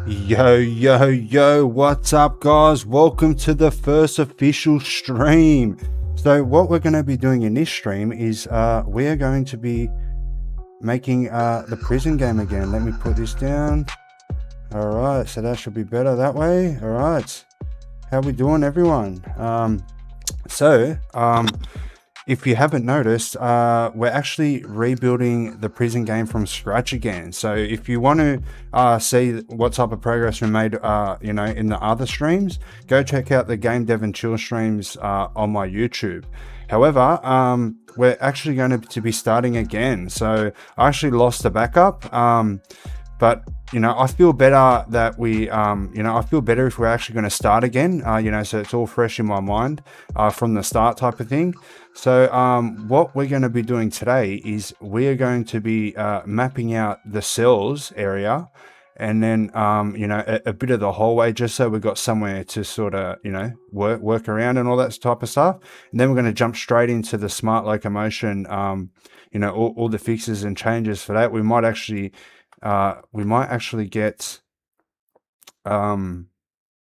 Yo, what's up guys? Welcome to the first official stream. So what we're going to be doing in this stream is we are going to be making the prison game again. Let me put this down. Alright, so that should be better that way. Alright, how we doing everyone? If you haven't noticed, we're actually rebuilding the prison game from scratch again. So if you want to see what type of progress we made, you know, in the other streams, go check out the Game Dev and Chill streams on my YouTube. However, we're actually going to be starting again. So I actually lost the backup, but you know, I feel better that we, you know, I feel better if we're actually going to start again, you know, so it's all fresh in my mind from the start type of thing. So what we're going to be doing today is we are going to be mapping out the cells area and then, you know, a bit of the hallway just so we've got somewhere to sort of, you know, work around and all that type of stuff. And then we're going to jump straight into the smart locomotion, you know, all the fixes and changes for that. We might actually get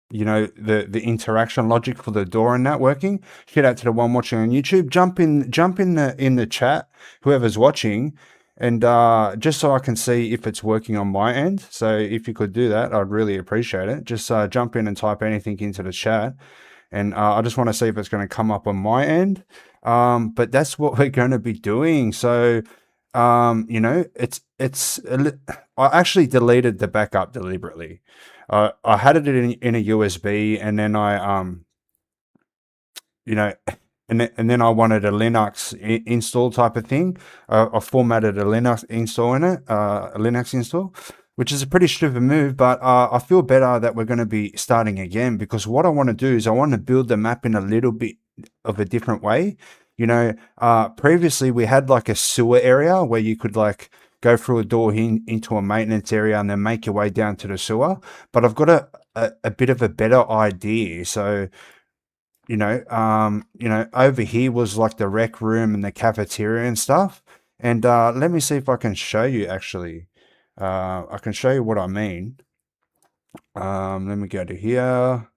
you know, the interaction logic for the door and that working. Shout out to the one watching on YouTube. Jump in the chat, whoever's watching, and just so I can see if it's working on my end. So if you could do that, I'd really appreciate it. Just jump in and type anything into the chat, and I just want to see if it's going to come up on my end. But that's what we're going to be doing. So you know, I actually deleted the backup deliberately. I had it in a USB, and then I you know, and then I wanted a Linux install type of thing. I formatted a Linux install in it, a Linux install, which is a pretty stupid move, but I feel better that we're going to be starting again, because what I want to do is I want to build the map in a little bit of a different way. You know, previously we had like a sewer area where you could like go through a door into a maintenance area and then make your way down to the sewer. But I've got a bit of a better idea. So, you know, over here was like the rec room and the cafeteria and stuff. And let me see if I can show you actually. I can show you what I mean. Let me go to here.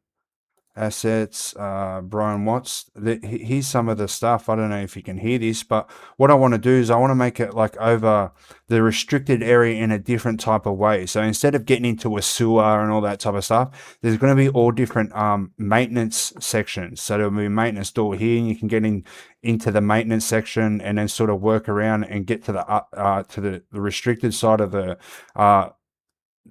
Assets, Brian Watts. Here's some of the stuff. I don't know if you can hear this, but what I want to do is I want to make it like over the restricted area in a different type of way. So instead of getting into a sewer and all that type of stuff, there's going to be all different maintenance sections. So there'll be a maintenance door here, and you can get into the maintenance section and then sort of work around and get to the restricted side of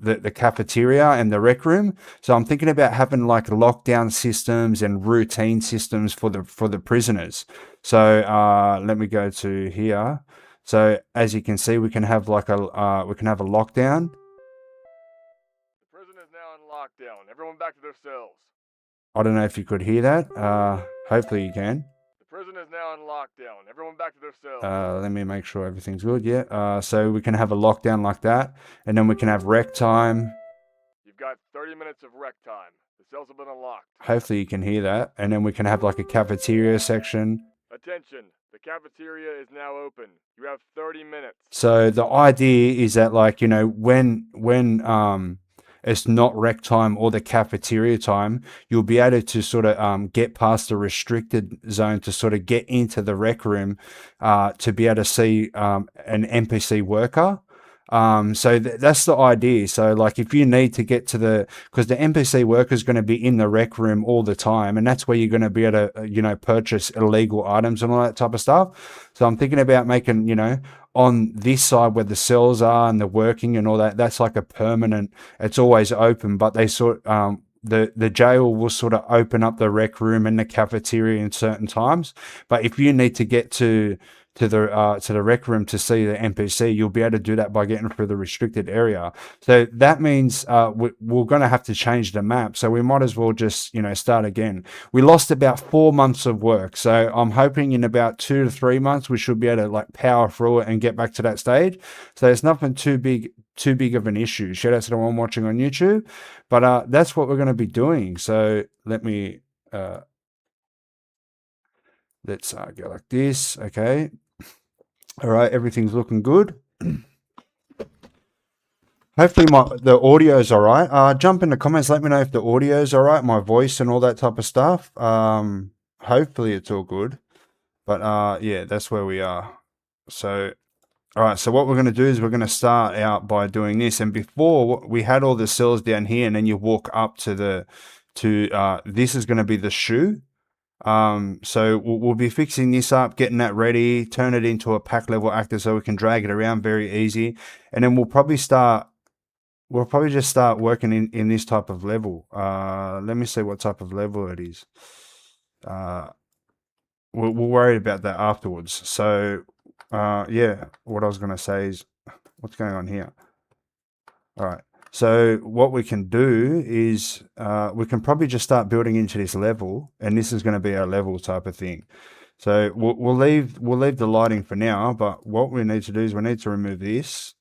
the cafeteria and the rec room. So I'm thinking about having like lockdown systems and routine systems for the prisoners. So let me go to here. So as you can see, we can have like a lockdown. The prison is now in lockdown. Everyone back to their cells. I don't know if you could hear that. Hopefully you can. The prison is now in lockdown. Everyone back to their cells. Let me make sure everything's good. Yeah. So we can have a lockdown like that, and then we can have rec time. You've got 30 minutes of rec time. The cells have been unlocked. Hopefully you can hear that. And then we can have like a cafeteria section. Attention. The cafeteria is now open. You have 30 minutes. So the idea is that, like, you know, when it's not rec time or the cafeteria time, you'll be able to sort of get past the restricted zone to sort of get into the rec room to be able to see an NPC worker. So that's the idea. So like if you need to get to because the NPC worker is going to be in the rec room all the time, and that's where you're going to be able to, you know, purchase illegal items and all that type of stuff. So I'm thinking about making, you know, on this side where the cells are and the working and all that, that's like a permanent, it's always open, but they the jail will sort of open up the rec room and the cafeteria in certain times. But if you need to get to the rec room to see the NPC, you'll be able to do that by getting through the restricted area. So that means we're going to have to change the map. So we might as well just, you know, start again. We lost about 4 months of work. So I'm hoping in about 2 to 3 months, we should be able to like power through it and get back to that stage. So it's nothing too big of an issue. Shout out to the one watching on YouTube. But that's what we're going to be doing. So let me, let's go like this. Okay. All right, everything's looking good. Hopefully the audio is all right. Jump in the comments. Let me know if the audio is all right, my voice and all that type of stuff. Hopefully it's all good. But yeah, that's where we are. So, all right. So what we're going to do is we're going to start out by doing this. And before we had all the cells down here, and then you walk up to this is going to be the shoe. So we'll be fixing this up, getting that ready, turn it into a pack level actor so we can drag it around very easy. And then we'll probably just start working in this type of level. Let me see what type of level it is. We'll worry about that afterwards. So, yeah, what I was going to say is, what's going on here? All right. So what we can do is we can probably just start building into this level, and this is going to be our level type of thing. So we'll leave the lighting for now, but what we need to do is we need to remove this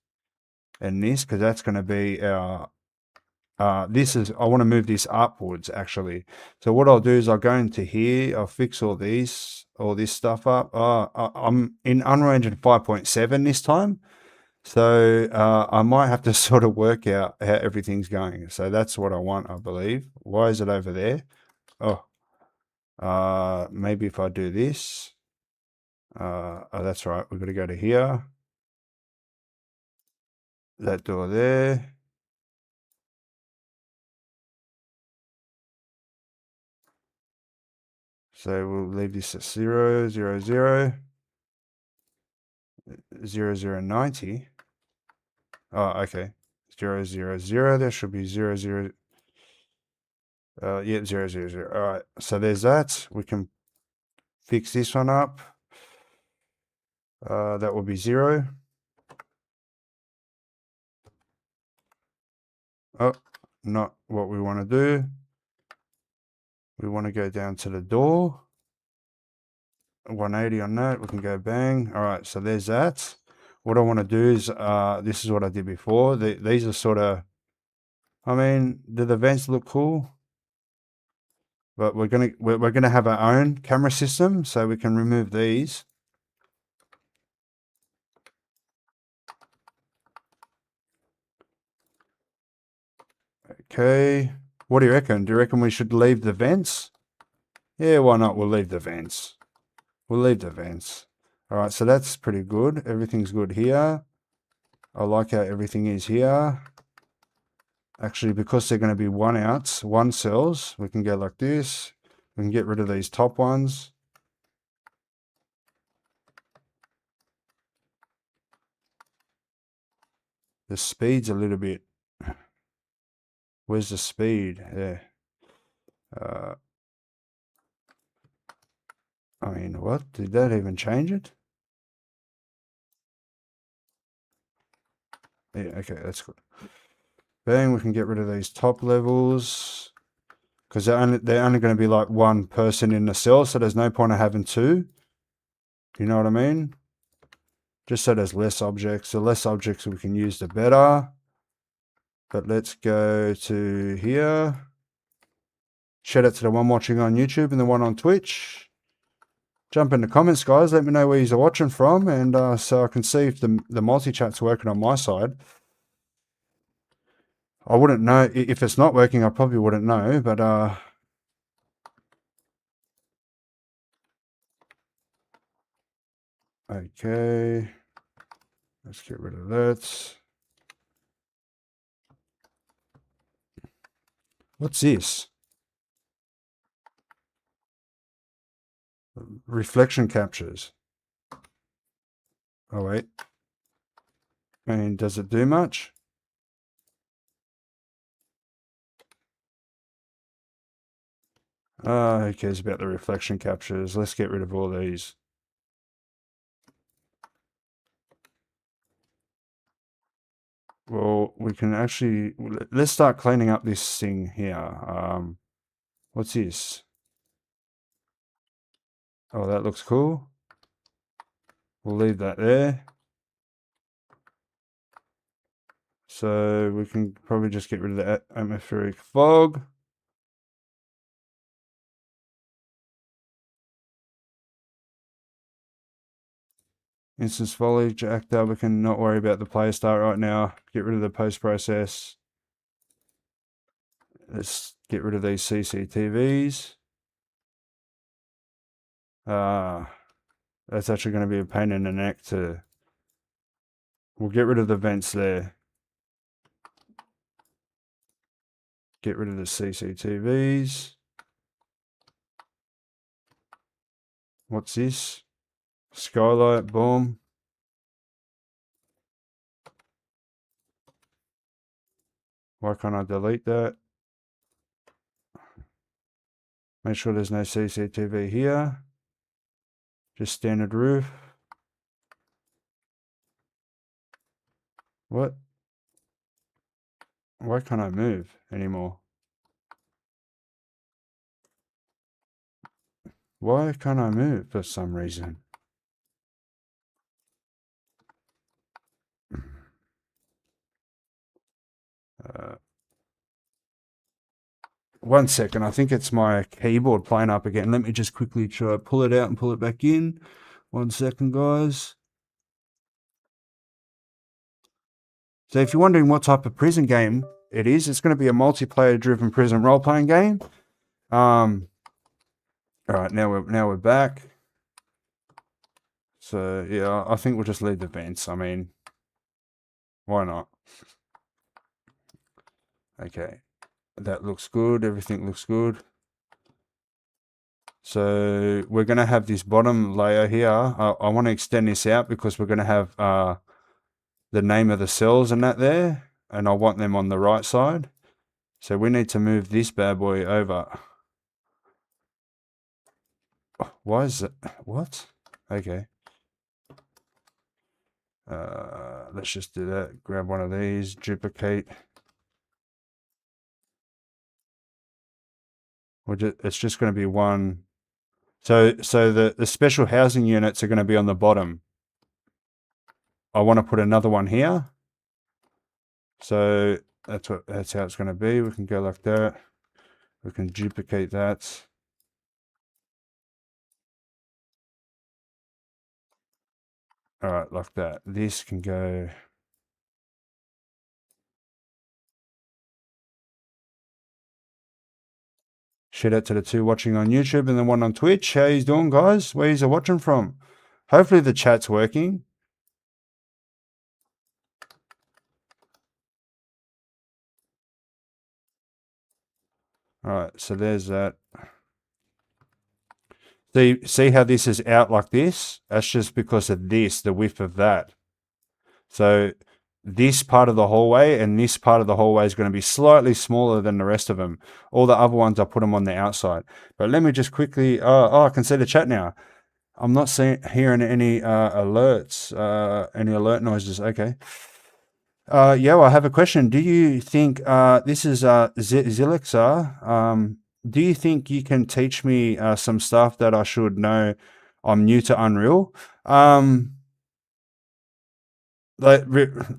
and this, because that's going to be our I want to move this upwards actually. So what I'll do is I'll go into here, I'll fix all this stuff up. I'm in Unreal Engine 5.7 this time. So I might have to sort of work out how everything's going. So that's what I want, I believe. Why is it over there? Oh, maybe if I do this. Oh, that's right. We've got to go to here. That door there. So we'll leave this at 0, 0, 0, 0, 0, 90. Oh, okay. 0, 0, 0. There should be 0, 0. Yeah, 0, 0, 0. All right. So there's that. We can fix this one up. That will be 0. Oh, not what we want to do. We want to go down to the door. 180 on that. We can go bang. All right. So there's that. What I want to do is, this is what I did before. These are sort of, I mean, do the vents look cool? But we're gonna have our own camera system, so we can remove these. Okay. What do you reckon? Do you reckon we should leave the vents? Yeah, why not? We'll leave the vents. We'll leave the vents. All right, so that's pretty good. Everything's good here. I like how everything is here. Actually, because they're going to be one cells, we can go like this. We can get rid of these top ones. The speed's a little bit... Where's the speed? Yeah. I mean, what? Did that even change it? Yeah, okay, that's good. Bang, we can get rid of these top levels. Because they're only going to be like one person in the cell, so there's no point of having two. You know what I mean? Just so there's less objects. The less objects we can use, the better. But let's go to here. Shout out to the one watching on YouTube and the one on Twitch. Jump in the comments, guys. Let me know where you're watching from, and so I can see if the multi-chat's working on my side. I wouldn't know. If it's not working, I probably wouldn't know, but... Okay. Let's get rid of that. What's this? Reflection captures. Oh, wait. And does it do much? Who cares about the reflection captures? Let's get rid of all these. Well, we can actually... Let's start cleaning up this thing here. What's this? Oh, that looks cool. We'll leave that there. So we can probably just get rid of the atmospheric fog. Instance foliage actor. We can not worry about the player start right now. Get rid of the post process. Let's get rid of these CCTVs. That's actually going to be a pain in the neck to... We'll get rid of the vents there. Get rid of the CCTVs. What's this? Skylight, boom. Why can't I delete that? Make sure there's no CCTV here. Just standard roof. What? Why can't I move anymore? Why can't I move for some reason? One second, I think it's my keyboard playing up again. Let me just quickly try pull it out and pull it back in. 1 second, guys. So if you're wondering what type of prison game it is, it's going to be a multiplayer-driven prison role-playing game. All right, now we're back. So yeah, I think we'll just leave the vents. I mean, why not? Okay, that looks good. Everything looks good. So we're going to have this bottom layer here. I want to extend this out because we're going to have the name of the cells and that there, and I want them on the right side. So we need to move this bad boy over. Why is it? What? Okay. Let's just do that. Grab one of these, duplicate. It's just going to be one. So the special housing units are going to be on the bottom. I want to put another one here. So that's how it's going to be. We can go like that. We can duplicate that. All right, like that. This can go. Shout out to the 2 watching on YouTube and the 1 on Twitch. How you doing, guys? Where you watching from? Hopefully the chat's working. All right, so there's that. See how this is out like this? That's just because of this, the width of that. So this part of the hallway and this part of the hallway is going to be slightly smaller than the rest of them. All the other ones, I put them on the outside. But let me just quickly... Oh, I can see the chat now. I'm not hearing any alerts, any alert noises. Okay. Yeah, I have a question. Do you think this is Zilixa? Do you think you can teach me some stuff that I should know? I'm new to Unreal.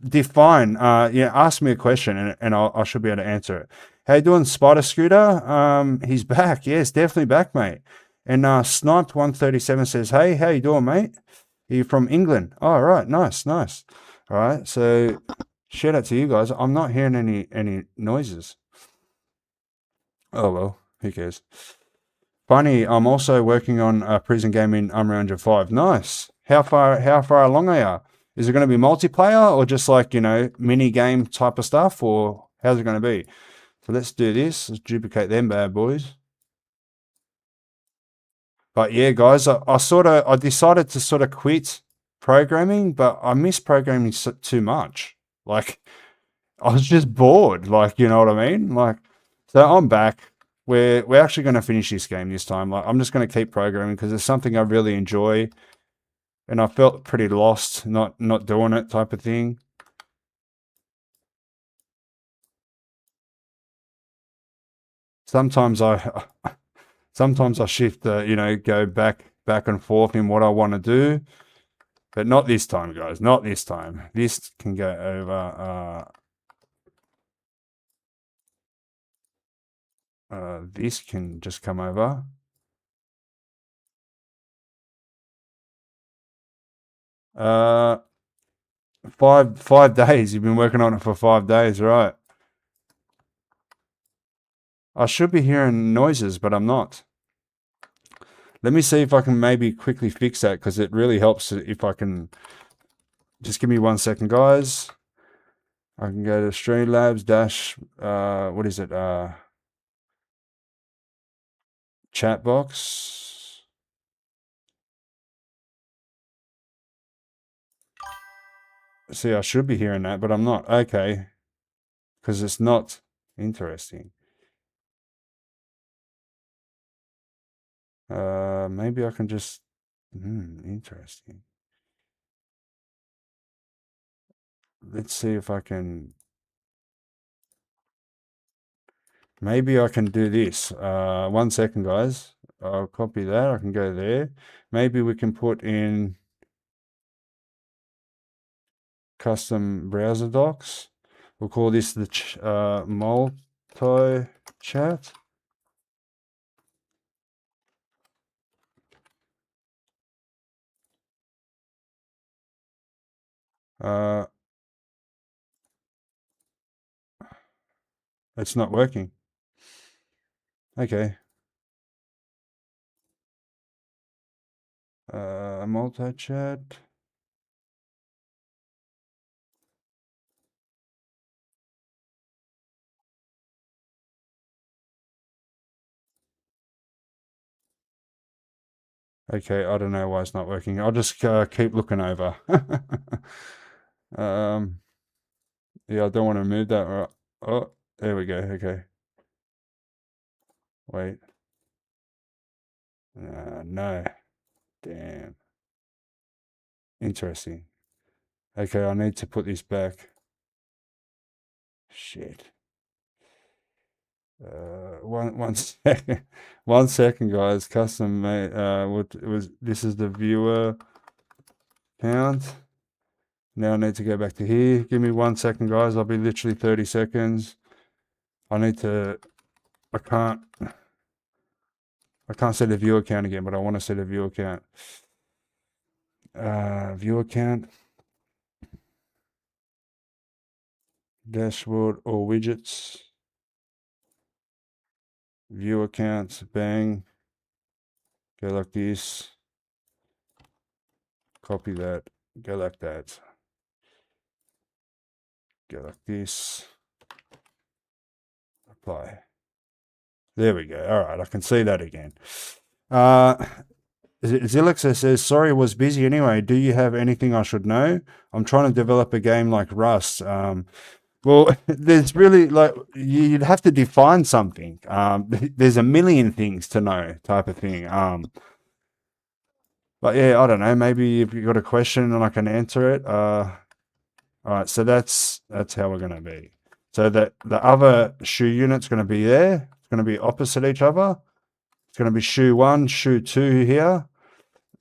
Define. Yeah, ask me a question and I should be able to answer it. How you doing, Spider Scooter? He's back. Yes, definitely back, mate. And Sniped 137 says, "Hey, how you doing, mate? Are you from England?" Oh, right, nice. All right, so shout out to you guys. I'm not hearing any noises. Oh well, who cares? Funny, I'm also working on a prison game in Unreal Engine 5. Nice. How far along are you? Is it going to be multiplayer or just like, mini game type of stuff, or how's it going to be? So let's do this. Let's duplicate them bad boys. But yeah, guys, I decided to sort of quit programming, but I miss programming too much. Like, I was just bored. Like, you know what I mean? Like, so I'm back. We're actually going to finish this game this time. Like, I'm just going to keep programming because it's something I really enjoy, and I felt pretty lost not doing it type of thing. Sometimes I shift go back and forth in what I want to do, but not this time, guys. Not this time. This can go over. This can just come over. 5 days. You've been working on it for 5 days, right? I should be hearing noises, but I'm not. Let me see if I can maybe quickly fix that, because it really helps if I can. Just give me 1 second, guys. I can go to Streamlabs dash, what is it? Chat box. See, I should be hearing that, but I'm not. Okay. Because it's not interesting. Maybe I can just, interesting. Let's see if I can, maybe I can do this. 1 second, guys. I'll copy that. I can go there. Maybe we can put in custom browser docs. We'll call this the multi-chat. It's not working. Okay. Multi-chat. Okay, I don't know why it's not working. I'll just keep looking over. Yeah, I don't want to move that. Oh, there we go. Okay. Wait. No. Damn. Interesting. Okay, I need to put this back. Shit. One second. 1 second, guys. Custom made. What it was? This is the viewer count. Now I need to go back to here. Give me 1 second, guys. I'll be literally 30 seconds. I need to. I can't set a viewer count again, but I want to set a viewer count. Viewer count. Dashboard or widgets. View accounts, bang. Go like this. Copy that. Go like that. Go like this. Apply. There we go. All right, I can see that again. Zilix says, sorry, was busy anyway. Do you have anything I should know? I'm trying to develop a game like Rust. Well, there's really, like, you'd have to define something. There's a million things to know, type of thing. But yeah, I don't know. Maybe if you've got a question and I can answer it. All right, so that's how we're going to be. So that the other shoe unit's going to be there. It's going to be opposite each other. It's going to be shoe 1, shoe 2 here.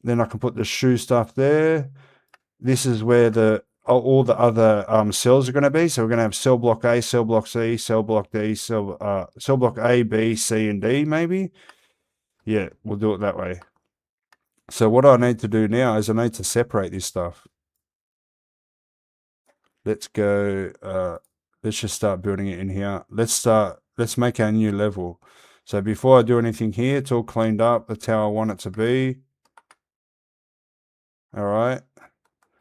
Then I can put the shoe stuff there. This is where all the other cells are going to be. So we're going to have cell block A, cell block C, cell block D, cell block A, B, C, and D maybe. Yeah, we'll do it that way. So what I need to do now is I need to separate this stuff. Let's go, let's just start building it in here. Let's make our new level. So before I do anything here, it's all cleaned up. That's how I want it to be. All right.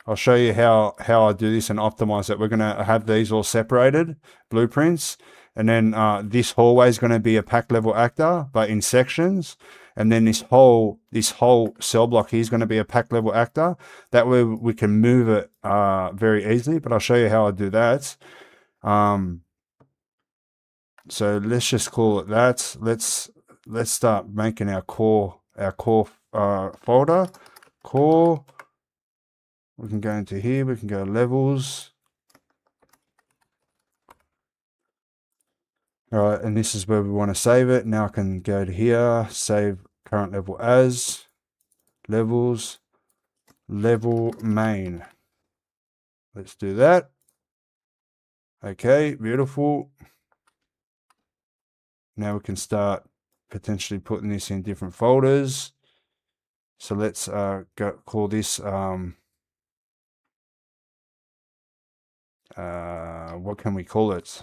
I'll show you how I do this and optimize it. We're going to have these all separated, blueprints. And then this hallway is going to be a pack level actor, but in sections. And then this whole cell block here is going to be a pack level actor. That way we can move it very easily. But I'll show you how I do that. So let's just call it that. Let's start making our core folder. Core. We can go into here. We can go levels. All right, and this is where we want to save it. Now I can go to here, save current level as, levels, level main. Let's do that. Okay, beautiful. Now we can start potentially putting this in different folders. So let's call this what can we call it?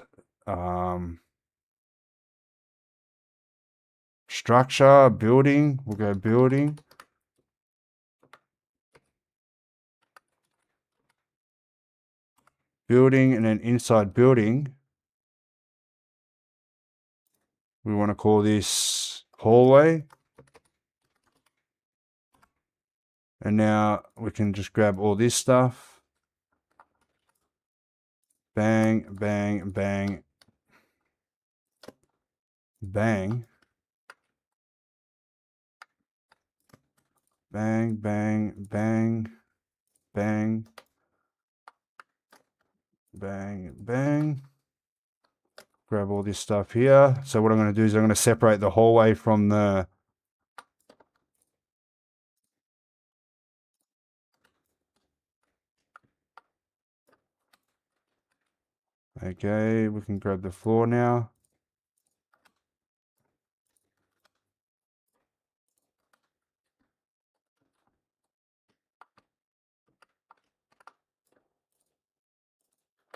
Structure, building. We'll go building. Building, and then inside building, we want to call this hallway. And now we can just grab all this stuff. Bang, bang, bang, bang. Bang, bang, bang, bang, bang, bang. Grab all this stuff here. So what I'm going to do is I'm going to separate the hallway from the... Okay, we can grab the floor now.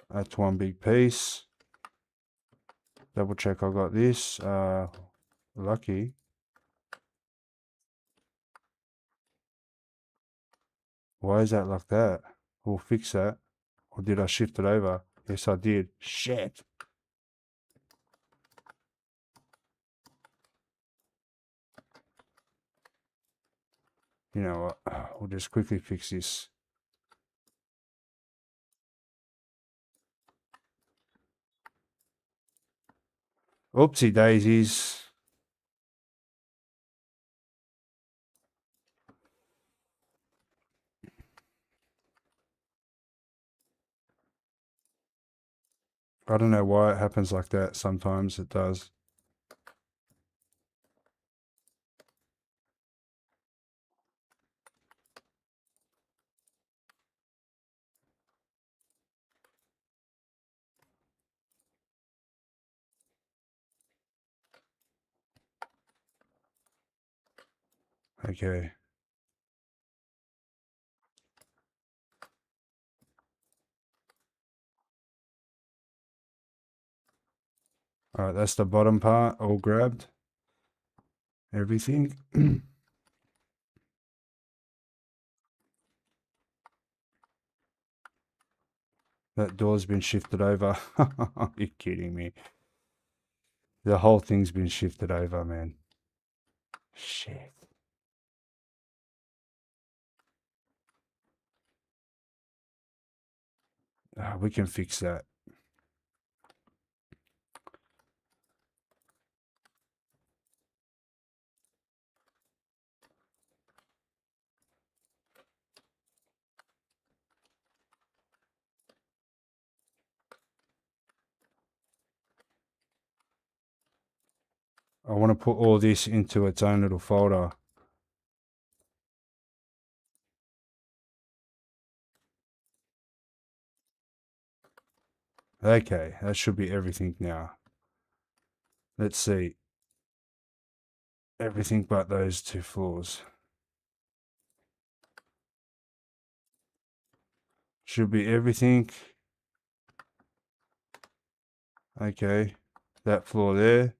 That's one big piece. Double check I got this. Lucky. Why is that like that? We'll fix that. Or did I shift it over? Yes, I did. Shit. You know what? We'll just quickly fix this. Oopsie daisies. I don't know why it happens like that. Sometimes it does. Okay. All right, that's the bottom part all grabbed. Everything. That door's been shifted over. You're kidding me. The whole thing's been shifted over, man. Shit. We can fix that. I want to put all this into its own little folder. Okay, that should be everything now. Let's see. Everything but those two floors. Should be everything. Okay, that floor there.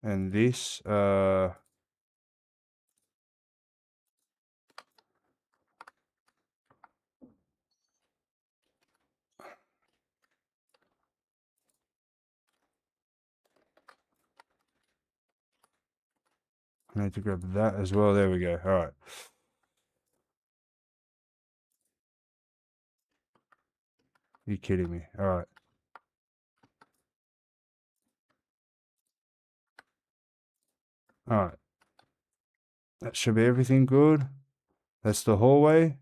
And this, I need to grab that as well. There we go. All right. You're kidding me. All right. All right. That should be everything good. That's the hallway.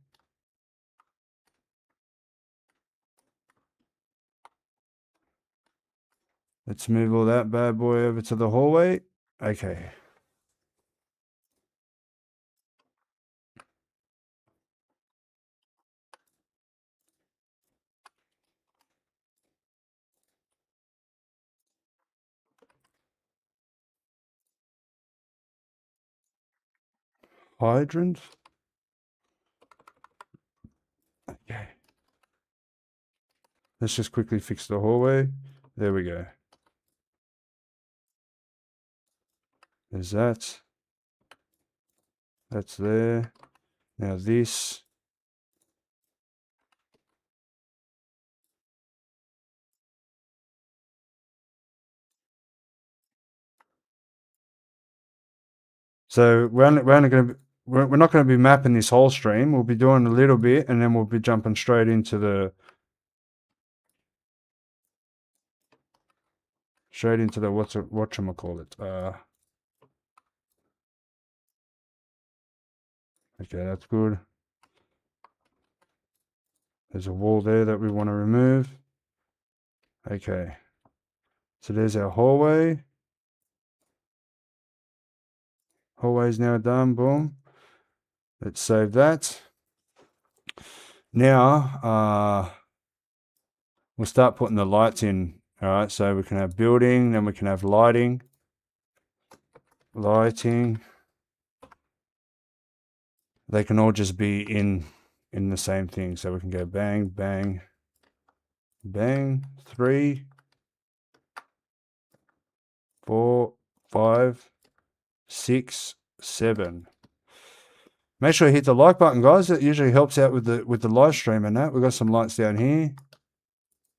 Let's move all that bad boy over to the hallway. Okay. Hydrant. Okay. Let's just quickly fix the hallway. There we go. There's that. That's there. Now this. So we're only going to we're not going to be mapping this whole stream. We'll be doing a little bit, and then we'll be jumping straight into the whatchamacallit. Okay, that's good. There's a wall there that we want to remove. Okay. So there's our hallway. Hallway's now done. Boom. Let's save that. Now, we'll start putting the lights in. All right, so we can have building, then we can have lighting. Lighting. They can all just be in the same thing. So we can go bang, bang, bang. 3, 4, 5, 6, 7. Make sure you hit the like button, guys. It usually helps out with the live stream and that. We've got some lights down here.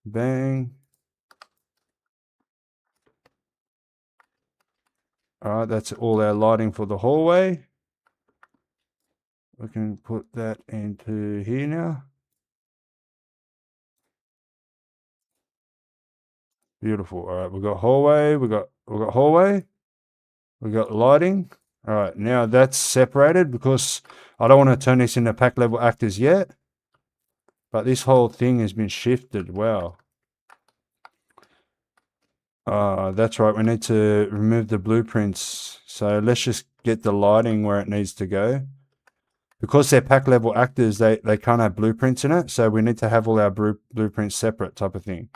Bang. All right, that's all our lighting for the hallway. We can put that into here now. Beautiful. All right, we've got hallway. We've got hallway. We've got lighting. All right, now that's separated because I don't want to turn this into pack level actors yet. But this whole thing has been shifted. Wow. That's right. We need to remove the blueprints. So let's just get the lighting where it needs to go. Because they're pack level actors, they can't have blueprints in it. So we need to have all our blueprints separate type of thing.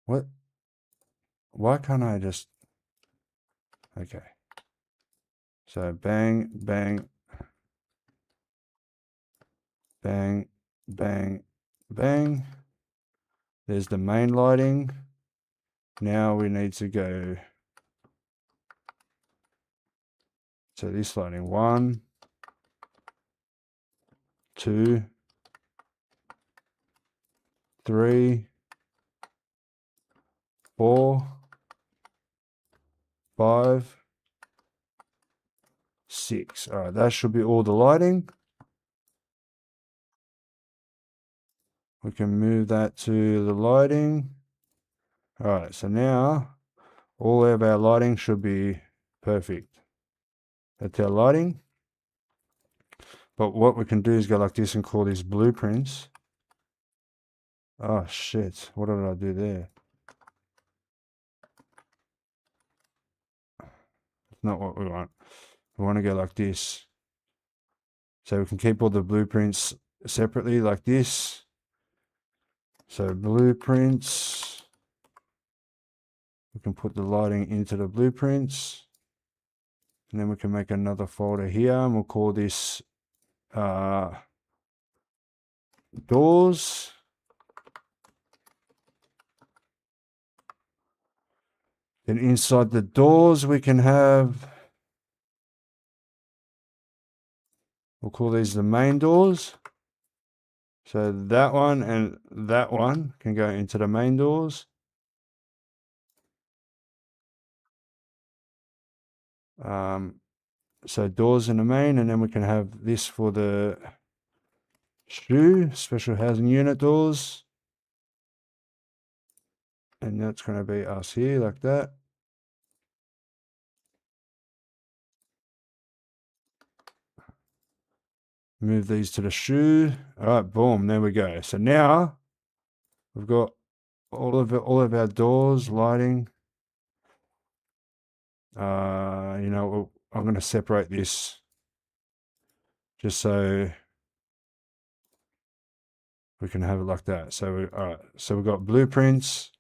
What? Why can't I just... Okay. So bang, bang, bang, bang, bang. There's the main lighting. Now we need to go... So this lighting, 1, 2, 3, 4, 5, 6. All right, that should be all the lighting. We can move that to the lighting. All right, so now all of our lighting should be perfect. That's our lighting. But what we can do is go like this and call these blueprints. Oh shit, what did I do there? That's not what we want. We want to go like this. So we can keep all the blueprints separately like this. So blueprints. We can put the lighting into the blueprints. And then we can make another folder here and we'll call this doors. Then inside the doors we can have, we'll call these the main doors. So that one and that one can go into the main doors. So doors in the main, and then we can have this for the SHU, special housing unit doors. And that's going to be us here like that. Move these to the SHU. All right, boom, there we go. So now we've got all of our doors, lighting. You know, I'm going to separate this just so we can have it like that. So all right, so we've got blueprints,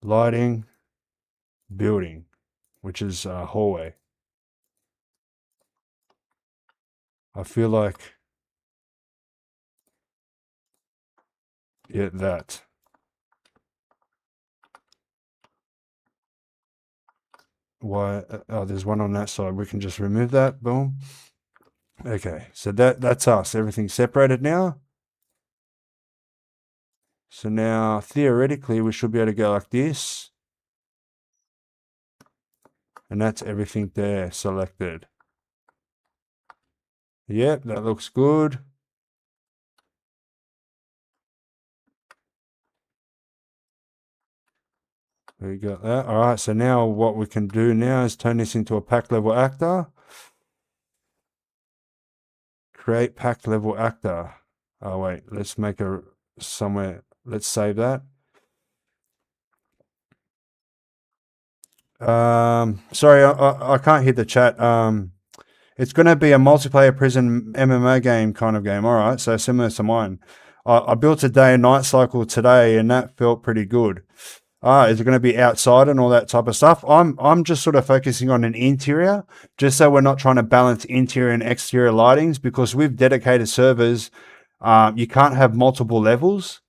lighting, building, which is hallway. I feel like Yeah, that. Why? Oh, there's one on that side. We can just remove that. Boom. Okay, so that's us. Everything's separated now. So now, theoretically, we should be able to go like this. And that's everything there selected. Yep, that looks good. We got that. All right, so now what we can do now is turn this into a pack level actor. Create pack level actor. Oh, wait, let's make a somewhere. Let's save that. Sorry, I can't hear the chat. It's going to be a multiplayer prison MMO game kind of game. All right, so similar to mine. I built a day and night cycle today, and that felt pretty good. Is it going to be outside and all that type of stuff? I'm just sort of focusing on an interior, just so we're not trying to balance interior and exterior lightings, because with dedicated servers, you can't have multiple levels.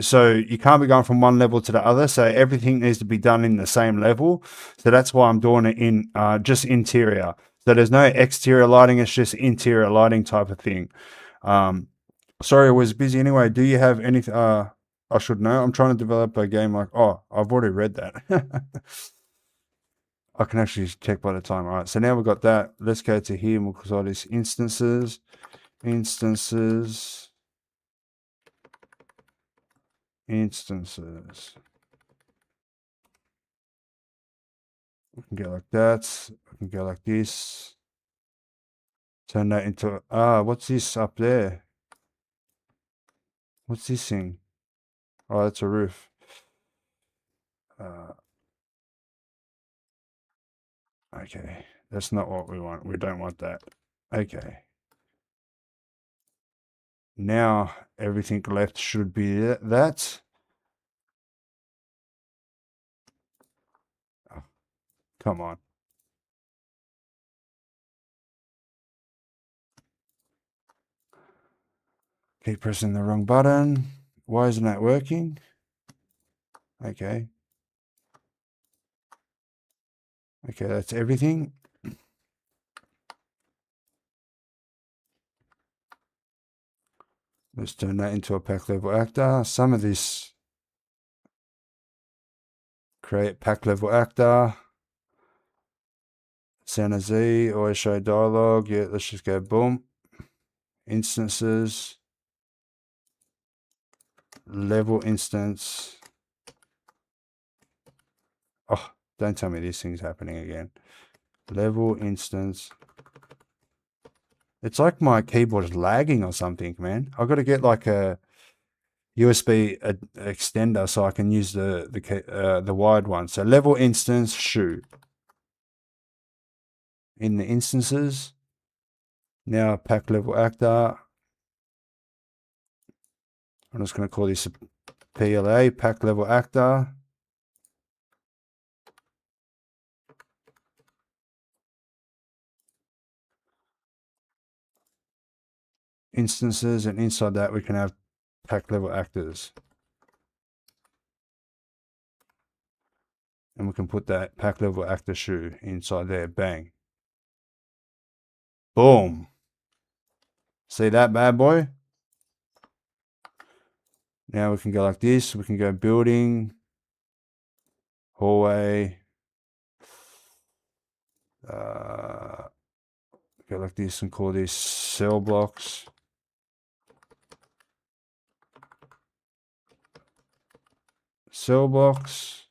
So you can't be going from one level to the other. So everything needs to be done in the same level. So that's why I'm doing it in just interior. So there's no exterior lighting. It's just interior lighting type of thing. Sorry, I was busy anyway. Do you have anything? I should know. I'm trying to develop a game like. Oh, I've already read that. I can actually check by the time. All right. So now we've got that. Let's go to here and we'll call this instances. Instances. Instances. We can go like that. We can go like this. Turn that into. What's this up there? What's this thing? Oh, that's a roof. Okay, that's not what we want. We don't want that. Okay. Now everything left should be that. Oh, come on. Keep pressing the wrong button. Why isn't that working? Okay. Okay, that's everything. Let's turn that into a pack level actor. Some of this, create pack level actor. Center Z, always show dialogue. Yeah, let's just go boom. Instances. Level instance. Oh, don't tell me this thing's happening again. Level instance. It's like my keyboard is lagging or something, man. I've got to get like a USB extender so I can use the wired one. So level instance shoe. In the instances. Now pack level actor. I'm just going to call this a PLA, pack level actor. Instances, and inside that we can have pack level actors. And we can put that pack level actor shoe inside there. Bang. Boom. See that bad boy? Now we can go like this. We can go building, hallway. Go like this and call this cell blocks. Cell blocks.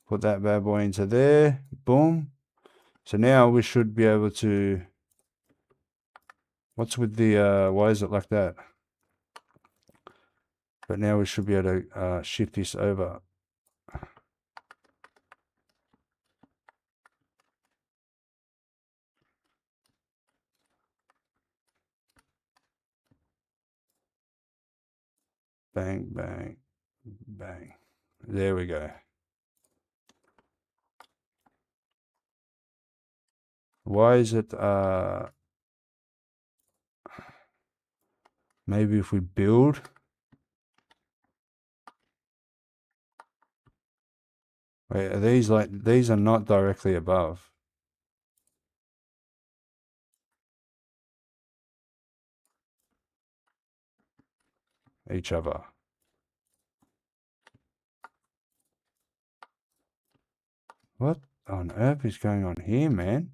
Put that bad boy into there. Boom. So now we should be able to. What's with the, why is it like that? But now we should be able to shift this over. Bang, bang, bang. There we go. Why is it, maybe if we build, Wait, are these like, these are not directly above each other? What on earth is going on here, man?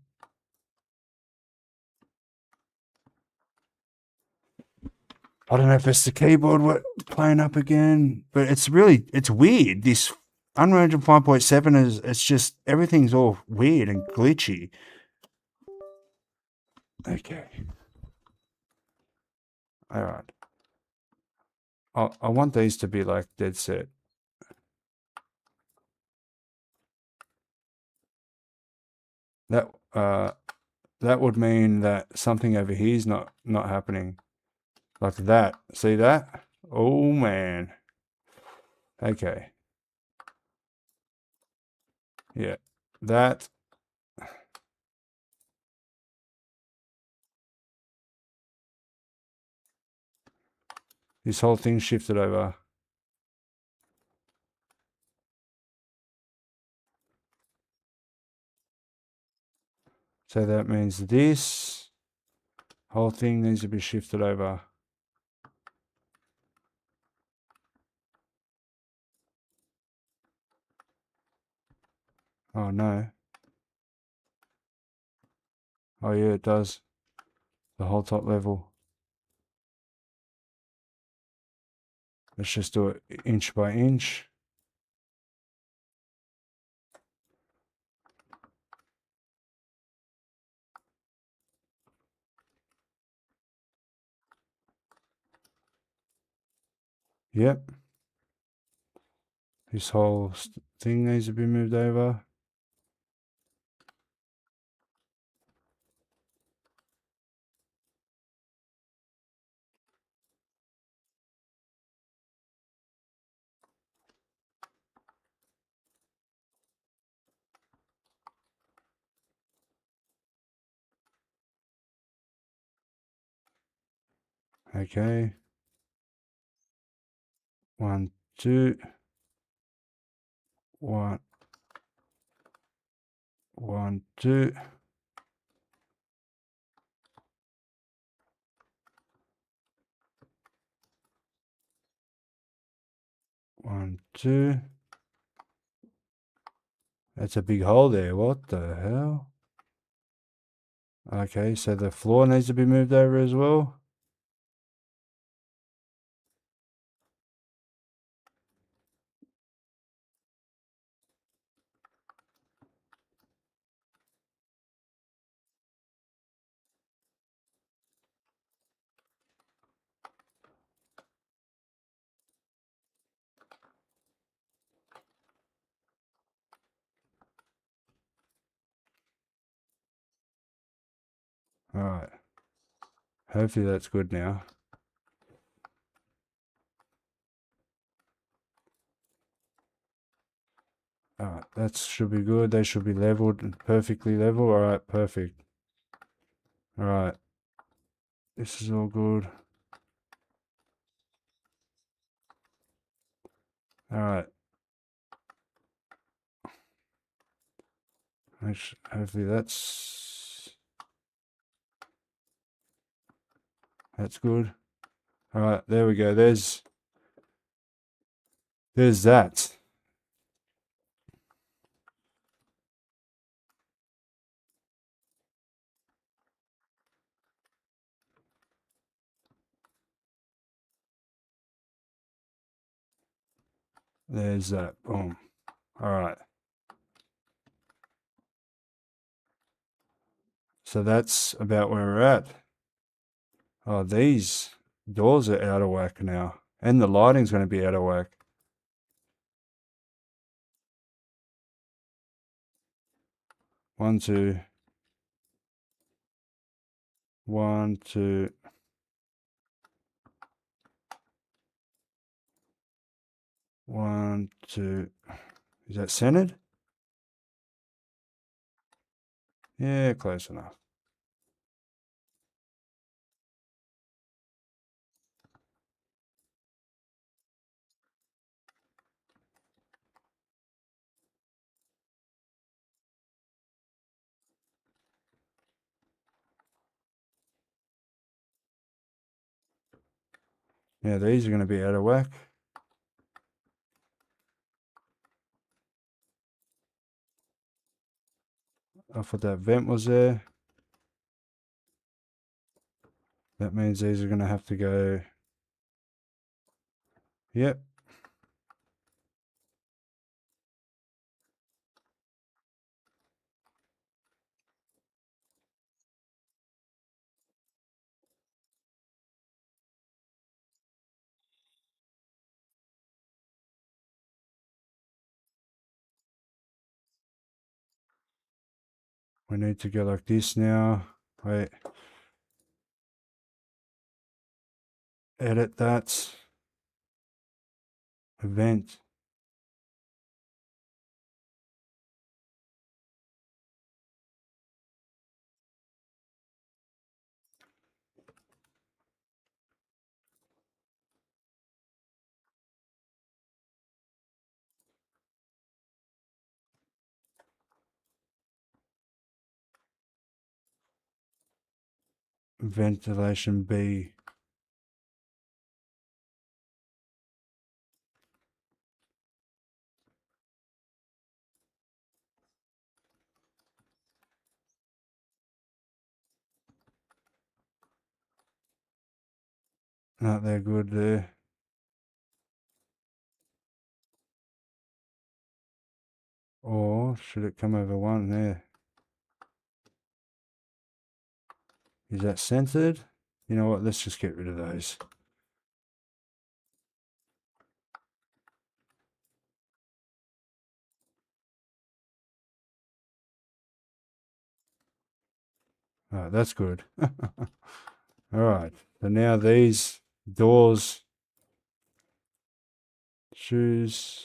I don't know if it's the keyboard playing up again, but it's weird. This Unreal Engine 5.7 it's just, everything's all weird and glitchy. Okay. All right. I want these to be like dead set. That that would mean that something over here is not happening. Like that. See that? Oh man. Okay. Yeah. That. This whole thing shifted over. So that means this whole thing needs to be shifted over. Oh no. Oh yeah, it does. The whole top level. Let's just do it inch by inch. Yep. This whole thing needs to be moved over. Okay. 1, 2. 1, 1, 2. 1, 2. That's a big hole there. What the hell? Okay, so the floor needs to be moved over as well. All right. Hopefully that's good now. All right, that should be good. They should be leveled and perfectly level. All right, perfect. All right. This is all good. All right. Hopefully that's good. All right, there we go. There's that. There's that. Boom. All right. So that's about where we're at. Oh, these doors are out of whack now. And the lighting's going to be out of whack. 1, 2. 1, 2. 1, 2. Is that centered? Yeah, close enough. Now these are going to be out of whack. I thought that vent was there. That means these are going to have to go. Yep. We need to go like this now. Wait. Edit that. Event. Ventilation B. Not that good there. Or should it come over one there? Is that centered? You know what? Let's just get rid of those. Alright, that's good. Alright, so now these doors, shoes,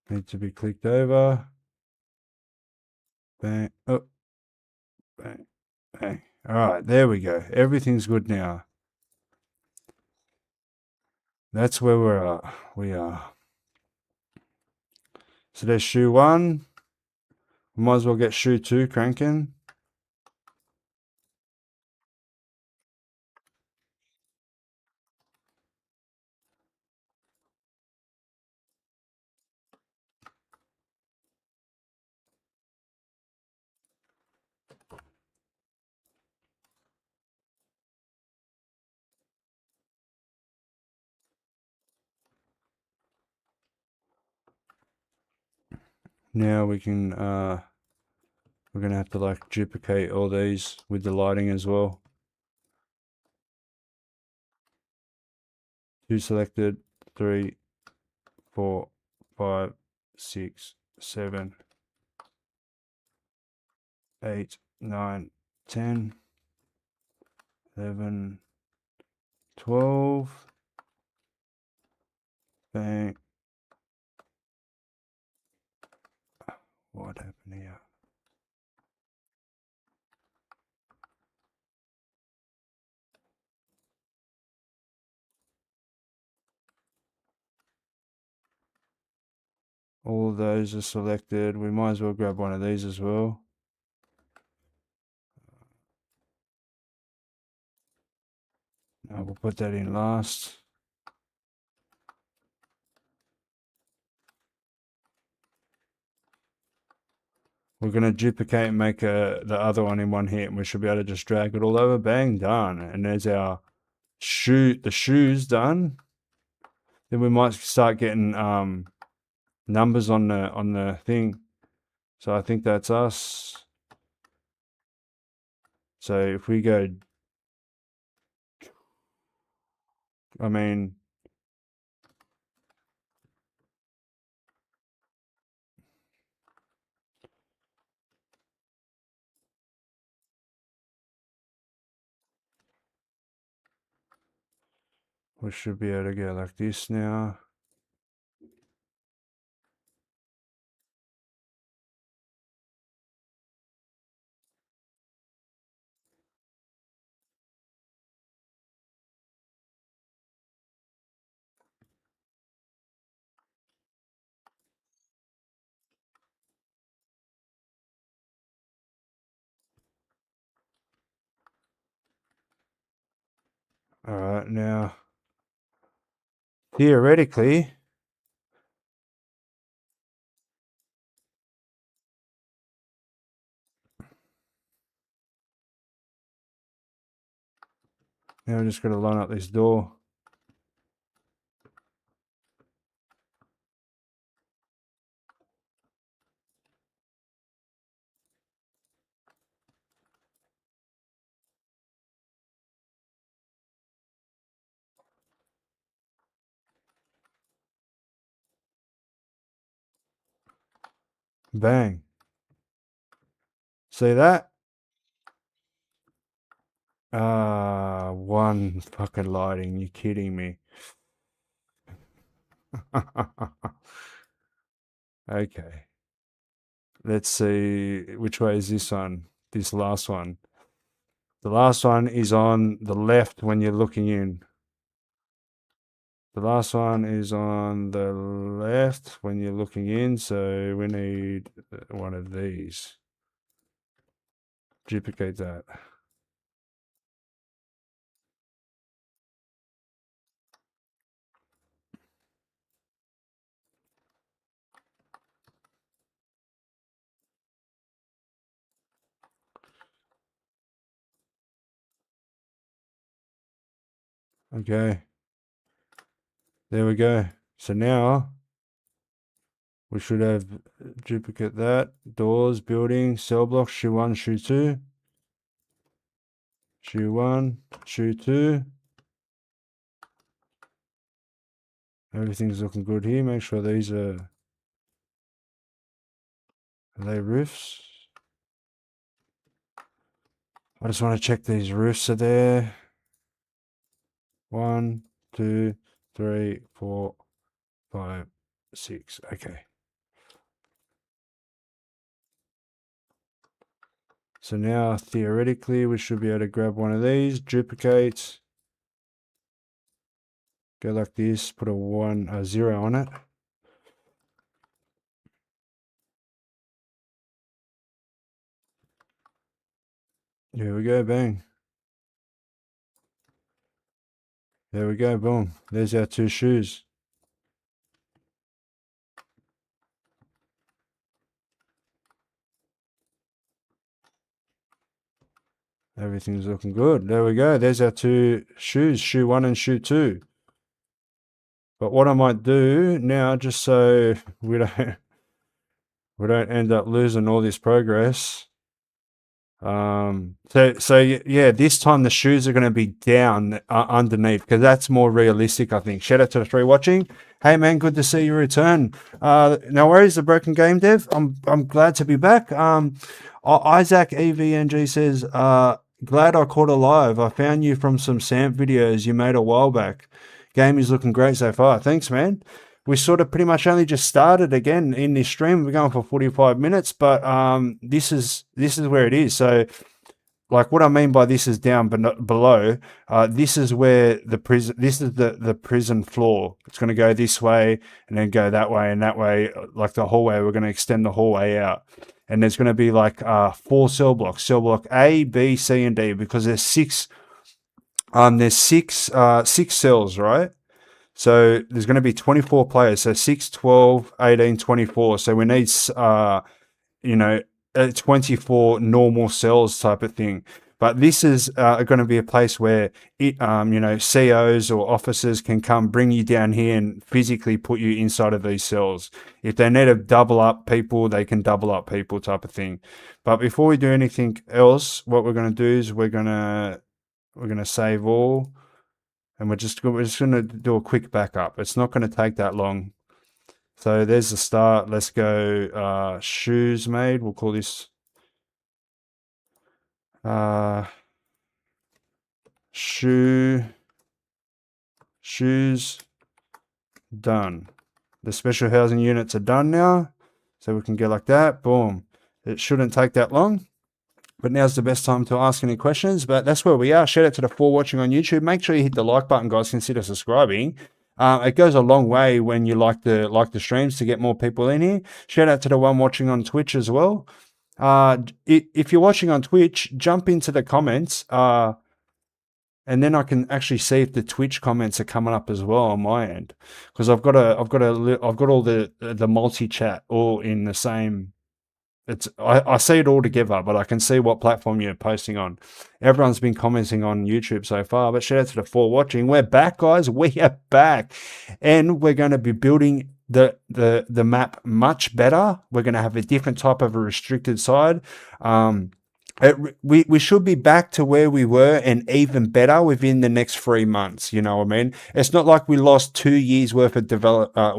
need to be clicked over. Bang, oh, bang, bang. Alright, there we go. Everything's good now. That's where we are. So there's shoe 1. We might as well get shoe 2 cranking. Now we can, we're going to have to like duplicate all these with the lighting as well. 2 selected, 3, 4, 5, 6, 7, 8, 9, 10, 11, 12. Bang. What happened here? All of those are selected. We might as well grab one of these as well. We'll put that in last. We're going to duplicate and make the other one in one hit, and we should be able to just drag it all over. Bang, done. And there's our the shoes done. Then we might start getting numbers on the thing. So I think that's us. So if we go, I mean, we should be able to go like this now. All right, now theoretically, now I'm just going to line up this door. Bang. See that? One fucking lighting. You kidding me? Okay. Let's see. Which way is this one? This last one. The last one is on the left when you're looking in. The last one is on the left when you're looking in, so we need one of these. Duplicate that. Okay. There we go. So now we should have duplicate that. Doors, building, cell block, shoe 1, shoe 2. Shoe 1, shoe 2. Everything's looking good here. Make sure these are they roofs? I just want to check these roofs are there. 1, 2, 3, 4, 5, 6. Okay. So now theoretically we should be able to grab one of these, duplicate, go like this, put a 0 on it. Here we go, bang. There we go, boom. There's our 2 shoes. Everything's looking good. There we go. There's our 2 shoes, shoe 1 and shoe 2. But what I might do now, just so we don't end up losing all this progress. So yeah, this time the shoes are going to be down underneath because that's more realistic, I think. Shout out to the 3 watching. Hey man, good to see you return. No worries, the broken game dev. I'm glad to be back. Isaac EVNG says, glad I caught alive. I found you from some SAMP videos you made a while back. Game is looking great so far. Thanks, man. We sort of pretty much only just started again in this stream. We're going for 45 minutes, but this is where it is. So, like, what I mean by this is down below. This is where the prison. This is the prison floor. It's going to go this way and then go that way and that way, like the hallway. We're going to extend the hallway out, and there's going to be like 4 cell blocks. Cell block A, B, C, and D because there's 6. There's 6 cells, right? So there's going to be 24 players. So 6, 12, 18, 24. So we need, 24 normal cells type of thing. But this is going to be a place where COs or officers can come bring you down here and physically put you inside of these cells. If they need to double up people, they can double up people type of thing. But before we do anything else, what we're going to do is we're going to save all. And we're just going to do a quick backup. It's not going to take that long. So there's the start. Let's go shoes made. We'll call this shoes done. The special housing units are done now. So we can go like that. Boom. It shouldn't take that long. But now's the best time to ask any questions. But that's where we are. Shout out to the 4 watching on YouTube. Make sure you hit the like button, guys. Consider subscribing. It goes a long way when you like the streams to get more people in here. Shout out to the 1 watching on Twitch as well. If you're watching on Twitch, jump into the comments and and then I can actually see if the Twitch comments are coming up as well on my end, because I've got all the multi chat all in the same. I see it all together, but I can see what platform you're posting on. Everyone's been commenting on YouTube so far, but shout out to the 4 watching. We're back, guys. We are back, and we're going to be building the map much better. We're going to have a different type of a restricted side. We should be back to where we were and even better within the next 3 months. You know what I mean? It's not like we lost 2 years worth of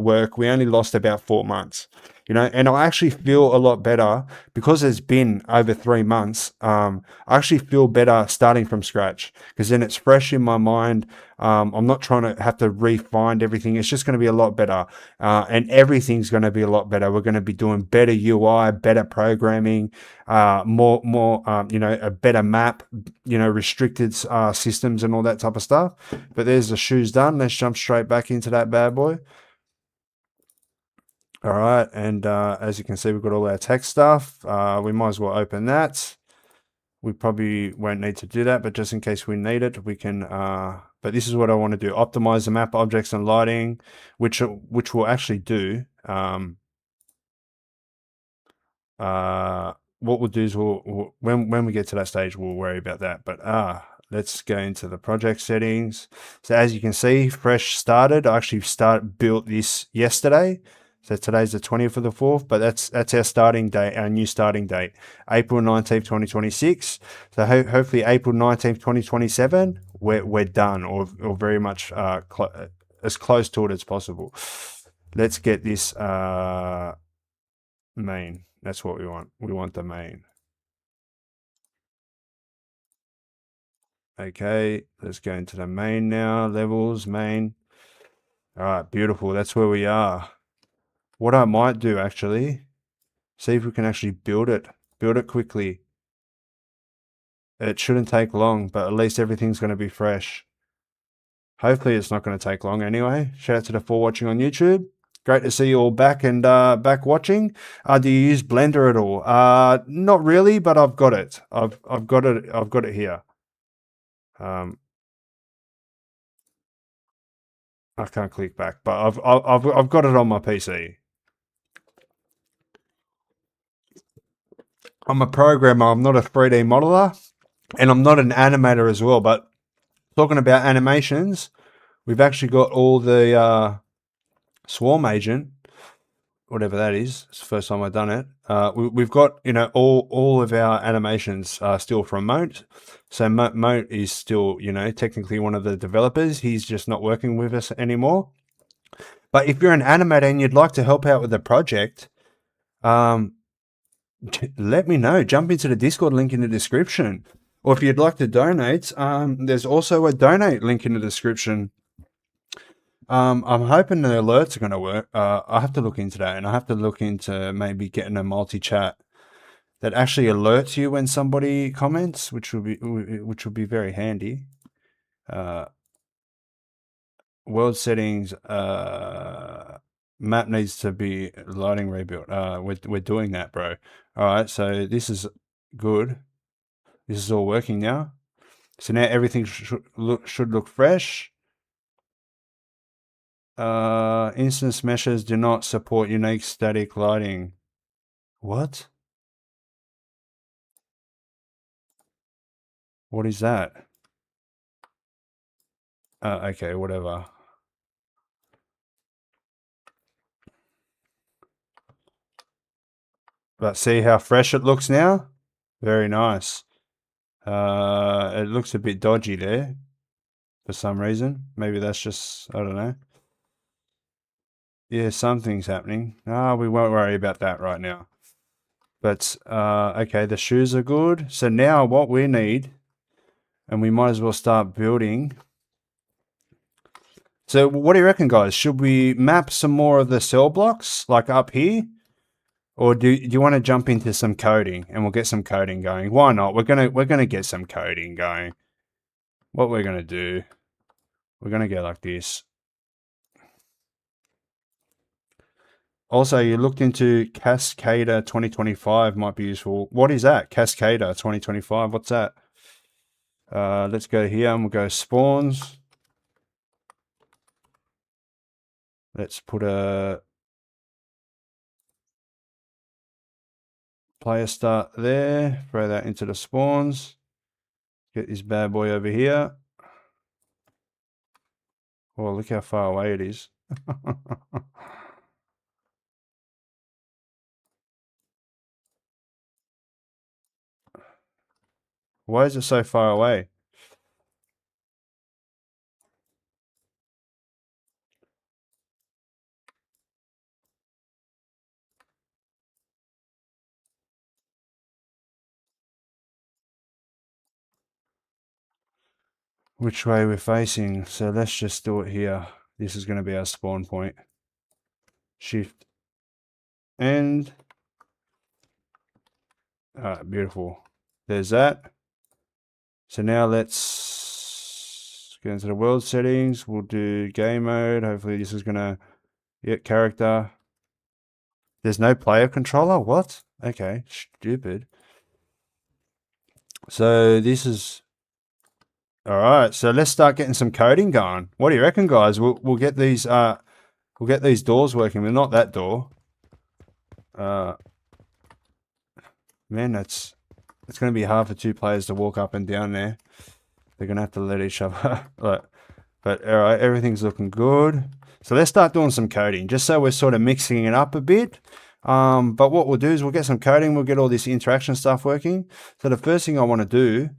work. We only lost about 4 months. You know, and I actually feel a lot better because it's been over 3 months. I actually feel better starting from scratch, because then it's fresh in my mind. I'm not trying to have to re-find everything. It's just going to be a lot better, and everything's going to be a lot better. We're going to be doing better UI, better programming, more, you know, a better map, you know, restricted systems and all that type of stuff. But there's the shoes done. Let's jump straight back into that bad boy. All right, and as you can see, we've got all our tech stuff. We might as well open that. We probably won't need to do that, but just in case we need it, we can. But this is what I want to do: optimize the map objects and lighting, which we'll actually do. What we'll do is when we get to that stage, we'll worry about that. But let's go into the project settings. So as you can see, fresh started. I actually built this yesterday. So today's the 20th of the 4th, but that's our starting date, our new starting date, April 19th, 2026. So hopefully April 19th, 2027, we're done, or very much as close to it as possible. Let's get this main. That's what we want. We want the main. Okay, let's go into the main now. Levels, main. All right, beautiful. That's where we are. What I might do, actually, see if we can actually build it quickly. It shouldn't take long, but at least everything's going to be fresh. Hopefully it's not going to take long anyway. Shout out to the 4 watching on YouTube. Great to see you all back and back watching. Do you use Blender at all? Not really, but I've got it. I've got it here. I can't click back, but I've got it on my PC. I'm a programmer. I'm not a 3D modeler, and I'm not an animator as well. But talking about animations, we've actually got all the Swarm Agent, whatever that is. It's the first time I've done it. We've got, you know, all of our animations still from Moat. So Moat is still, you know, technically one of the developers. He's just not working with us anymore. But if you're an animator and you'd like to help out with the project, let me know. Jump into the Discord link in the description. Or if you'd like to donate, there's also a donate link in the description. I'm hoping the alerts are going to work. I have to look into that, and I have to look into maybe getting a multi-chat that actually alerts you when somebody comments, which will be very handy. World settings, map needs to be lighting rebuilt. We're doing that, bro. All right, so this is good. This is all working now. So now everything should look fresh. Instance meshes do not support unique static lighting. What? What is that? Okay, whatever. But see how fresh it looks now? Very nice. It looks a bit dodgy there for some reason. Maybe that's just, I don't know. Yeah, something's happening. We won't worry about that right now. But, okay, the shoes are good. So now what we need, and we might as well start building. So what do you reckon, guys? Should we map some more of the cell blocks, like up here? Or do you want to jump into some coding, and we'll get some coding going? Why not? We're gonna get some coding going. What we're gonna do, we're gonna go like this. Also, you looked into Cascader 2025 might be useful. What is that? Cascader 2025, what's that? Let's go here and we'll go spawns. Let's put a player start there. Throw that into the spawns. Get this bad boy over here. Oh, look how far away it is. Why is it so far away? Which way we're facing? So let's just do it here. This is going to be our spawn point. Shift and alright, beautiful. There's that. So now let's go into the world settings. We'll do game mode. Hopefully this is gonna get character. There's no player controller? What? Okay, stupid. So this is alright, so let's start getting some coding going. What do you reckon, guys? We'll get these doors working, but not that door. Man, it's going to be hard for two players to walk up and down there. They're going to have to let each other. But all right, everything's looking good. So let's start doing some coding, just so we're sort of mixing it up a bit. But what we'll do is we'll get some coding. We'll get all this interaction stuff working. So the first thing I want to do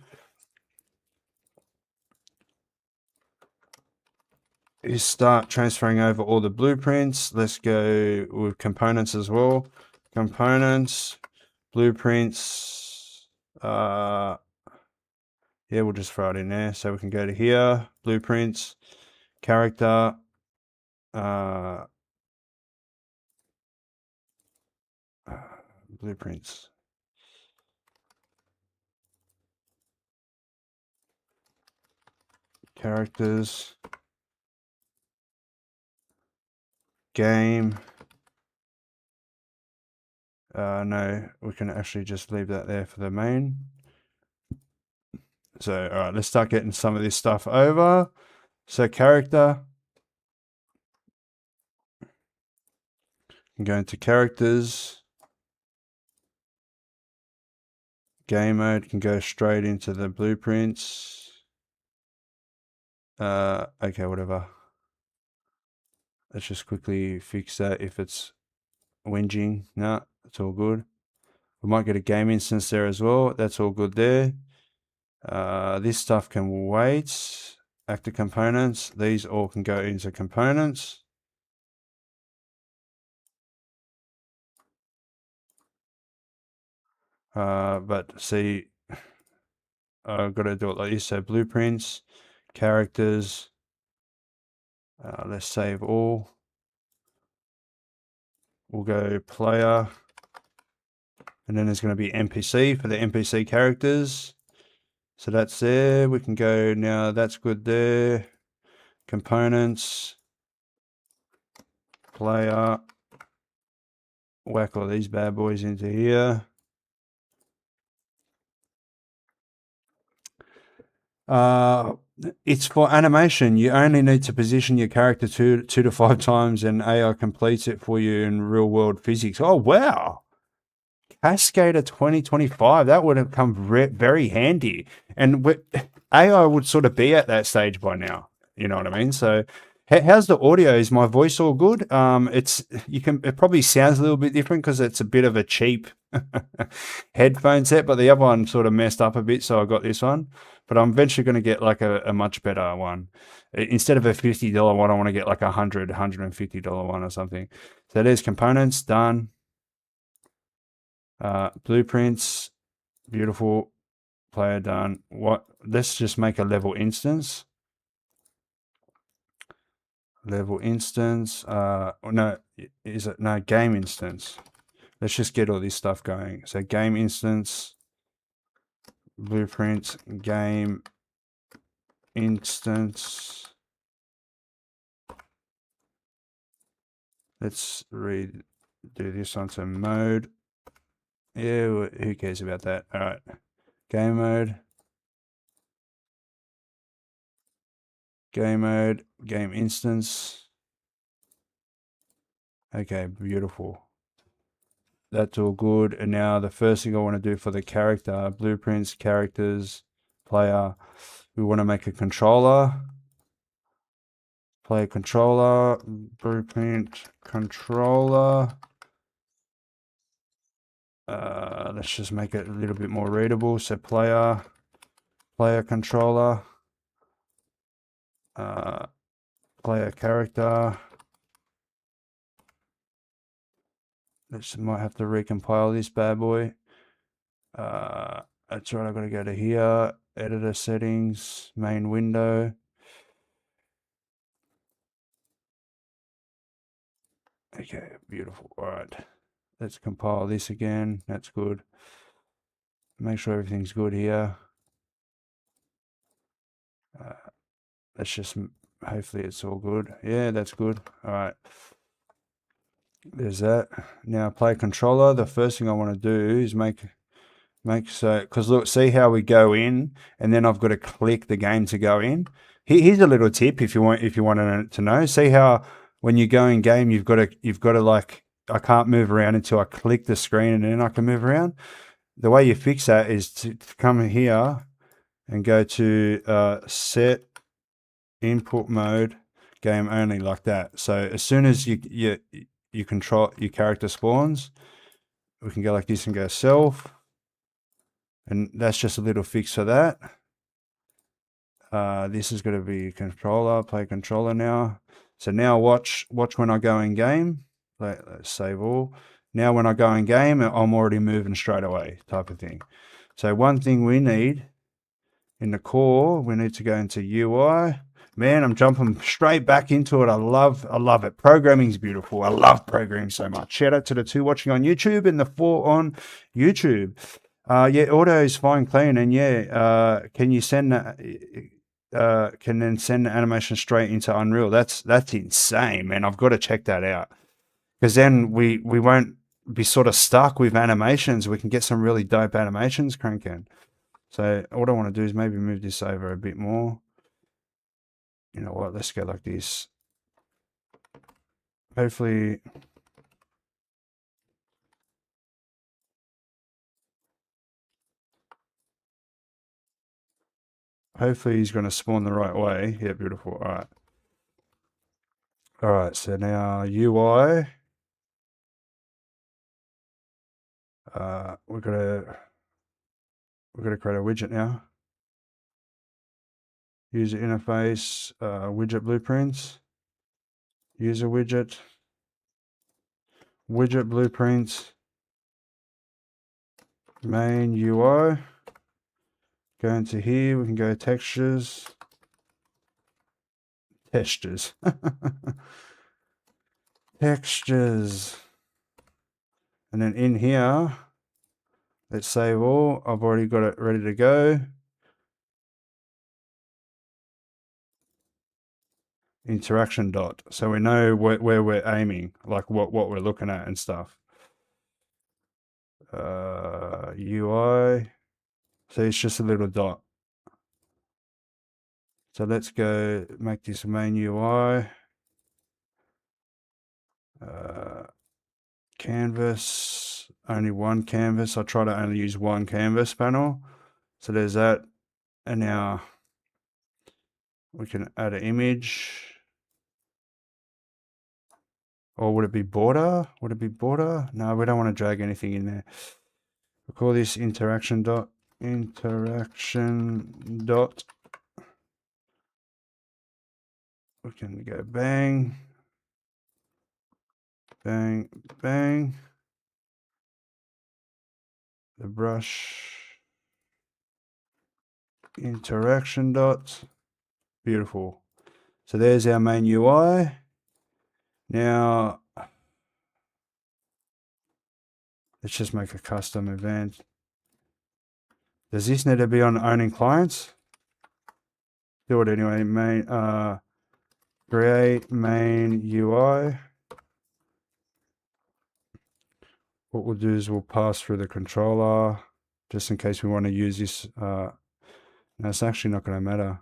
is start transferring over all the blueprints. Let's go with components as well. Components, blueprints. Yeah, we'll just throw it in there. So we can go to here, blueprints, character, blueprints. Characters, game. No, we can actually just leave that there for the main. So, all right, let's start getting some of this stuff over. So, character. Go into characters. Game mode can go straight into the blueprints. Okay, whatever. Let's just quickly fix that if it's whinging. No, it's all good. We might get a game instance there as well. That's all good there. This stuff can wait. Active components. These all can go into components. But see, I've got to do it like this. So blueprints, characters. Let's save all. We'll go player. And then there's going to be NPC for the NPC characters. So that's there. We can go now. That's good there. Components. Player. Whack all these bad boys into here. It's for animation. You only need to position your character two to 5 times and AI completes it for you in real world physics. Oh, wow. Cascader 2025. That would have come very handy. And AI would sort of be at that stage by now. You know what I mean? So how's the audio? Is my voice all good? It probably sounds a little bit different because it's a bit of a cheap headphone set, but the other one sort of messed up a bit, so I got this one. But I'm eventually going to get like a much better one. Instead of a $50 one, I want to get like a $150 one or something. So there's components, done. Blueprints, beautiful. Player done. Let's just make a level instance. Level instance. No, is it? No, game instance. Let's just get all this stuff going. So game instance, blueprints, game instance. Let's redo this onto mode. Yeah, who cares about that? All right, game mode. Game mode, game instance. Okay, beautiful. That's all good. And now the first thing I want to do for the character, blueprints, characters, player, we want to make a controller. Player controller, blueprint, controller. Let's just make it a little bit more readable. So player controller, player character. Might have to recompile this bad boy. That's right, I've got to go to here, editor settings, main window. Okay, beautiful. All right, let's compile this again. That's good. Make sure everything's good here. Let's just, hopefully it's all good. Yeah, that's good. All right. There's that. Now play controller. The first thing I want to do is make so, because look, see how we go in and then I've got to click the game to go in. Here's a little tip if you want to know. See how when you go in game you've got to like, I can't move around until I click the screen and then I can move around. The way you fix that is to come here and go to set input mode game only, like that. So as soon as you control your character spawns, we can go like this and go self, and that's just a little fix for that. This is going to be controller, play controller now. So now watch when I go in game. Let's save all. Now when I go in game, I'm already moving straight away, type of thing. So one thing we need in the core, we need to go into UI. Man, I'm jumping straight back into it. I love it. Programming's beautiful. I love programming so much. Shout out to the 2 watching on YouTube and the 4 on YouTube. Yeah, auto is fine, clean, and yeah, can you send can then send the animation straight into Unreal? That's insane, man. I've got to check that out, because then we won't be sort of stuck with animations. We can get some really dope animations cranking. So what I want to do is maybe move this over a bit more. You know what? Let's go like this. Hopefully, he's going to spawn the right way. Yeah, beautiful. All right. All right. So now UI. We're gonna create a widget now. User interface, widget blueprints, user widget blueprints, main UI. Go into here, we can go textures, textures, and then in here, let's save all. I've already got it ready to go. Interaction dot, so we know where we're aiming, like what we're looking at and stuff. UI, so it's just a little dot. So let's go make this main UI. Canvas, only one canvas. I try to only use one canvas panel. So there's that, and now we can add an image. Or would it be border? Would it be border? No, we don't want to drag anything in there. We'll call this interaction dot. We can go bang, bang, bang. The brush, interaction dot. Beautiful. So there's our main UI. Now, let's just make a custom event. Does this need to be on owning clients? Do it anyway. Main, create main UI. What we'll do is we'll pass through the controller just in case we want to use this. No, it's actually not going to matter.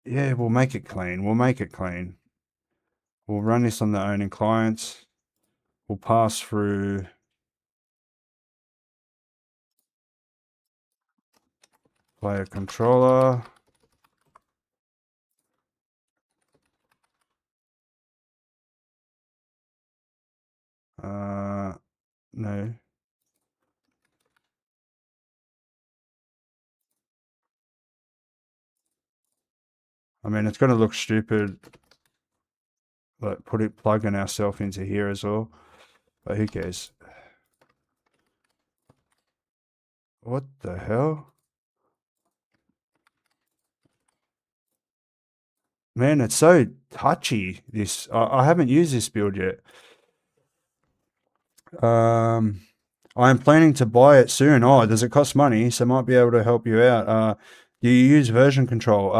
Yeah, we'll make it clean. We'll make it clean. We'll run this on the owning clients. We'll pass through player controller. No. I mean, it's going to look stupid, like plugging ourselves into here as well. But who cares? What the hell? Man, it's so touchy. This I haven't used this build yet. I am planning to buy it soon. Oh, does it cost money? So I might be able to help you out. Do you use version control?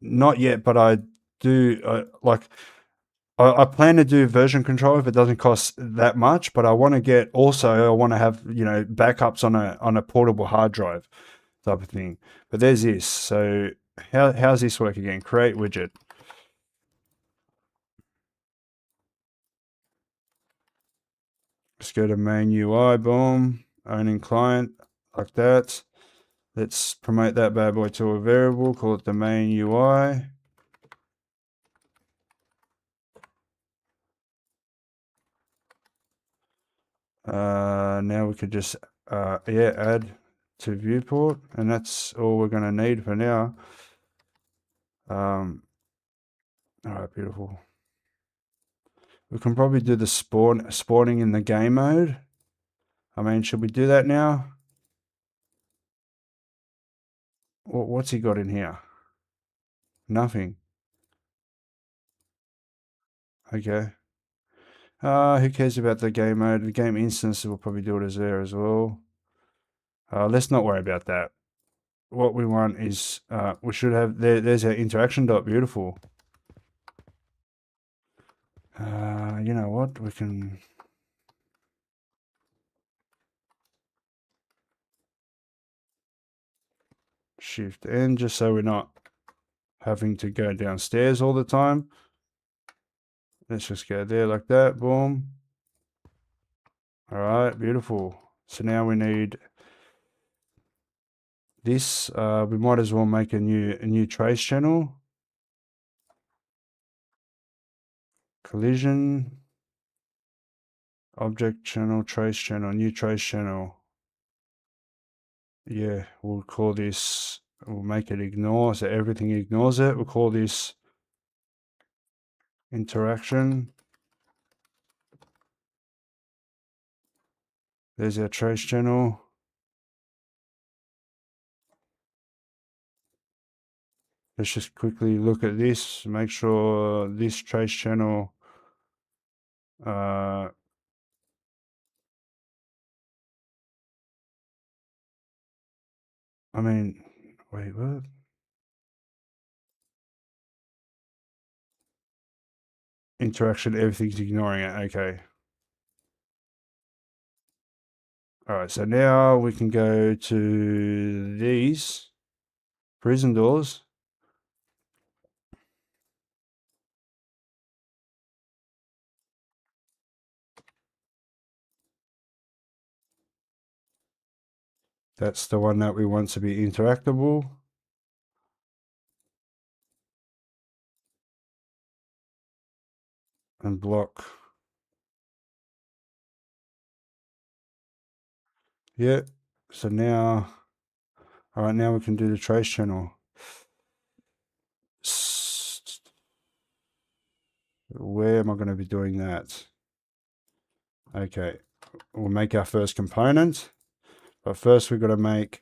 Not yet, but I do. I plan to do version control if it doesn't cost that much. But I want to get I want to have backups on a portable hard drive type of thing. But there's this. So how's this work again? Create widget. Let's go to main UI, boom, owning client, like that. Let's promote that bad boy to a variable, call it the main UI. Now we could just, add to viewport, and that's all we're gonna need for now. All right, beautiful. We can probably do the spawning in the game mode. I mean, should we do that now? What's he got in here? Nothing. Okay. Who cares about the game mode? The game instance will probably do it as there as well. Let's not worry about that. What we want is, we should have, there's our interaction dot, beautiful. You know what, we can shift N just so we're not having to go downstairs all the time. Let's just go there like that, boom. All right, beautiful. So now we need this. We might as well make a new trace channel. Collision, object channel, trace channel, new trace channel. Yeah, we'll call this, we'll make it ignore, so everything ignores it. We'll call this interaction. There's our trace channel. Let's just quickly look at this, make sure this trace channel, I mean, wait, what? Interaction, everything's ignoring it, okay. All right, so now we can go to these prison doors. That's the one that we want to be interactable. And block. Yeah, so now, all right, now we can do the trace channel. Where am I going to be doing that? Okay, we'll make our first component, but first we've got to make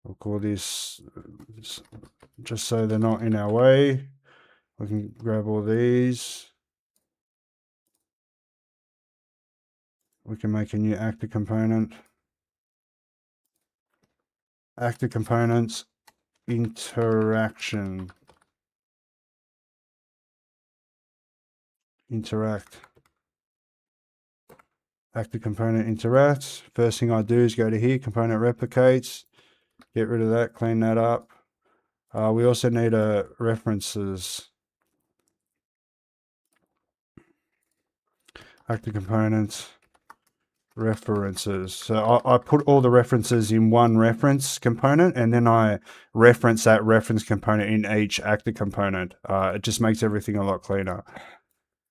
we'll call this just so they're not in our way. We can grab all these. We can make a new actor component. Actor components, interaction. Interact. Active component interacts. First thing I do is go to here, component replicates, get rid of that, clean that up. We also need a references. Active components, references. So I put all the references in one reference component, and then I reference that reference component in each active component. It just makes everything a lot cleaner.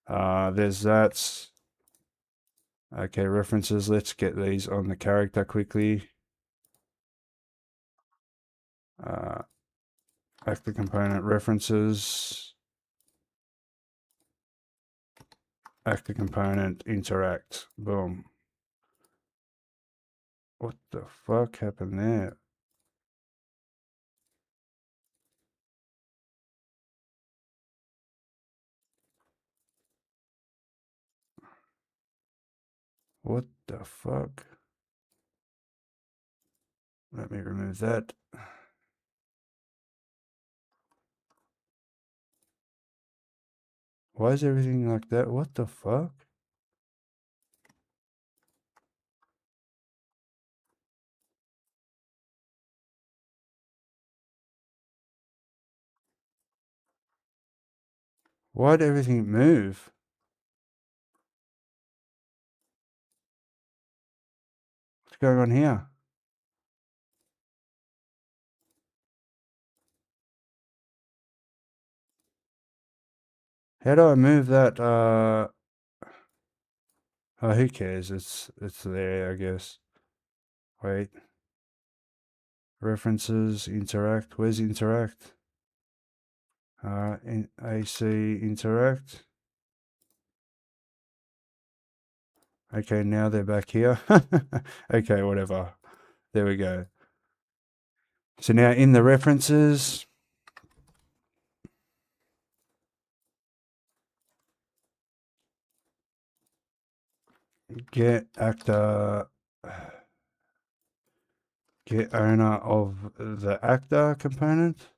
There's that. Okay, references. Let's get these on the character quickly. Active component references. Active component interact. Boom. What the fuck happened there? What the fuck? Let me remove that. Why is everything like that? What the fuck? Why'd everything move? What's going on here? How do I move that? Oh, who cares? It's there, I guess. Wait. References, interact. Where's interact? In AC interact. Okay, now they're back here. Okay, whatever. There we go. So now in the references, get actor, get owner of the actor component.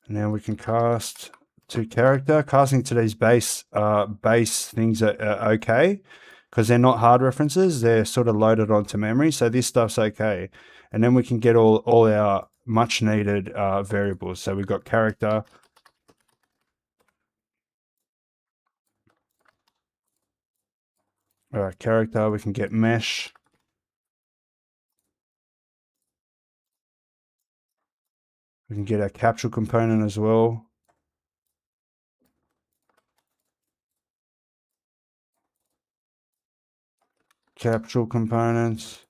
Now we can cast to character. Casting to these base things are okay because they're not hard references. They're sort of loaded onto memory. So this stuff's okay. And then we can get all our much needed variables. So we've got character. Character, we can get mesh. We can get our capsule component as well. Capsule components.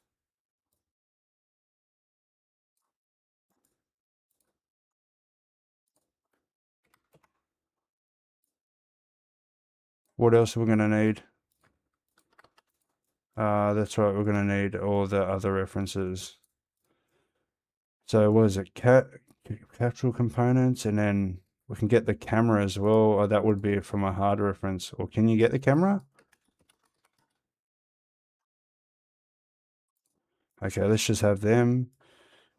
What else are we going to need? That's right, we're going to need all the other references. So what is it? Capsule components, and then we can get the camera as well. Or that would be from a hard reference. Or can you get the camera? Okay, let's just have them.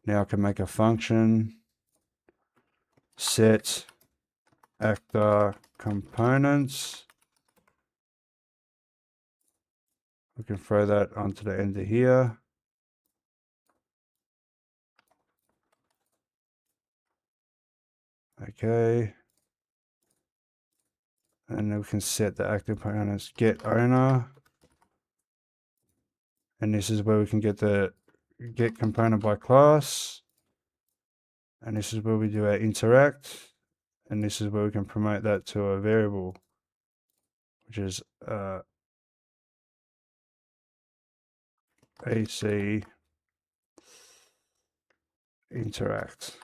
Now I can make a function. Set actor components. We can throw that onto the end of here. Okay. And then we can set the active components get owner. And this is where we can get the get component by class. And this is where we do our interact. And this is where we can promote that to a variable, which is AC interact.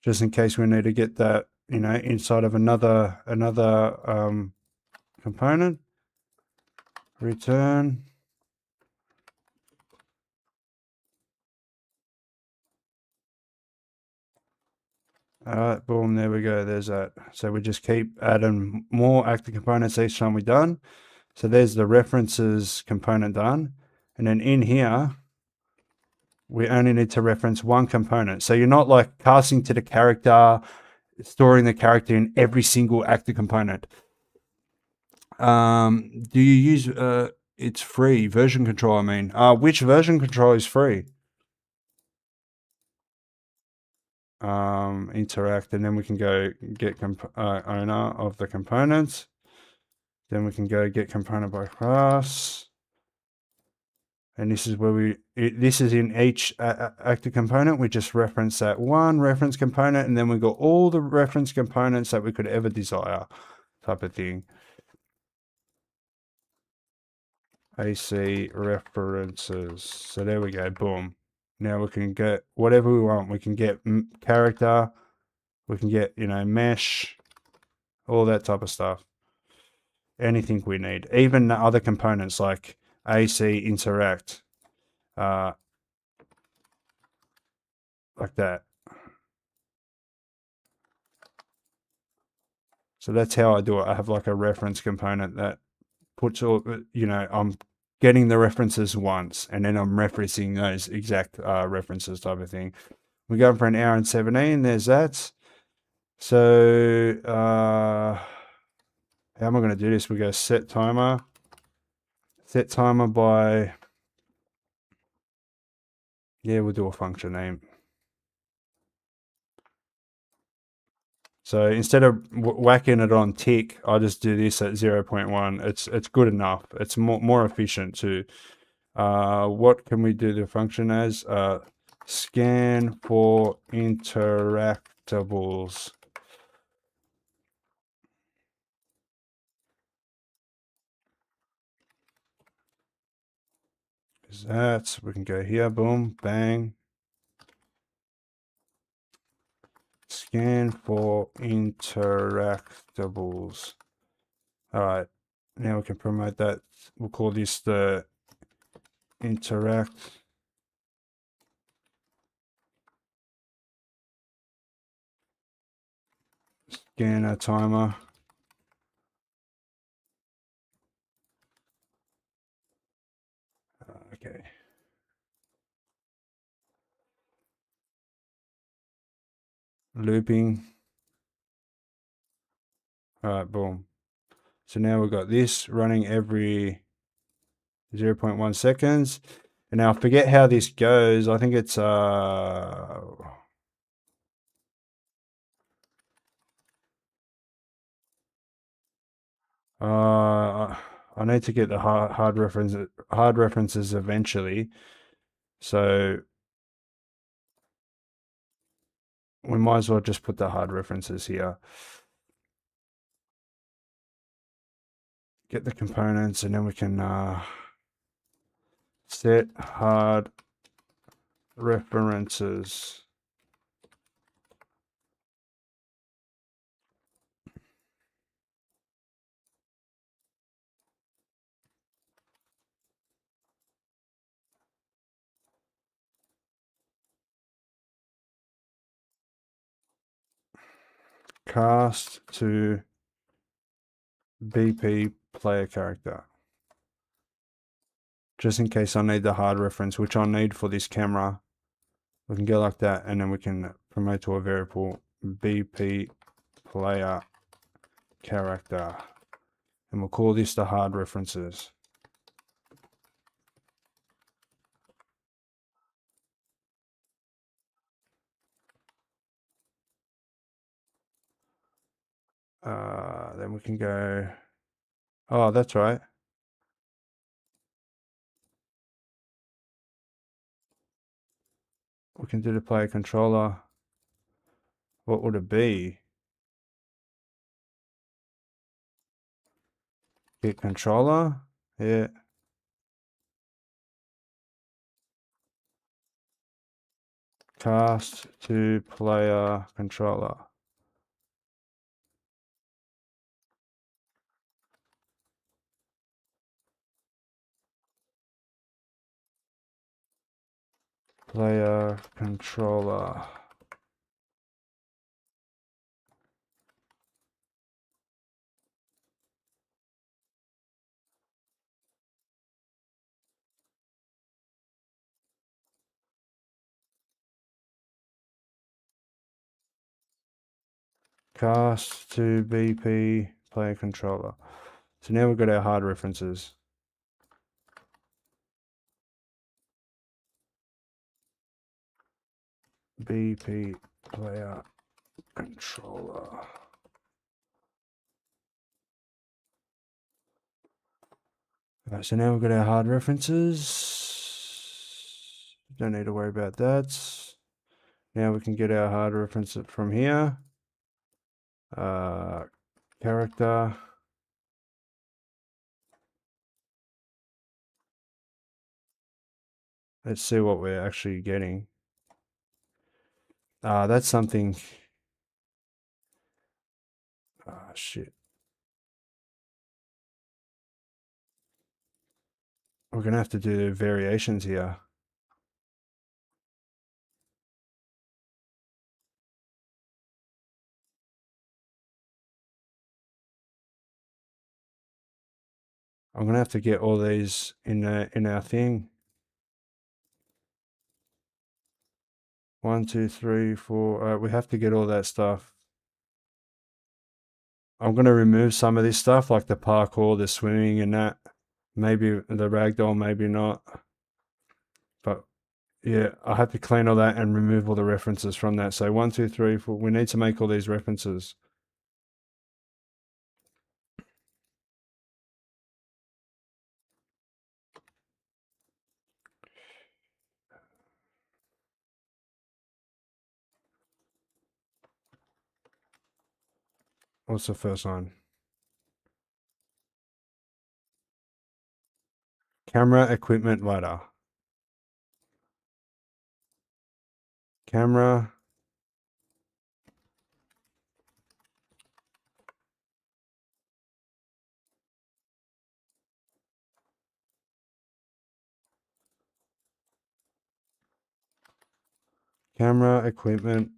Just in case we need to get that, you know, inside of another component. Return. All right, boom, there we go. There's that. So we just keep adding more active components each time we're done. So there's the references component done. And then in here, we only need to reference one component. So you're not like casting to the character storing the character in every single actor component. Do you use it's free version control? I mean, which version control is free? Interact, and then we can go get owner of the components. Then we can go get component by class. And this is where this is in each actor component. We just reference that one reference component, and then we got all the reference components that we could ever desire, type of thing. AC references. So there we go. Boom. Now we can get whatever we want. We can get character. We can get, mesh, all that type of stuff. Anything we need. Even the other components like AC interact. Like that. So that's how I do it. I have like a reference component that puts all, I'm getting the references once and then I'm referencing those exact references type of thing. We're going for an hour and 17. There's that. So how am I going to do this? We go set timer. Set timer by, yeah, we'll do a function name. So instead of whacking it on tick, I'll just do this at 0.1. It's good enough. It's more efficient too. What can we do the function as? Scan for interactables. Is that, we can go here, boom, bang. Scan for interactables. All right, now we can promote that. We'll call this the interact. Scanner timer. Okay. Looping. All right, boom. So now we've got this running every 0.1 seconds. And now I forget how this goes. I think it's I need to get the hard references eventually. So we might as well just put the hard references here. Get the components and then we can set hard references. Cast to BP player character. Just in case I need the hard reference, which I need for this camera. We can go like that, and then we can promote to a variable BP player character. And we'll call this the hard references. Then we can go, oh, that's right. We can do the player controller. What would it be? Get controller? Yeah. Cast to player controller. Player controller. cast to BP player controller. So now we've got our hard references. BP player controller. Alright, so now we've got our hard references. Don't need to worry about that. Now we can get our hard reference from here. Character. Let's see what we're actually getting. That's something. Shit. We're going to have to do variations here. I'm going to have to get all these in our thing. 1, 2, 3, 4. We have to get all that stuff. I'm going to remove some of this stuff, like the parkour, the swimming and that. Maybe the ragdoll, maybe not. But yeah, I have to clean all that and remove all the references from that. So 1, 2, 3, 4. We need to make all these references. What's the first one? Camera equipment ladder. Camera equipment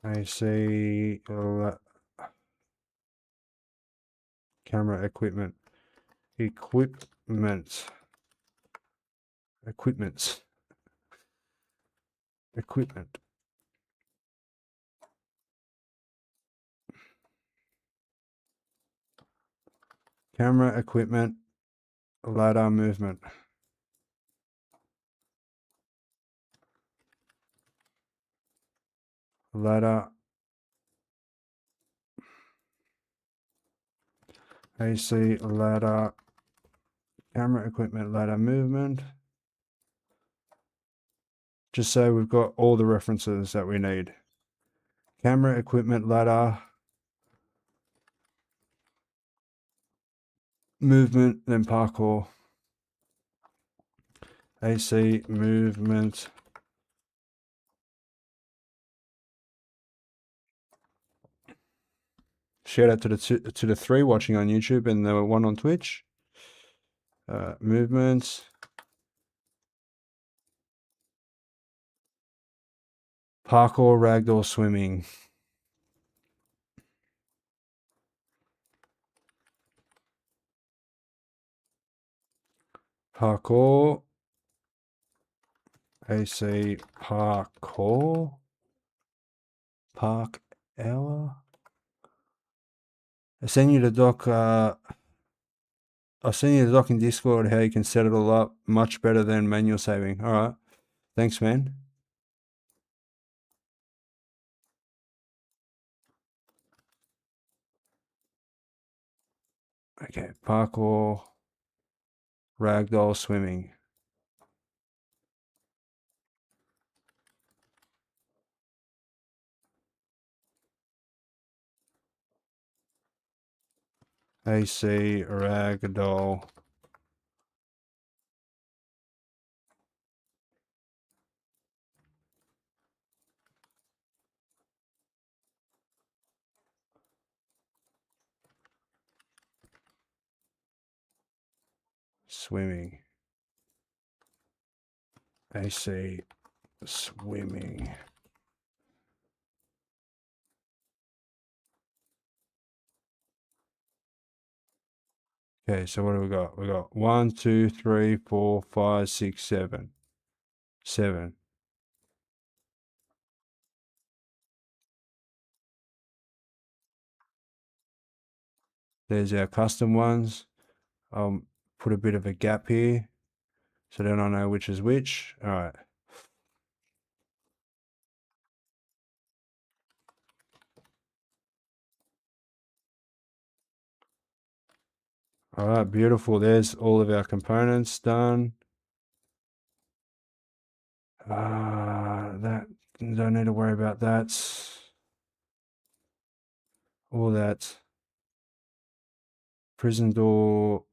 AC camera equipment camera equipment ladder movement. Ladder AC ladder camera equipment ladder movement. Just so we've got all the references that we need. Camera equipment ladder movement, then parkour. AC movement. Shout out to the 3 watching on YouTube and the 1 on Twitch. Movements. Parkour, ragdoll, swimming. Parkour. AC parkour. Park hour. I send you the doc. I'll send you the doc in Discord how you can set it all up. Much better than manual saving. All right. Thanks, man. Okay. Parkour. Ragdoll, swimming. AC ragdoll. Swimming. AC swimming. Okay, so what do we got? We got 1, 2, 3, 4, 5, 6, 7. 7. There's our custom ones. I'll put a bit of a gap here so then I know which is which. All right. All right, beautiful. There's all of our components done. That don't need to worry about that. All that. Prison door.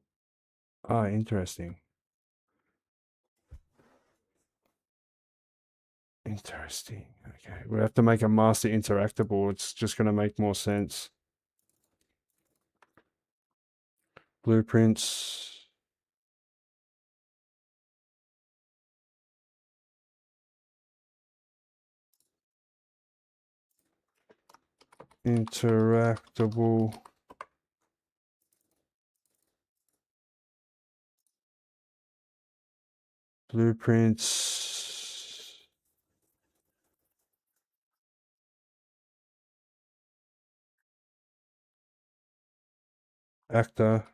Oh, interesting. Interesting. Okay, we have to make a master interactable. It's just going to make more sense. Blueprints. Interactable. Blueprints. Actor.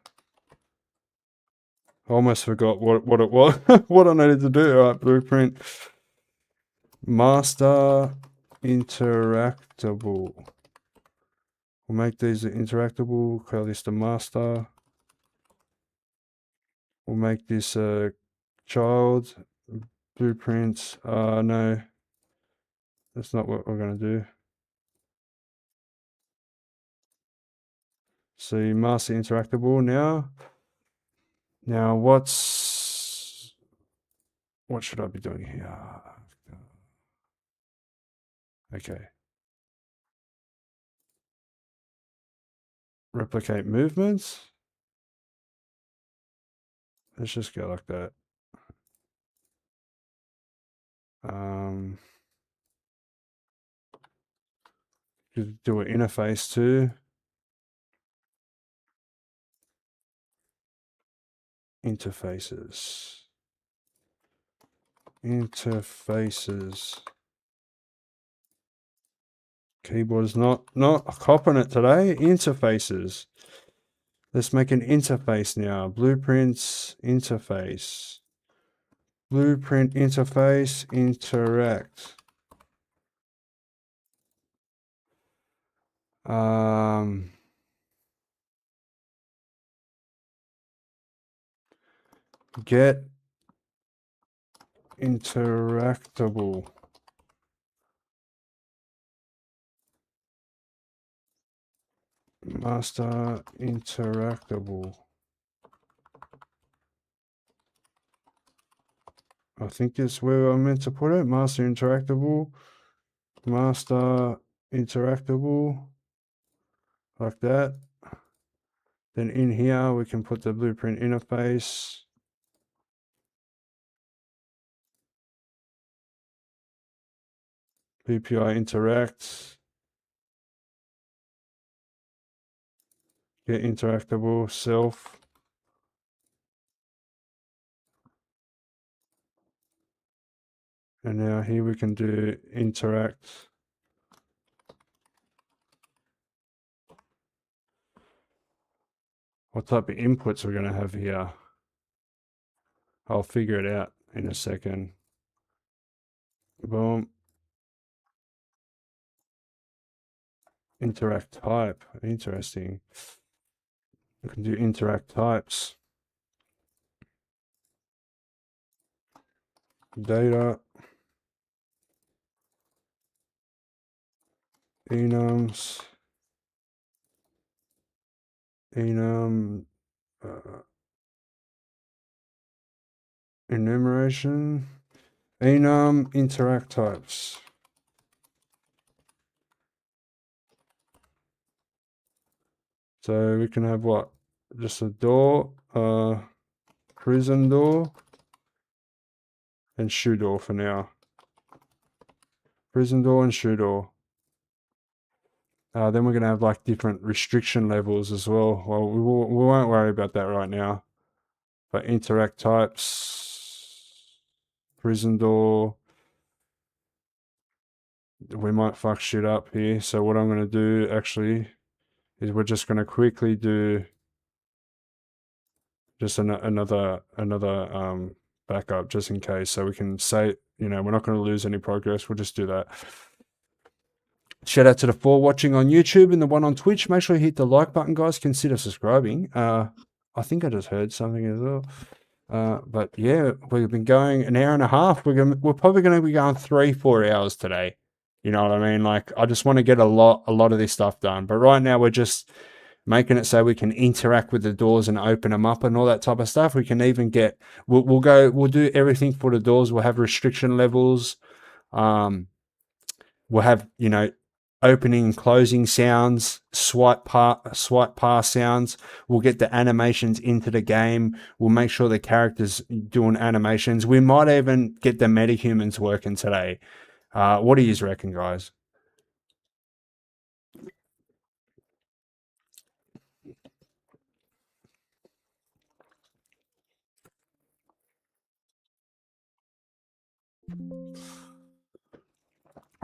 I almost forgot what it was, what I needed to do. All right, blueprint. Master interactable. We'll make these interactable. Call this the master. We'll make this a child. Blueprints. No, that's not what we're going to do. See, master interactable now. Now, what should I be doing here? Okay. Replicate movements. Let's just go like that. Do an interface too. Interfaces. Keyboard is not copping it today. Interfaces. Let's make an interface now. Blueprints, interface. Blueprint, interface, interact. Get interactable. Master interactable. I think that's where I'm meant to put it. Master interactable. Master interactable. Like that. Then in here we can put the blueprint interface. BPI interact. Get interactable self. And now here we can do interact. What type of inputs we're going to have here? I'll figure it out in a second. Boom. Interact type. Interesting. We can do interact types. Data. Enums. Enum. Enumeration. Enum interact types. So we can have what? Just a door, prison door, and shoe door for now. Prison door and shoe door. Then we're going to have like different restriction levels as well. Well, we won't worry about that right now. But interact types, prison door. We might fuck shit up here. So what I'm going to do actually is we're just going to quickly do just another backup just in case. So we can say, we're not going to lose any progress. We'll just do that. Shout out to the 4 watching on YouTube and the 1 on Twitch. Make sure you hit the like button, guys. Consider subscribing. I think I just heard something as well. But yeah, we've been going an hour and a half. We're probably going to be going 3-4 hours today. You know what I mean? Like, I just want to get a lot of this stuff done. But right now we're just making it so we can interact with the doors and open them up and all that type of stuff. We can even get, we'll do everything for the doors. We'll have restriction levels. We'll have, opening and closing sounds, swipe pass sounds. We'll get the animations into the game. We'll make sure the characters doing animations. We might even get the metahumans working today. What do you reckon, guys?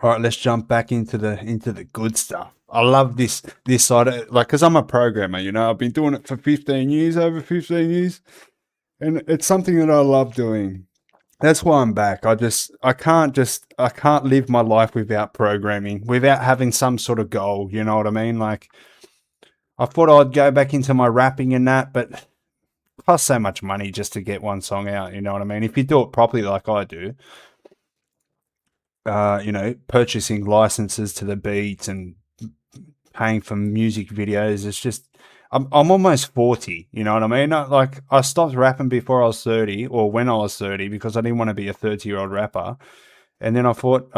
All right, let's jump back into the good stuff. I love this side of, like, because I'm a programmer, I've been doing it for 15 years, over 15 years, and it's something that I love doing. That's why I'm back. I can't live my life without programming, without having some sort of goal. You know what I mean? Like, I thought I'd go back into my rapping and that, but it costs so much money just to get one song out. You know what I mean? If you do it properly, like I do, purchasing licenses to the beats and paying for music videos, it's just, I'm almost 40, you know what I mean? Like, I stopped rapping before I was 30, or when I was 30, because I didn't want to be a 30-year-old rapper. And then I thought,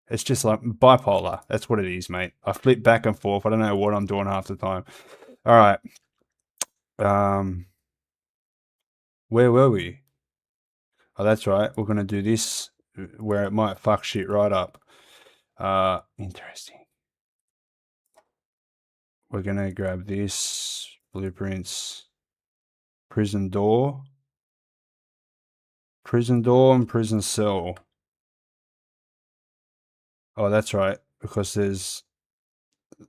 it's just like bipolar. That's what it is, mate. I flip back and forth. I don't know what I'm doing half the time. All right. Where were we? Oh, that's right. We're going to do this where it might fuck shit right up. Interesting. We're going to grab this, blueprints, prison door and prison cell. Oh, that's right, because there's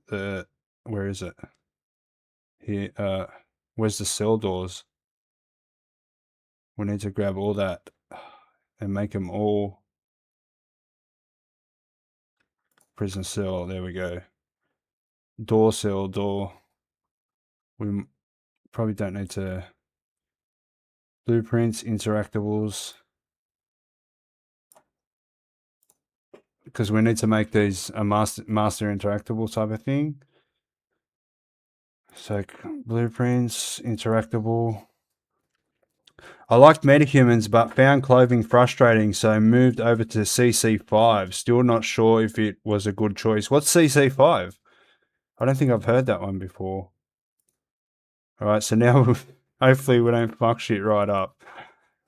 the, where is it? Here, where's the cell doors? We need to grab all that and make them all prison cell. There we go. Door cell, door. We probably don't need to. Blueprints, interactables. Because we need to make these a master interactable type of thing. So blueprints, interactable. I liked metahumans, but found clothing frustrating, so moved over to CC5. Still not sure if it was a good choice. What's CC5? I don't think I've heard that one before. All right, so now hopefully we don't fuck shit right up.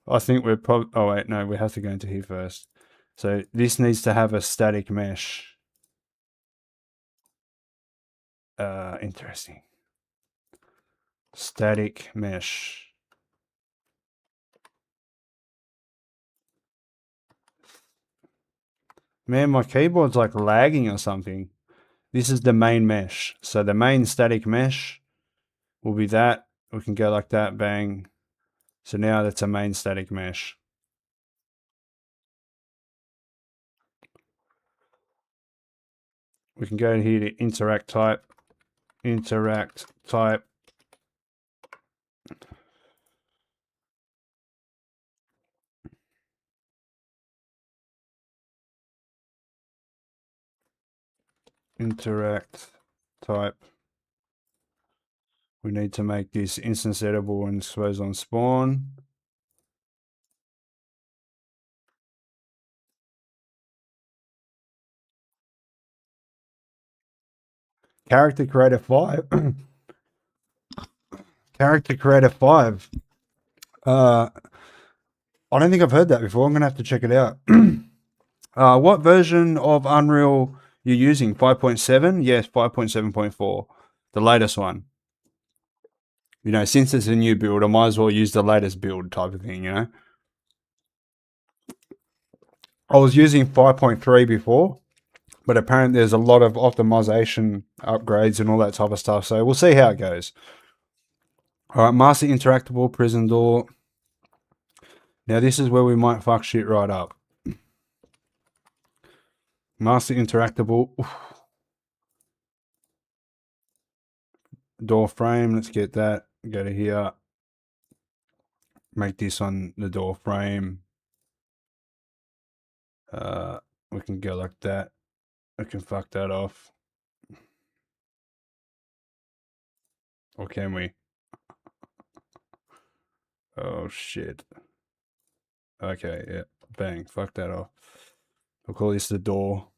I think we're probably... Oh, wait, no, we have to go into here first. So this needs to have a static mesh. Interesting. Static mesh. Man, my keyboard's like lagging or something. This is the main mesh. So the main static mesh will be that. We can go like that, bang. So now that's a main static mesh. We can go here to interact type. Interact type. Interact type. We need to make this instance editable and expose on spawn. Character Creator 5. Character Creator 5. I don't think I've heard that before. I'm going to have to check it out. What version of Unreal You're using 5.7? Yes, 5.7.4. The latest one. You know, since it's a new build, I might as well use the latest build type of thing, you know? I was using 5.3 before, but apparently there's a lot of optimization upgrades and all that type of stuff, so we'll see how it goes. All right, master interactable prison door. Now this is where we might fuck shit right up. Master interactable. Oof. Door frame, let's get that. Go to here. Make this on the door frame. We can go like that. I can fuck that off. Or can we? Oh shit. Okay, yeah. Bang, fuck that off. We'll call this the door.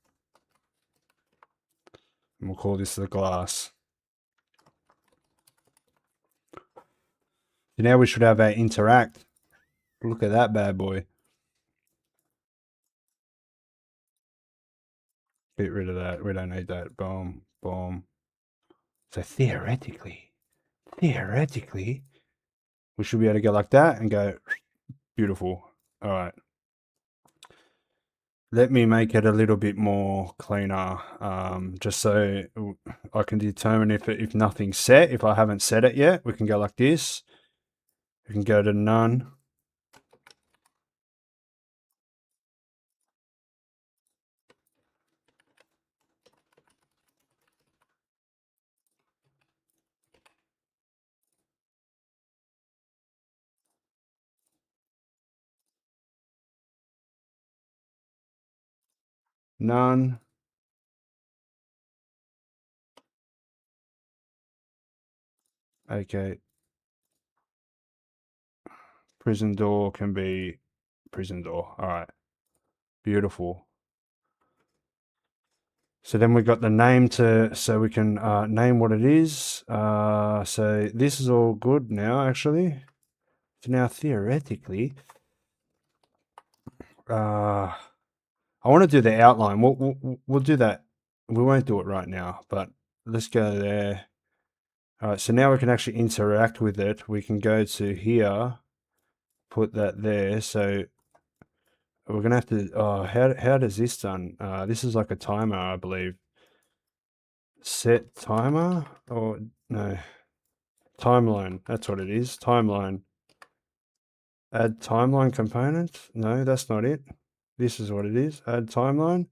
And we'll call this the glass. So now we should have our interact. Look at that bad boy. Get rid of that. We don't need that. Boom, boom. So theoretically, we should be able to go like that and go, beautiful. All right. Let me make it a little bit more cleaner, just so I can determine if nothing's set. If I haven't set it yet, we can go like this. We can go to none. None. Okay. Prison door can be prison door. All right. Beautiful. So then we've got the name so we can name what it is. So this is all good now, actually. So now theoretically, I want to do the outline. We'll do that. We won't do it right now, but let's go there. All right, so now we can actually interact with it. We can go to here, put that there. So we're gonna have to. Oh, how does this done? This is like a timer, I believe. Set timer or no? Timeline. That's what it is. Timeline. Add timeline component. No, that's not it. This is what it is. Add timeline.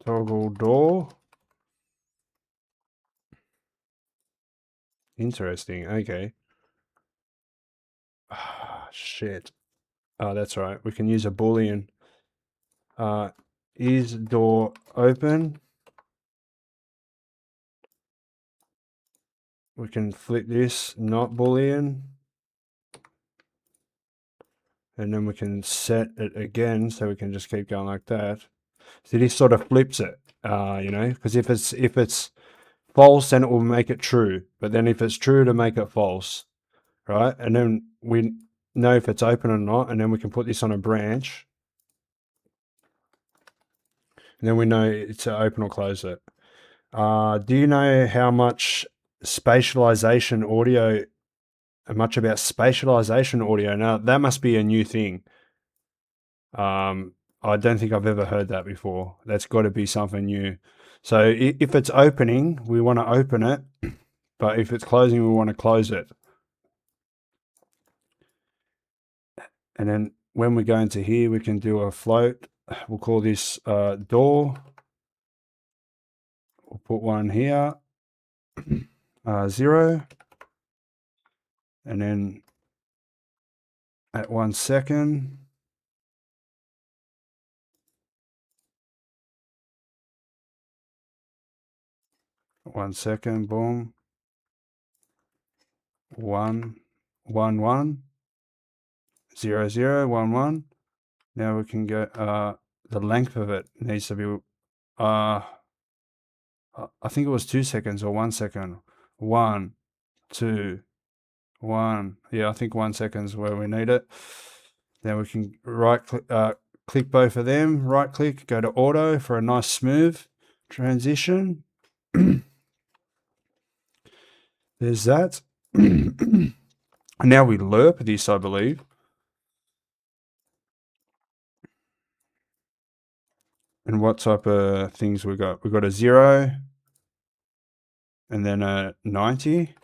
Toggle door. Interesting. Okay. Ah, shit. Oh, that's right. We can use a boolean. Is door open? We can flip this, not boolean. And then we can set it again, so we can just keep going like that. So this sort of flips it, you know, because if it's false, then it will make it true. But then if it's true, to make it false, right? And then we know if it's open or not, and then we can put this on a branch. And then we know it's open or close it. Do you know how much spatialization audio, much about spatialization audio? Now, that must be a new thing. I don't think I've ever heard that before. That's got to be something new. So if it's opening, we want to open it. But if it's closing, we want to close it. And then when we go into here, we can do a float. We'll call this door. We'll put one here, 0. And then at 1 second, boom. 1, 1, 1, 0, 0, 1, 1. Now we can go, the length of it needs to be, I think it was 2 seconds or 1 second. 1, 2, 1. Yeah, I think 1 second is where we need it. Then we can click both of them, right click, go to auto for a nice smooth transition. There's that. And now we lerp this, I believe. And what type of things we got? We got a 0 and then a 90,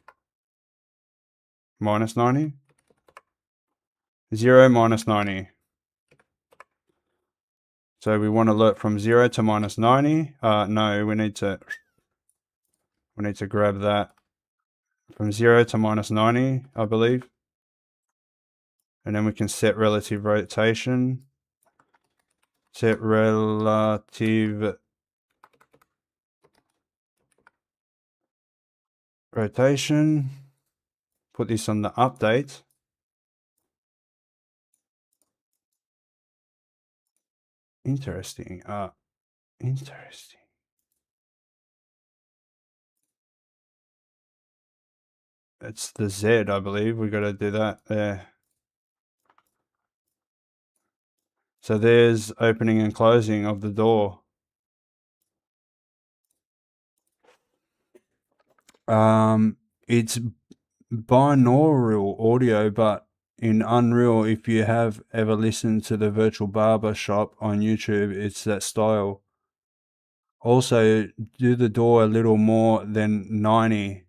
minus 90. 0 minus 90. So we want to alert from 0 to minus 90. No, we need to grab that from 0 to minus 90, I believe. And then we can set relative rotation. Set relative rotation. Put this on the update. Interesting. Interesting. It's the Z, I believe. We got to do that there. So there's opening and closing of the door. It's binaural audio, but in Unreal, if you have ever listened to the Virtual Barber Shop on YouTube, it's that style. Also, do the door a little more than 90.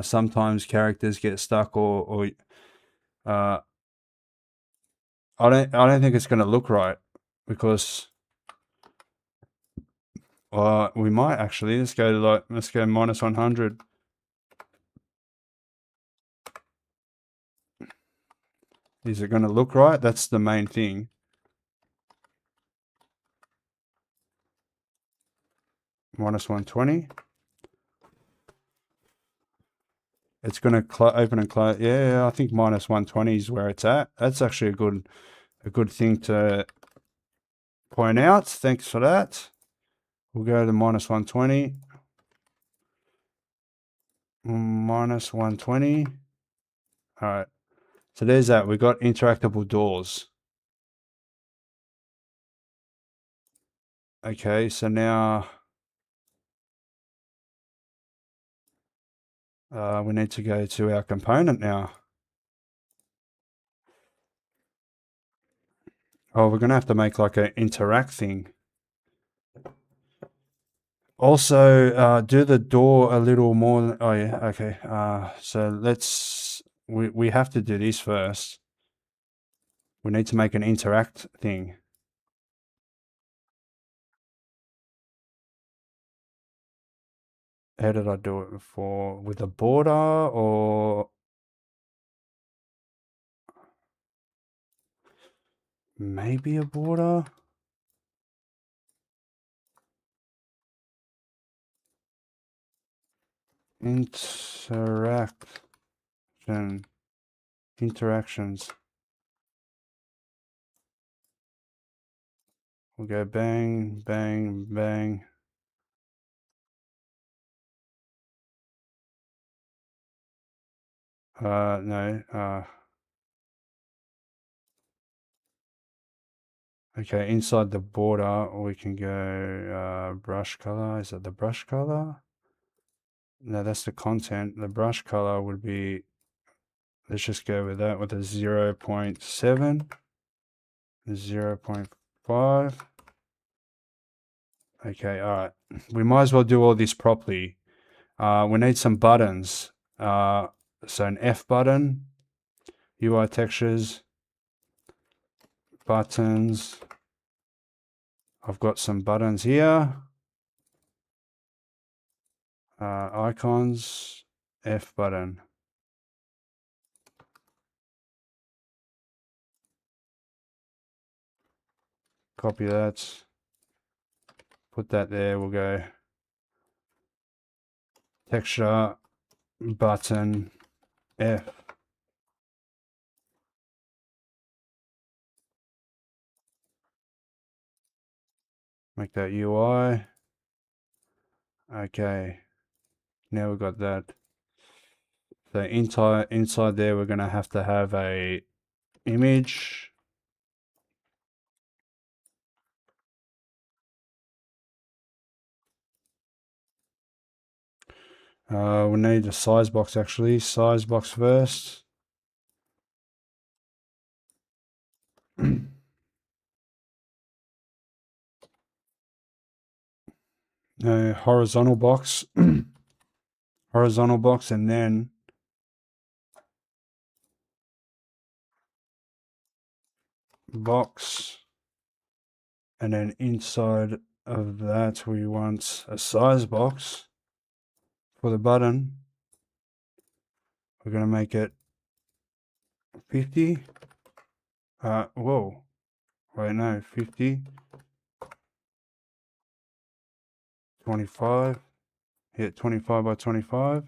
Sometimes characters get stuck, or I don't think it's going to look right, because we might actually. Let's go minus 100. Is it going to look right? That's the main thing. Minus 120. It's going to open and close. Yeah, I think minus 120 is where it's at. That's actually a good thing to point out. Thanks for that. We'll go to minus 120. Minus 120. All right. So there's that. We've got interactable doors. Okay, so now we need to go to our component now. Oh, we're going to have to make like an interact thing. Also, do the door a little more. Oh yeah, okay. So we have to do this first. We need to make an interact thing. How did I do it before? With a border or maybe a border? Interactions. We'll go bang, bang, bang. No. Okay, inside the border, we can go brush color. Is that the brush color? No, that's the content. The brush color would be, let's just go with that with a 0.7, 0.5. Okay, all right. We might as well do all this properly. We need some buttons. So an F button, UI textures, buttons. I've got some buttons here. Icons, F button. Copy that. Put that there. We'll go texture, button, F. Make that UI. Okay. Now we've got that. So inside there, we're going to have a image. We need a size box actually. Size box first. Horizontal box. Horizontal box, and then box, and then inside of that we want a size box for the button. We're going to make it 50. Whoa. Wait, no, 50. 25. Hit 25 by 25.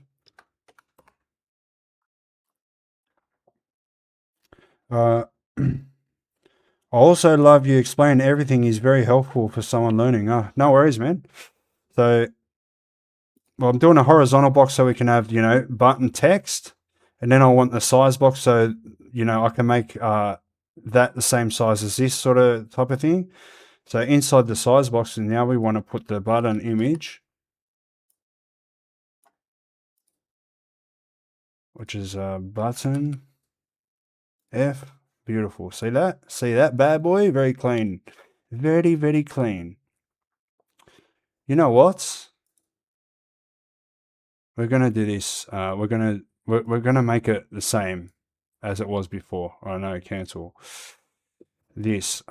I also love you explain everything is very helpful for someone learning. No worries, man. So, well, I'm doing a horizontal box so we can have, button text. And then I want the size box so, I can make that the same size as this sort of type of thing. So inside the size box, and now we want to put the button image, which is button F. Beautiful. See that? See that bad boy? Very clean. Very, very clean. You know what? We're gonna do this. We're gonna make it the same as it was before. Oh no, cancel this.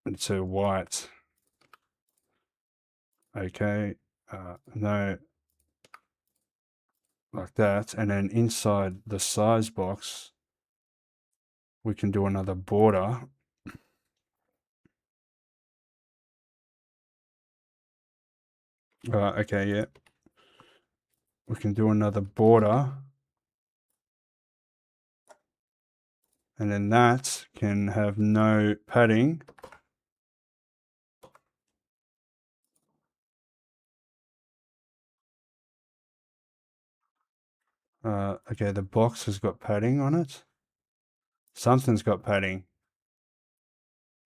It's a white. Okay. No, like that, and then inside the size box, we can do another border. Okay, yeah. We can do another border. And then that can have no padding. Okay, the box has got padding on it. Something's got padding.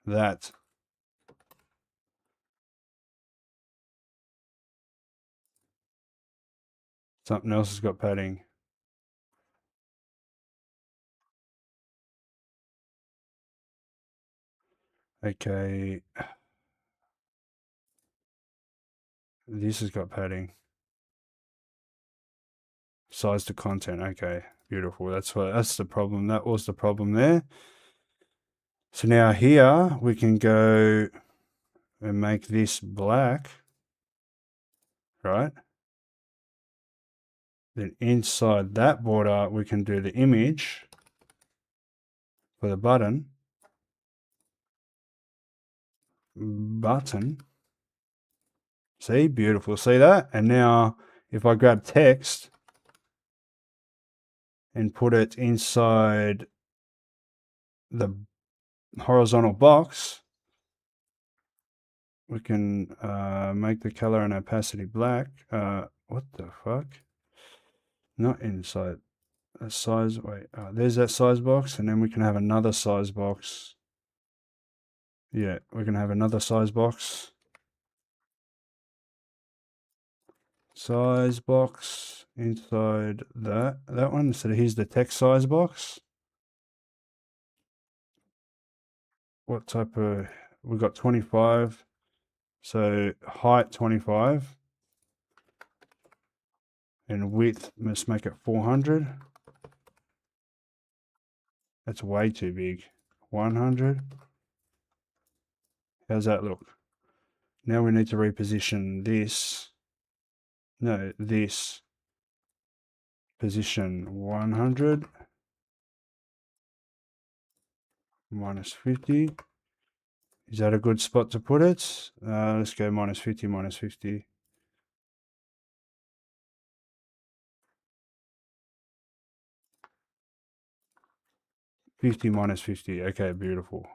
That. Something else has got padding. Okay. This has got padding. Size to content. Okay, beautiful. That's the problem. That was the problem there. So now here we can go and make this black, right? Then inside that border we can do the image for the button. See, beautiful. See that? And now if I grab text and put it inside the horizontal box, we can make the color and opacity black. What the fuck? Not inside. A size, wait, there's that size box, and then we can have another size box. Yeah, we can have another size box. Size box inside that one. So here's the text size box. What type of, we got 25. So height 25. And width, let's make it 400. That's way too big. 100. How's that look? Now we need to reposition this. No, this. Position 100. Minus 50. Is that a good spot to put it? Let's go minus 50, minus 50. Minus 50. Okay, beautiful.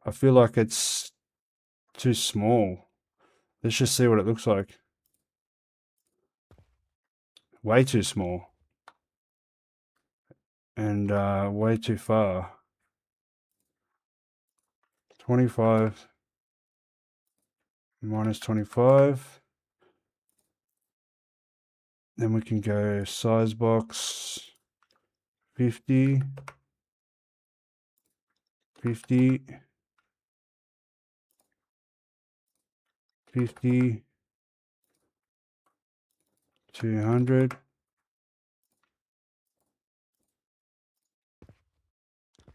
I feel like it's too small. Let's just see what it looks like. Way too small. And way too far. 25. Minus 25. Then we can go size box 50, 50, 50, 200.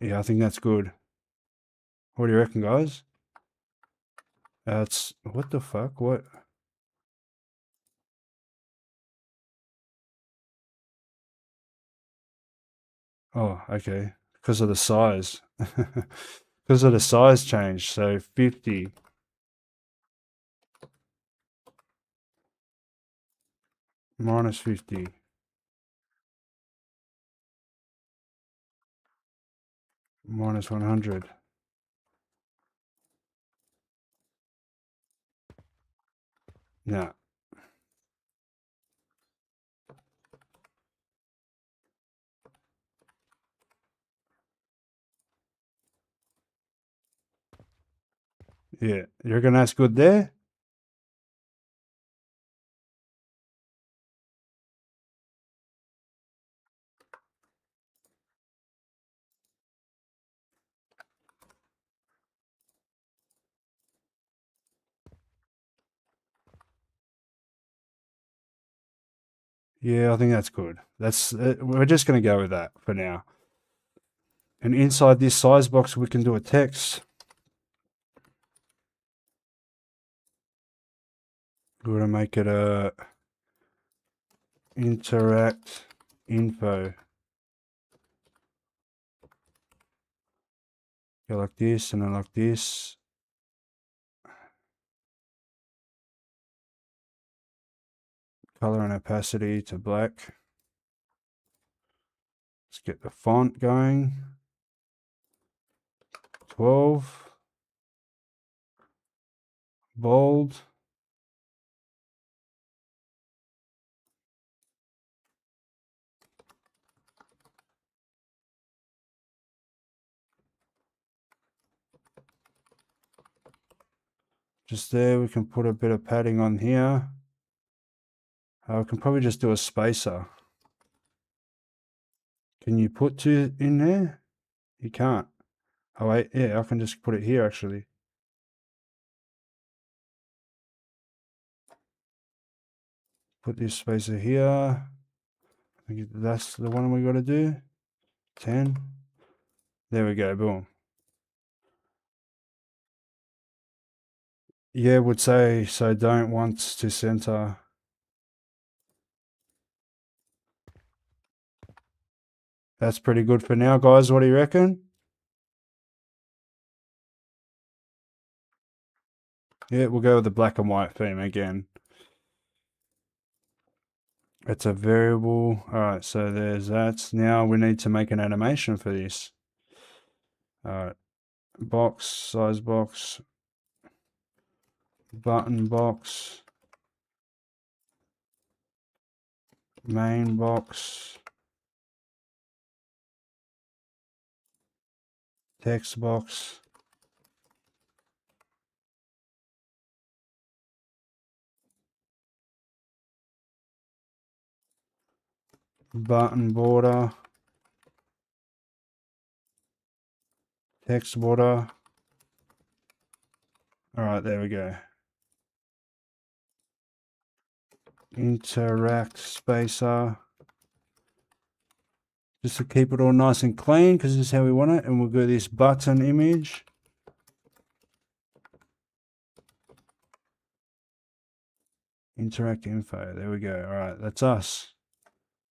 Yeah, I think that's good. What do you reckon, guys? That's what the fuck? What? Oh, okay. Because of the size. Because of the size change. So 50. Minus 50. Minus 100. No. Yeah. You reckon that's good there? Yeah, I think that's good. That's we're just going to go with that for now. And inside this size box, we can do a text. We're going to make it a interact info. Go like this and then like this. Color and opacity to black. Let's get the font going. 12. Bold. Just there, we can put a bit of padding on here. We can probably just do a spacer. Can you put two in there? You can't. Oh wait, yeah, I can just put it here actually. Put this spacer here. I think that's the one we got to do. 10. There we go, boom. Yeah, would say so. Don't want to center. That's pretty good for now, guys. What do you reckon? Yeah, we'll go with the black and white theme again. It's a variable. All right, so there's that. Now we need to make an animation for this. All right, box, size box, button box, main box, text box, button border, text border. All right, there we go. Interact spacer. Just to keep it all nice and clean, because this is how we want it. And we'll go this button image. Interact info. There we go. All right, that's us.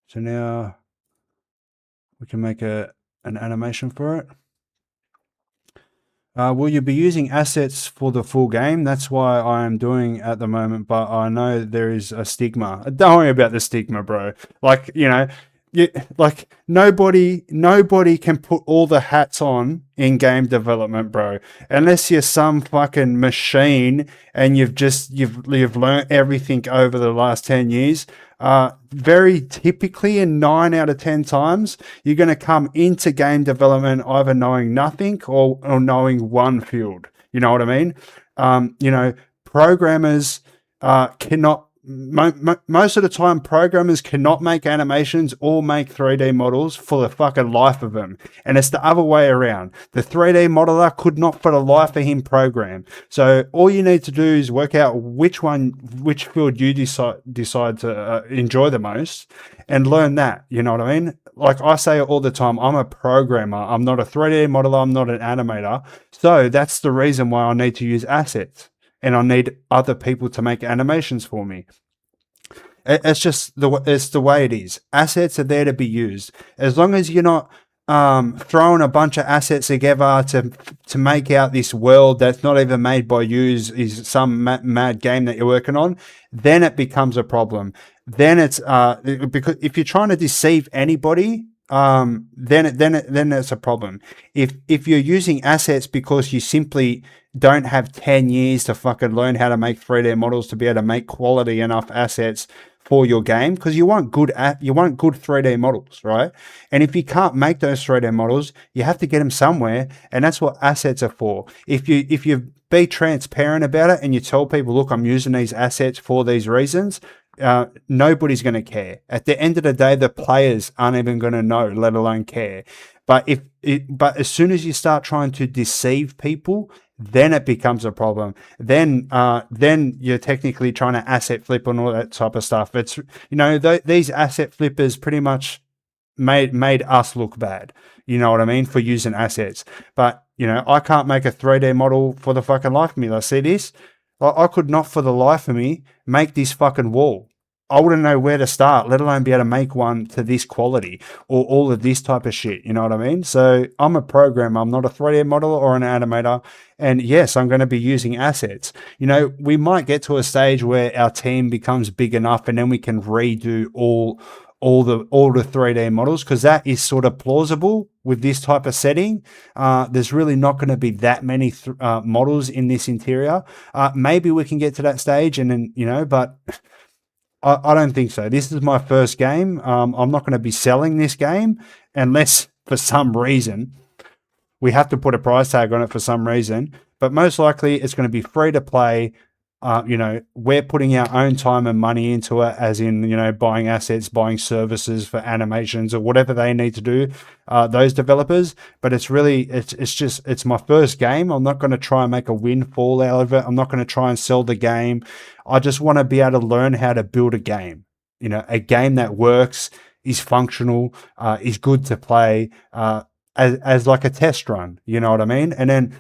So now we can make an animation for it. Will you be using assets for the full game? That's why I'm doing at the moment, but I know there is a stigma. Don't worry about the stigma, bro. Like, you know, like nobody can put all the hats on in game development, bro. Unless you're some fucking machine and you've learned everything over the last 10 years. Very typically, in 9 out of 10 times, you're going to come into game development either knowing nothing or knowing one field. You know what I mean? You know, programmers cannot most of the time, programmers cannot make animations or make 3D models for the fucking life of them. And it's the other way around. The 3D modeler could not for the life of him program. So all you need to do is work out which field you decide to enjoy the most and learn that. You know what I mean? Like I say all the time, I'm a programmer. I'm not a 3D modeler. I'm not an animator. So that's the reason why I need to use assets. And I need other people to make animations for me. It's just it's the way it is. Assets are there to be used. As long as you're not throwing a bunch of assets together to make out this world that's not even made by you is some mad game that you're working on, then it becomes a problem. Then it's because if you're trying to deceive anybody, then it's a problem. If you're using assets because you simply don't have 10 years to fucking learn how to make 3D models to be able to make quality enough assets for your game, because you want good 3D models, right? And if you can't make those 3D models, you have to get them somewhere, and that's what assets are for. If you be transparent about it and you tell people, look, I'm using these assets for these reasons, nobody's going to care. At the end of the day, the players aren't even going to know, let alone care. But but as soon as you start trying to deceive people, then it becomes a problem. Then you're technically trying to asset flip and all that type of stuff. It's these asset flippers pretty much made us look bad. You know what I mean, for using assets. But I can't make a 3D model for the fucking life of me. I see this. I could not for the life of me make this fucking wall. I wouldn't know where to start, let alone be able to make one to this quality or all of this type of shit. You know what I mean? So I'm a programmer. I'm not a 3D modeler or an animator. And yes, I'm going to be using assets. We might get to a stage where our team becomes big enough and then we can redo all the 3D models, because that is sort of plausible with this type of setting. There's really not going to be that many models in this interior. Maybe we can get to that stage and then, but I don't think so. This is my first game. I'm not going to be selling this game unless for some reason we have to put a price tag on it for some reason. But most likely it's going to be free to play. We're putting our own time and money into it, as in, buying assets, buying services for animations or whatever they need to do, those developers. But it's my first game. I'm not going to try and make a windfall out of it. I'm not going to try and sell the game. I just want to be able to learn how to build a game, a game that works, is functional, is good to play, as like a test run, you know what I mean? And then,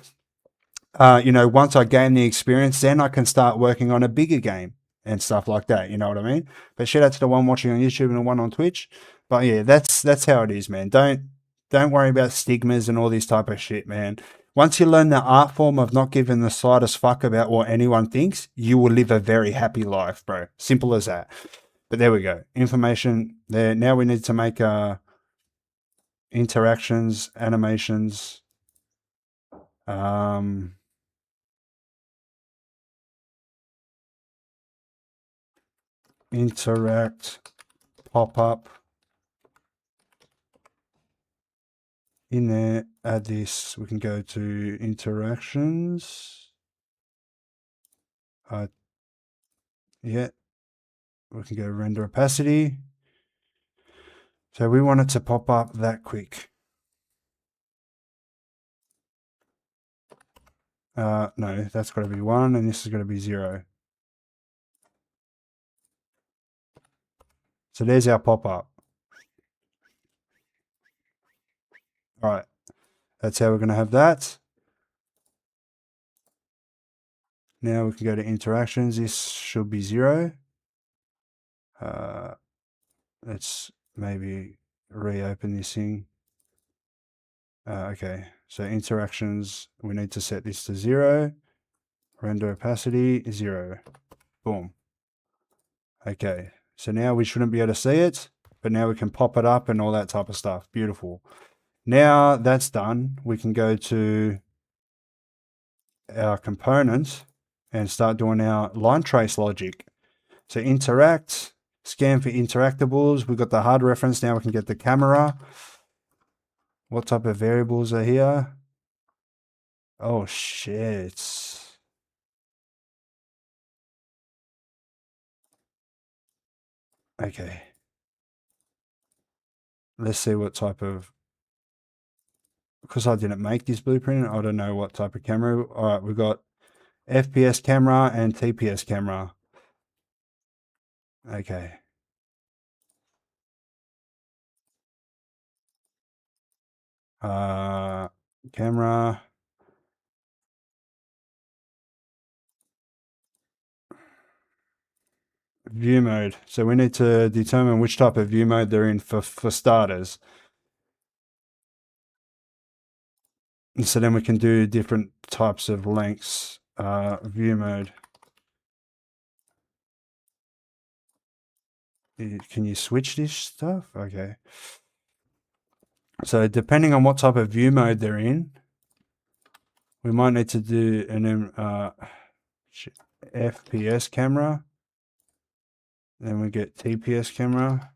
once I gain the experience, then I can start working on a bigger game and stuff like that. You know what I mean? But shout out to the one watching on YouTube and the one on Twitch. But yeah, that's how it is, man. Don't worry about stigmas and all this type of shit, man. Once you learn the art form of not giving the slightest fuck about what anyone thinks, you will live a very happy life, bro. Simple as that. But there we go. Information there. Now we need to make interactions, animations. Interact, pop up. In there, add this. We can go to interactions. Yeah, we can go render opacity. So we want it to pop up that quick. No, that's got to be 1 and this is going to be 0. So there's our pop-up. All right, that's how we're going to have that. Now we can go to interactions. This should be 0. Let's maybe reopen this thing. Okay, so interactions, we need to set this to 0. Render opacity 0. Boom. Okay, so now we shouldn't be able to see it, but now we can pop it up and all that type of stuff. Beautiful. Now that's done, we can go to our components and start doing our line trace logic. So interact, scan for interactables. We've got the hard reference. Now we can get the camera. What type of variables are here? Oh shit. Okay. Let's see what type of, because I didn't make this blueprint, I don't know what type of camera. All right, we've got FPS camera and TPS camera. Okay. Camera. View mode. So we need to determine which type of view mode they're in for starters. And so then we can do different types of lengths. View mode. Can you switch this stuff? Okay. So depending on what type of view mode they're in, we might need to do an FPS camera. Then we get TPS camera.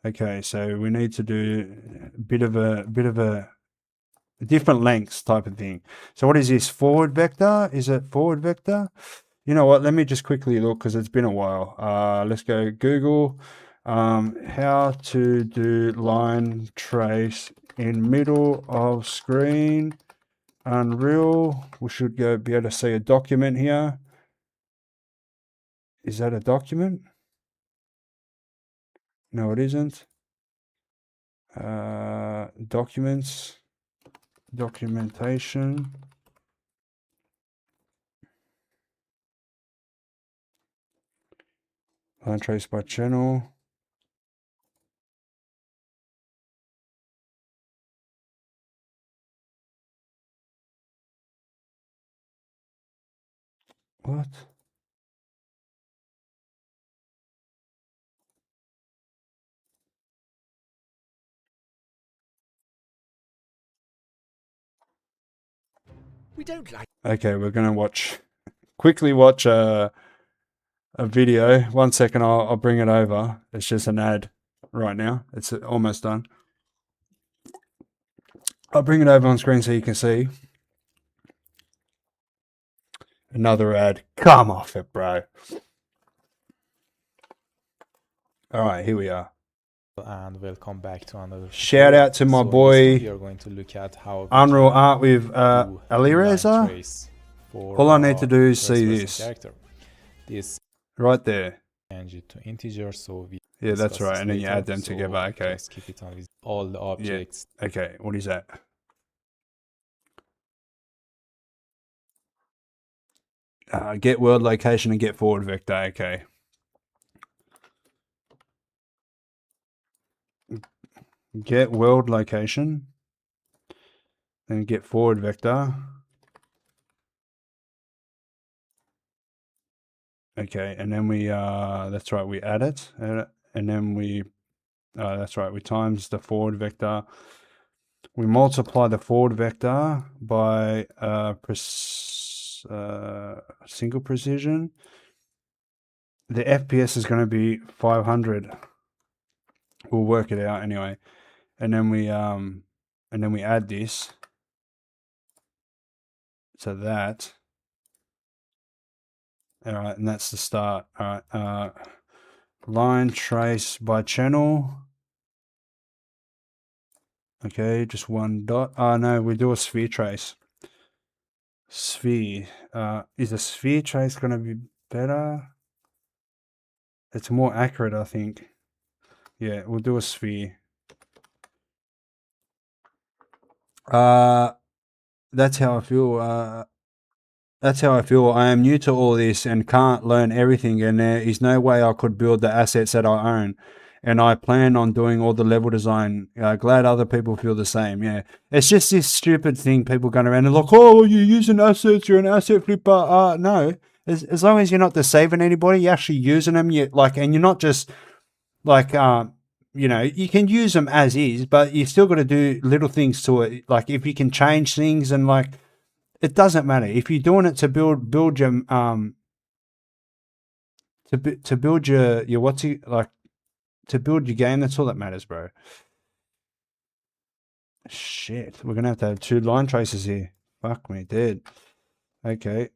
Okay, so we need to do a bit of a different lengths type of thing. So what is this? Forward vector? Is it forward vector? You know what? Let me just quickly look because it's been a while. Let's go Google how to do line trace in middle of screen. Unreal. We should be able to see a document here. Is that a document? No, it isn't. Documents, documentation. Line trace by channel. What? We don't like. Okay, we're gonna quickly watch a video. 1 second, I'll bring it over. It's just an ad right now. It's almost done. I'll bring it over on screen so you can see. Another ad. Come off it, bro. All right, here we are. And welcome back to another shout out to my boy we are going to look at how Unreal Art with Alireza. All I need to do is see this character. This right there. change it to integer, so we that's right, and then you add them together. Okay, just keep it on with all the objects. Okay, what is that? Get world location and get forward vector. Okay. Get world location and get forward vector. Okay, and then we that's right, we add it, and then we that's right, we times the forward vector. We multiply the forward vector by single precision. The FPS is going to be 500. We'll work it out anyway, and then we add this to that. All right, and that's the start. All right, line trace by channel. Okay, just one dot. Oh no, we do a sphere trace. Sphere. Is a sphere trace going to be better? It's more accurate, I think. Yeah, we'll do a sphere. That's how I feel. That's how I feel. I am new to all this and can't learn everything, and there is no way I could build the assets that I own. And I plan on doing all the level design. Glad other people feel the same. Yeah, it's just this stupid thing. People going around and like, oh, you're using assets. You're an asset flipper. No, as long as you're not deceiving anybody, you're actually using them. And you're not just like, you know, you can use them as is, but you still got to do little things to it. Like if you can change things and like. It doesn't matter if you're doing it to build your to build your to build your game. That's all that matters, bro. Shit, we're gonna have to have 2 line traces here. Fuck me, dead. Okay.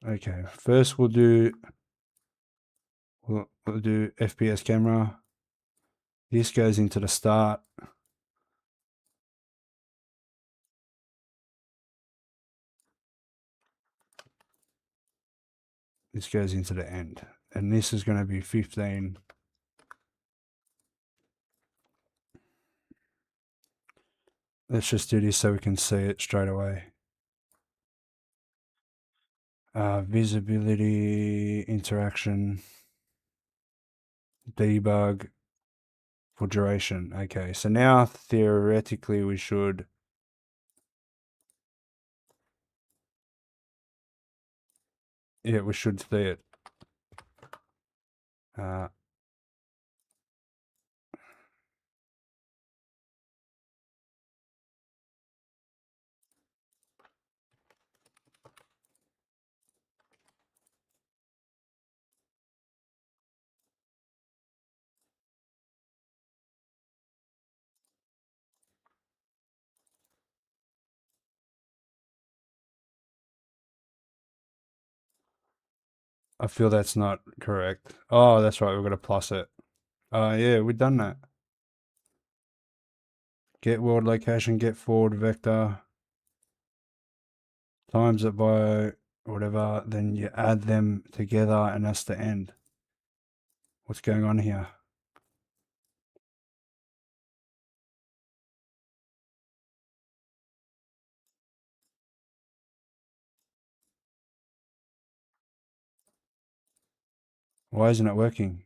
Okay, first we'll do FPS camera. This goes into the start. This goes into the end. And this is going to be 15. Let's just do this so we can see it straight away. Visibility, interaction, debug for duration. Okay, so now theoretically we should see it. I feel that's not correct. Oh, that's right, we've got to plus it. Yeah, we've done that. Get world location, get forward vector, times it by whatever, then you add them together and that's the end. What's going on here? Why isn't it working?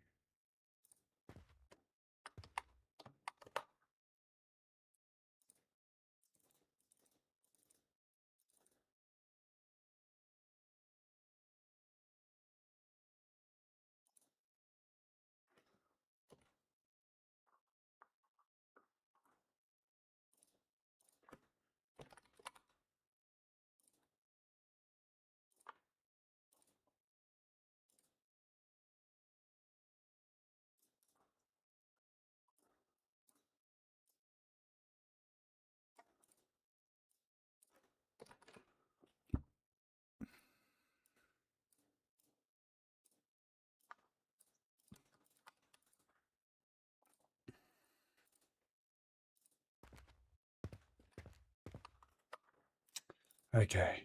Okay.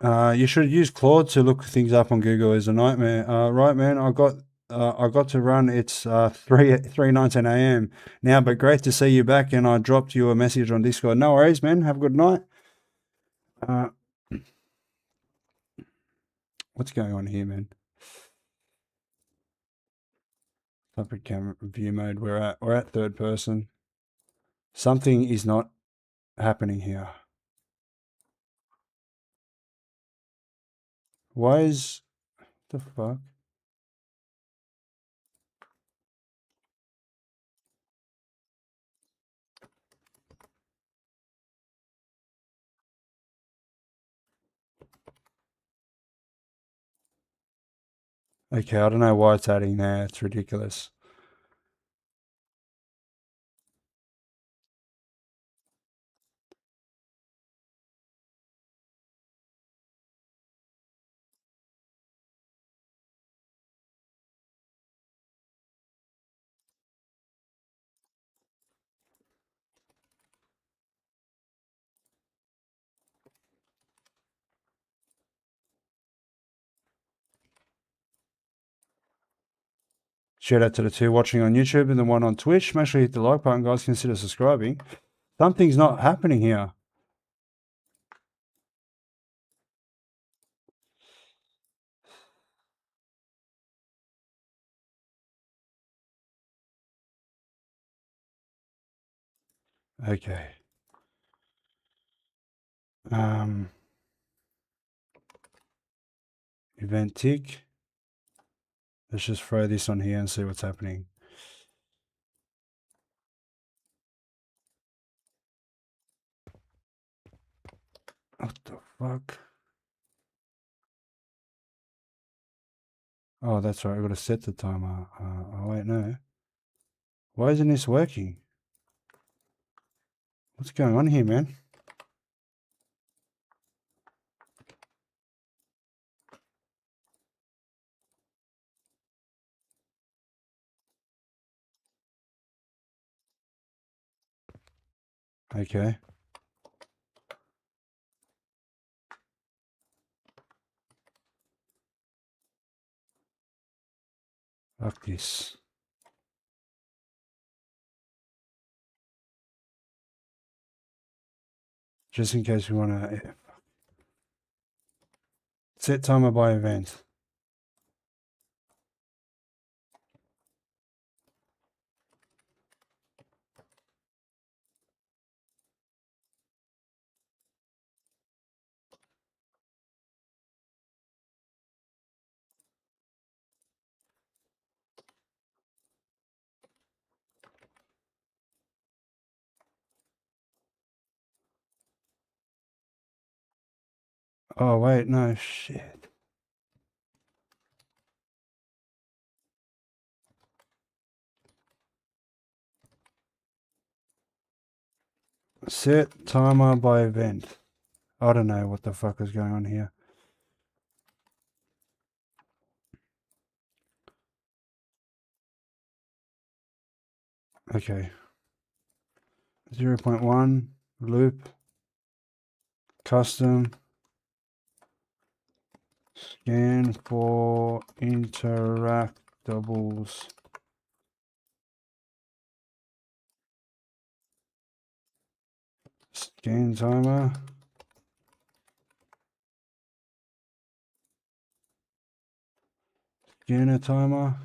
You should use Claude to look things up on Google. Is a nightmare. Right, man. I got to run. It's 3:19 a.m. now, but great to see you back. And I dropped you a message on Discord. No worries, man. Have a good night. What's going on here, man? Topic camera view mode. We're at third person. Something is not happening here. Why is the fuck? Okay, I don't know why it's adding there. It's ridiculous. Shout out to the two watching on YouTube and the one on Twitch. Make sure you hit the like button, guys. Consider subscribing. Something's not happening here. Okay. Event tick. Let's just throw this on here and see what's happening. What the fuck? Oh, that's right. I've got to set the timer. Oh, wait, no. Why isn't this working? What's going on here, man? Okay. Fuck this. Just in case we want to set timer by event. Oh, wait, no, shit. Set timer by event. I don't know what the fuck is going on here. Okay. 0.1 loop. Custom. Scan for interactables. Scan timer. Scanner timer.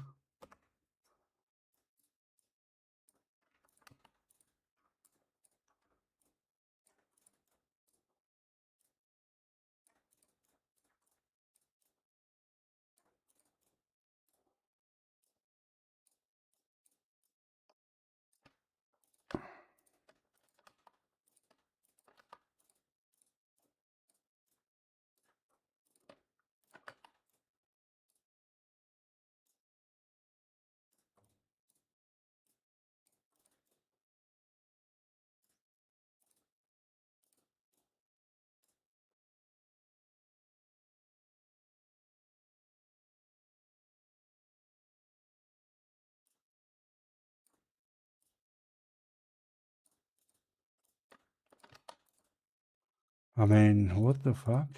I mean, what the fuck?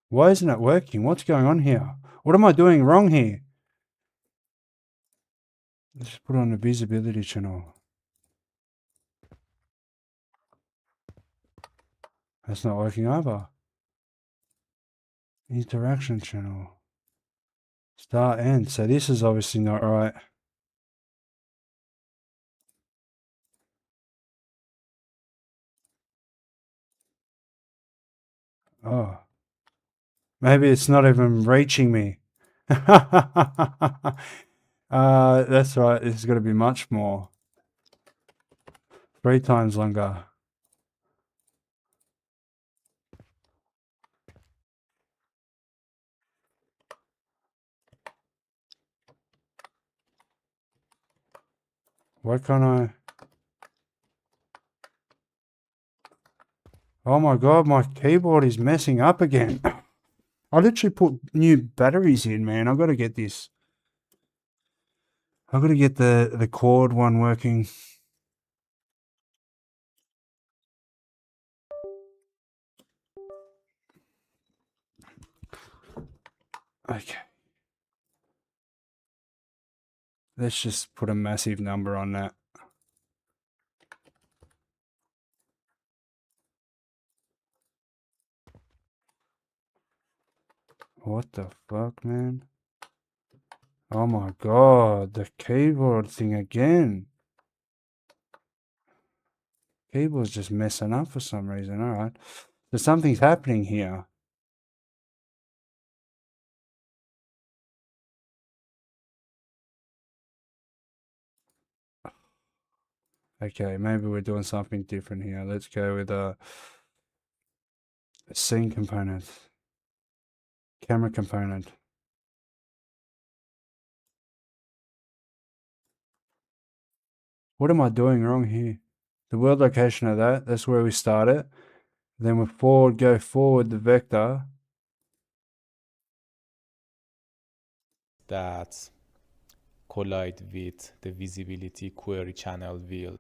Why isn't it working? What's going on here? What am I doing wrong here? Let's put on the visibility channel. That's not working either. Interaction channel. Start end. So this is obviously not right. Oh. Maybe it's not even reaching me. That's right. This is going to be much more. 3 times longer. Why can't I? Oh my god, my keyboard is messing up again. I literally put new batteries in, man. I've got to get this. I've got to get the cord one working. Okay. Let's just put a massive number on that. What the fuck, man? Oh my god, the keyboard thing again. Keyboard's just messing up for some reason, alright. So something's happening here. Okay, maybe we're doing something different here. Let's go with a scene component. Camera component. What am I doing wrong here? The world location of that's where we start it. Then we go forward the vector. That collide with the visibility query channel will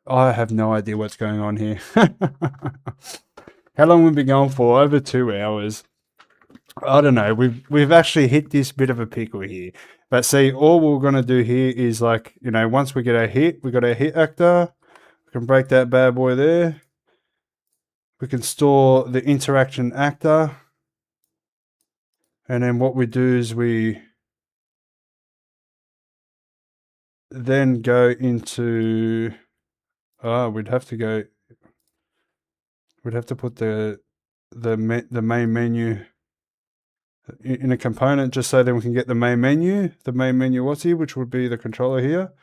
I have no idea what's going on here. How long have we been going for? Over 2 hours. I don't know. We've actually hit this bit of a pickle here. But see, all we're gonna do here is like, you know, once we get our hit, we got our hit actor. We can break that bad boy there. We can store the interaction actor. And then what we do is we then go into we'd have to put the main menu in a component just so then we can get the main menu. The main menu what's here, which would be the controller here.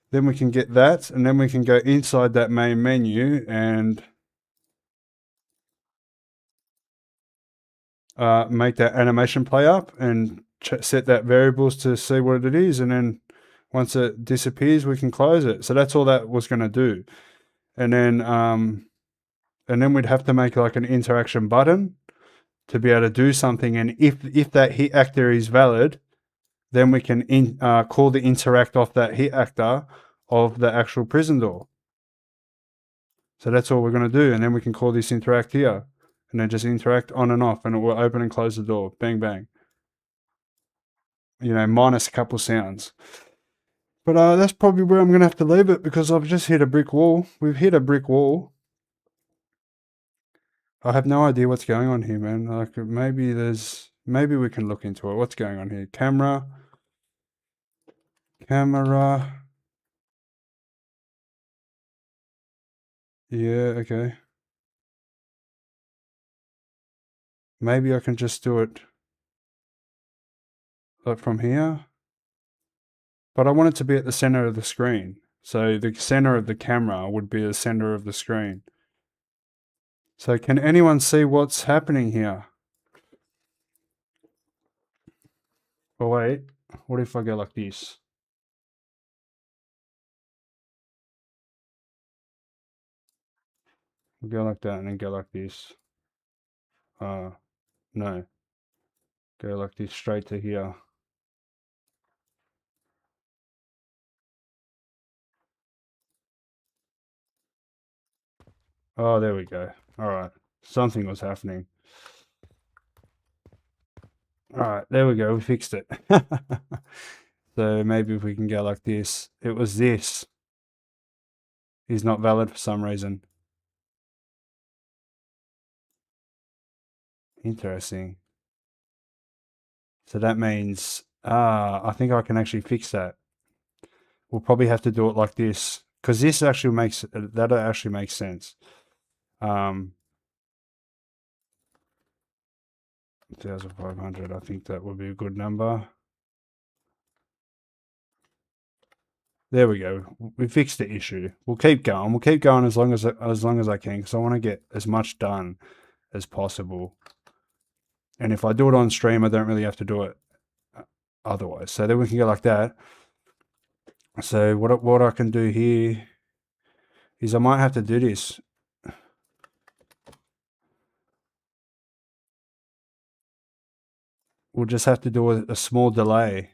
Then we can get that, and then we can go inside that main menu and make that animation play up and set that variables to see what it is, and then once it disappears we can close it. So that's all that was going to do. And then we'd have to make like an interaction button to be able to do something, and if that hit actor is valid, then we can call the interact off that hit actor of the actual prison door. So that's all we're going to do, and then we can call this interact here, and then just interact on and off, and it will open and close the door. Bang, bang. You know, minus a couple sounds. But that's probably where I'm going to have to leave it, because I've just hit a brick wall. We've hit a brick wall. I have no idea what's going on here, man. Like maybe we can look into it. What's going on here? Camera. Yeah, okay. Maybe I can just do it like from here. But I want it to be at the center of the screen. So the center of the camera would be the center of the screen. So can anyone see what's happening here? Oh wait, what if I go like this? Go like that and then go like this. No. Go like this straight to here. Oh, there we go. All right. Something was happening. All right, there we go. We fixed it. So maybe if we can go like this. It was this. Is not valid for some reason. Interesting. So that means, I think I can actually fix that. We'll probably have to do it like this, because this actually makes, that actually makes sense. 1,500, I think that would be a good number. There we go. We fixed the issue. We'll keep going. We'll keep going as long as I can, because I want to get as much done as possible. And if I do it on stream, I don't really have to do it otherwise. So then we can go like that. So what I can do here is I might have to do this. We'll just have to do a small delay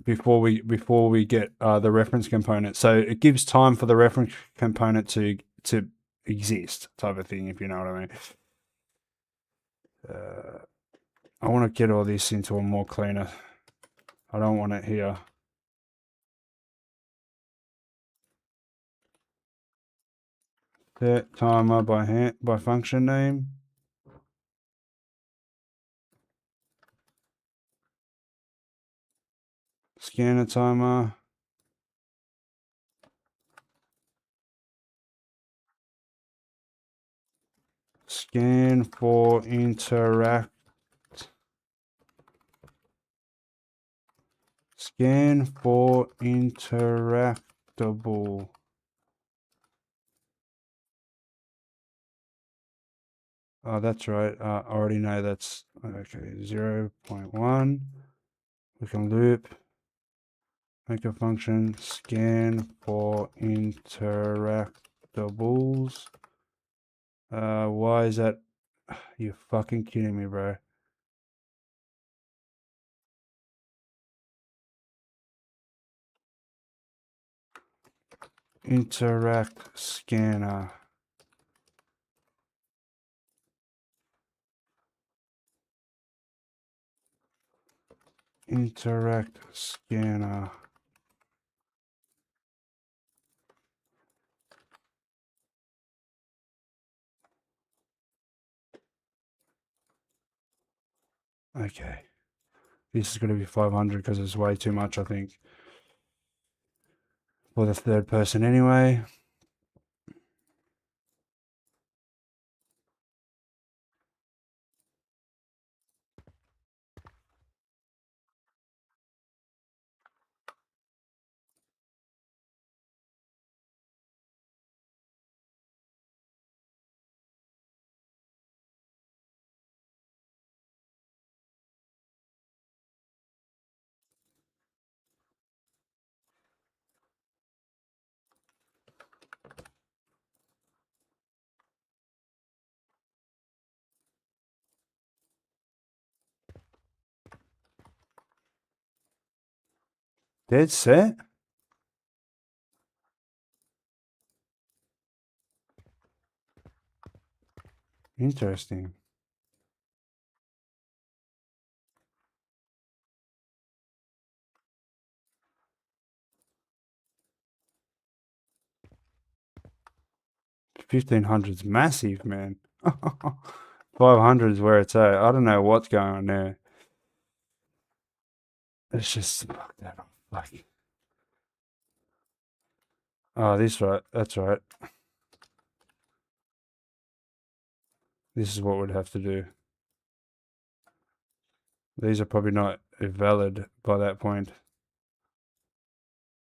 before we get the reference component. So it gives time for the reference component to exist, type of thing, if you know what I mean. I want to get all this into a more cleaner. I don't want it here. Set timer by function name. Scanner timer. Scan for interact. Scan for interactable Oh, that's right. I already know that's okay. 0.1. We can loop. Make a function. Scan for interactables. Why is that? You're fucking kidding me, bro. Interact scanner. Interact scanner. Okay. This is going to be 500 because it's way too much, I think, for the third person anyway. Dead set? Interesting. $1,500's massive, man. 500 is where it's at. I don't know what's going on there. Let's just fuck that off. Like, oh, this right. That's right. This is what we'd have to do. These are probably not valid by that point.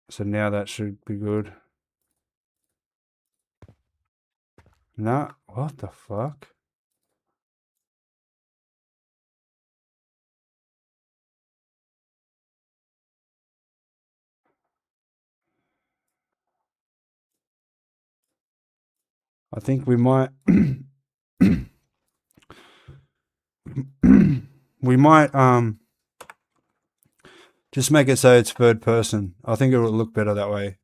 So now that should be good. Nah, what the fuck? I think we might we might just make it so it's third person. I think it will look better that way.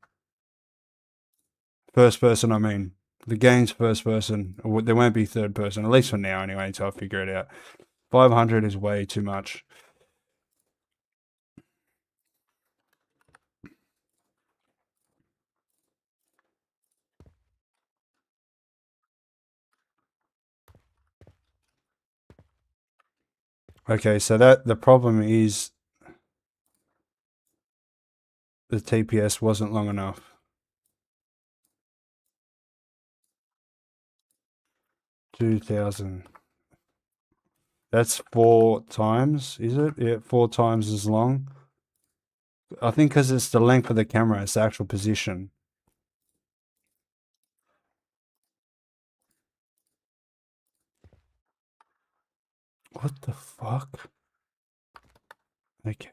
First person, I mean. The game's first person. There won't be third person, at least for now anyway, until I figure it out. 500 is way too much. Okay, so the problem is the TPS wasn't long enough. 2000. That's 4 times, is it? Yeah, 4 times as long. I think because it's the length of the camera, it's the actual position. What the fuck? Okay.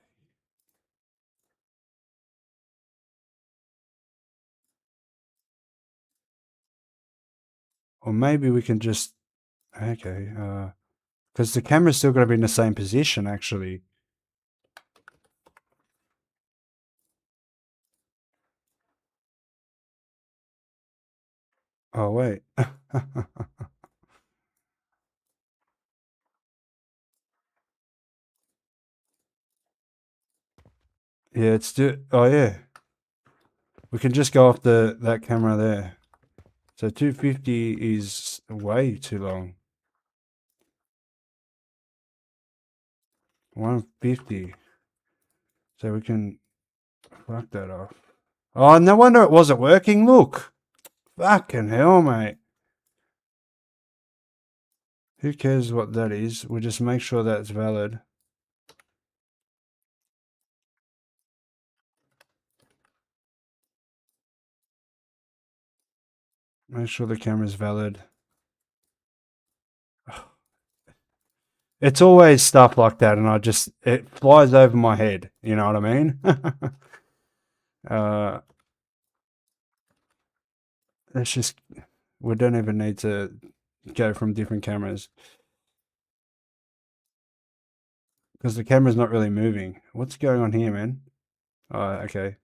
Or maybe we can just... Okay, because the camera's still going to be in the same position, actually. Oh, wait. Yeah, it's still... Oh, yeah. We can just go off that camera there. So 250 is way too long. 150. So we can fuck that off. Oh, no wonder it wasn't working. Look. Fucking hell, mate. Who cares what that is? We'll just make sure that's valid. Make sure the camera's valid. It's always stuff like that, and it flies over my head. You know what I mean? It's just, we don't even need to go from different cameras because the camera's not really moving. What's going on here, man? Oh, okay.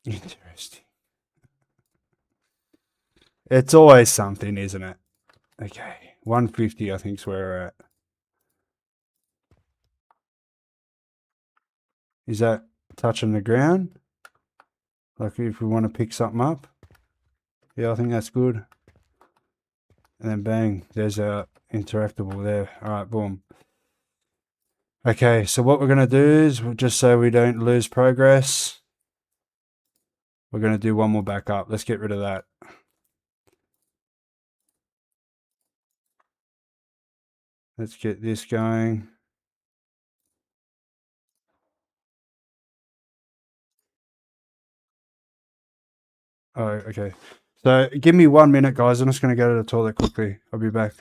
Interesting. It's always something, isn't it? Okay, 150 I think is where we're at. Is that touching the ground? Like if we want to pick something up? Yeah, I think that's good. And then bang, there's a interactable there. All right, boom. Okay, so what we're going to do is, just so we don't lose progress, we're going to do one more backup. Let's get rid of that. Let's get this going. Oh, okay. So give me 1 minute, guys. I'm just going to go to the toilet quickly. I'll be back.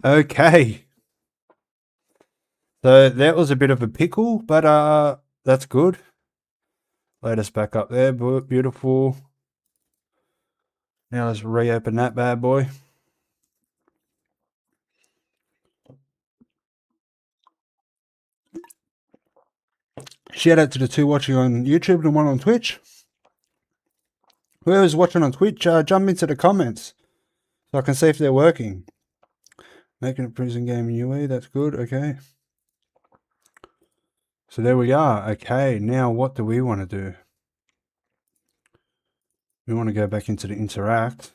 Okay. So that was a bit of a pickle, but that's good. Let us back up there. Beautiful. Now let's reopen that bad boy. Shout out to the two watching on YouTube and one on Twitch. Whoever's watching on Twitch, jump into the comments so I can see if they're working. Making a prison game in UE, that's good, okay. So there we are. Okay, now what do we want to do? We want to go back into the interact.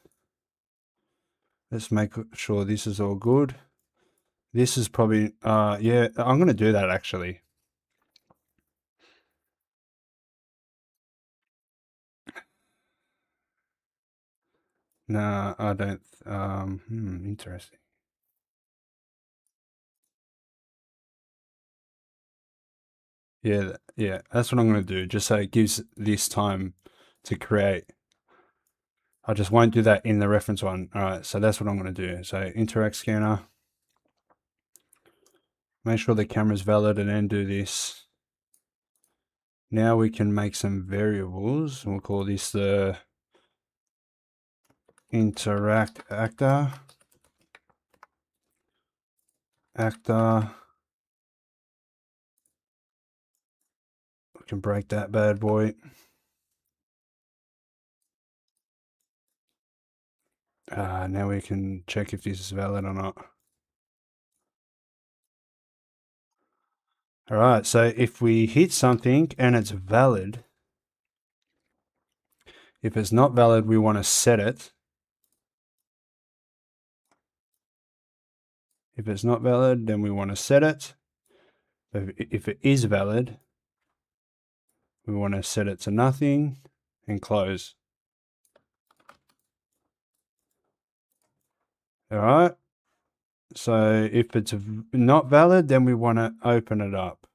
Let's make sure this is all good. This is probably, yeah, I'm going to do that actually. No, I don't, interesting. Yeah, that's what I'm going to do, just so it gives this time to create. I just won't do that in the reference one. All right, so that's what I'm going to do. So interact scanner. Make sure the camera's valid and then do this. Now we can make some variables. We'll call this the interact actor. We can break that bad boy. Now we can check if this is valid or not. All right, so if we hit something and it's valid, if it's not valid, we want to set it. If it's not valid, then we want to set it. If it is valid, we want to set it to nothing and close. All right. So if it's not valid, then we want to open it up.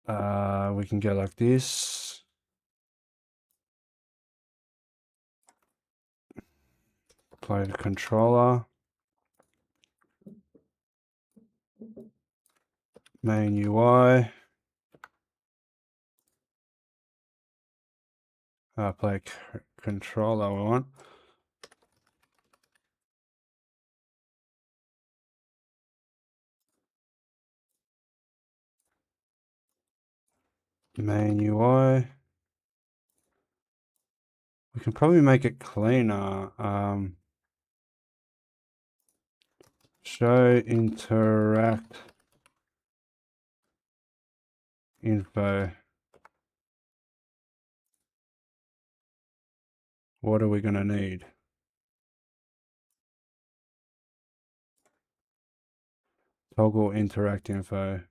We can go like this. Play the controller. Main UI. Play controller we want. Main UI. We can probably make it cleaner. Show interact info. What are we going to need? Toggle interact info.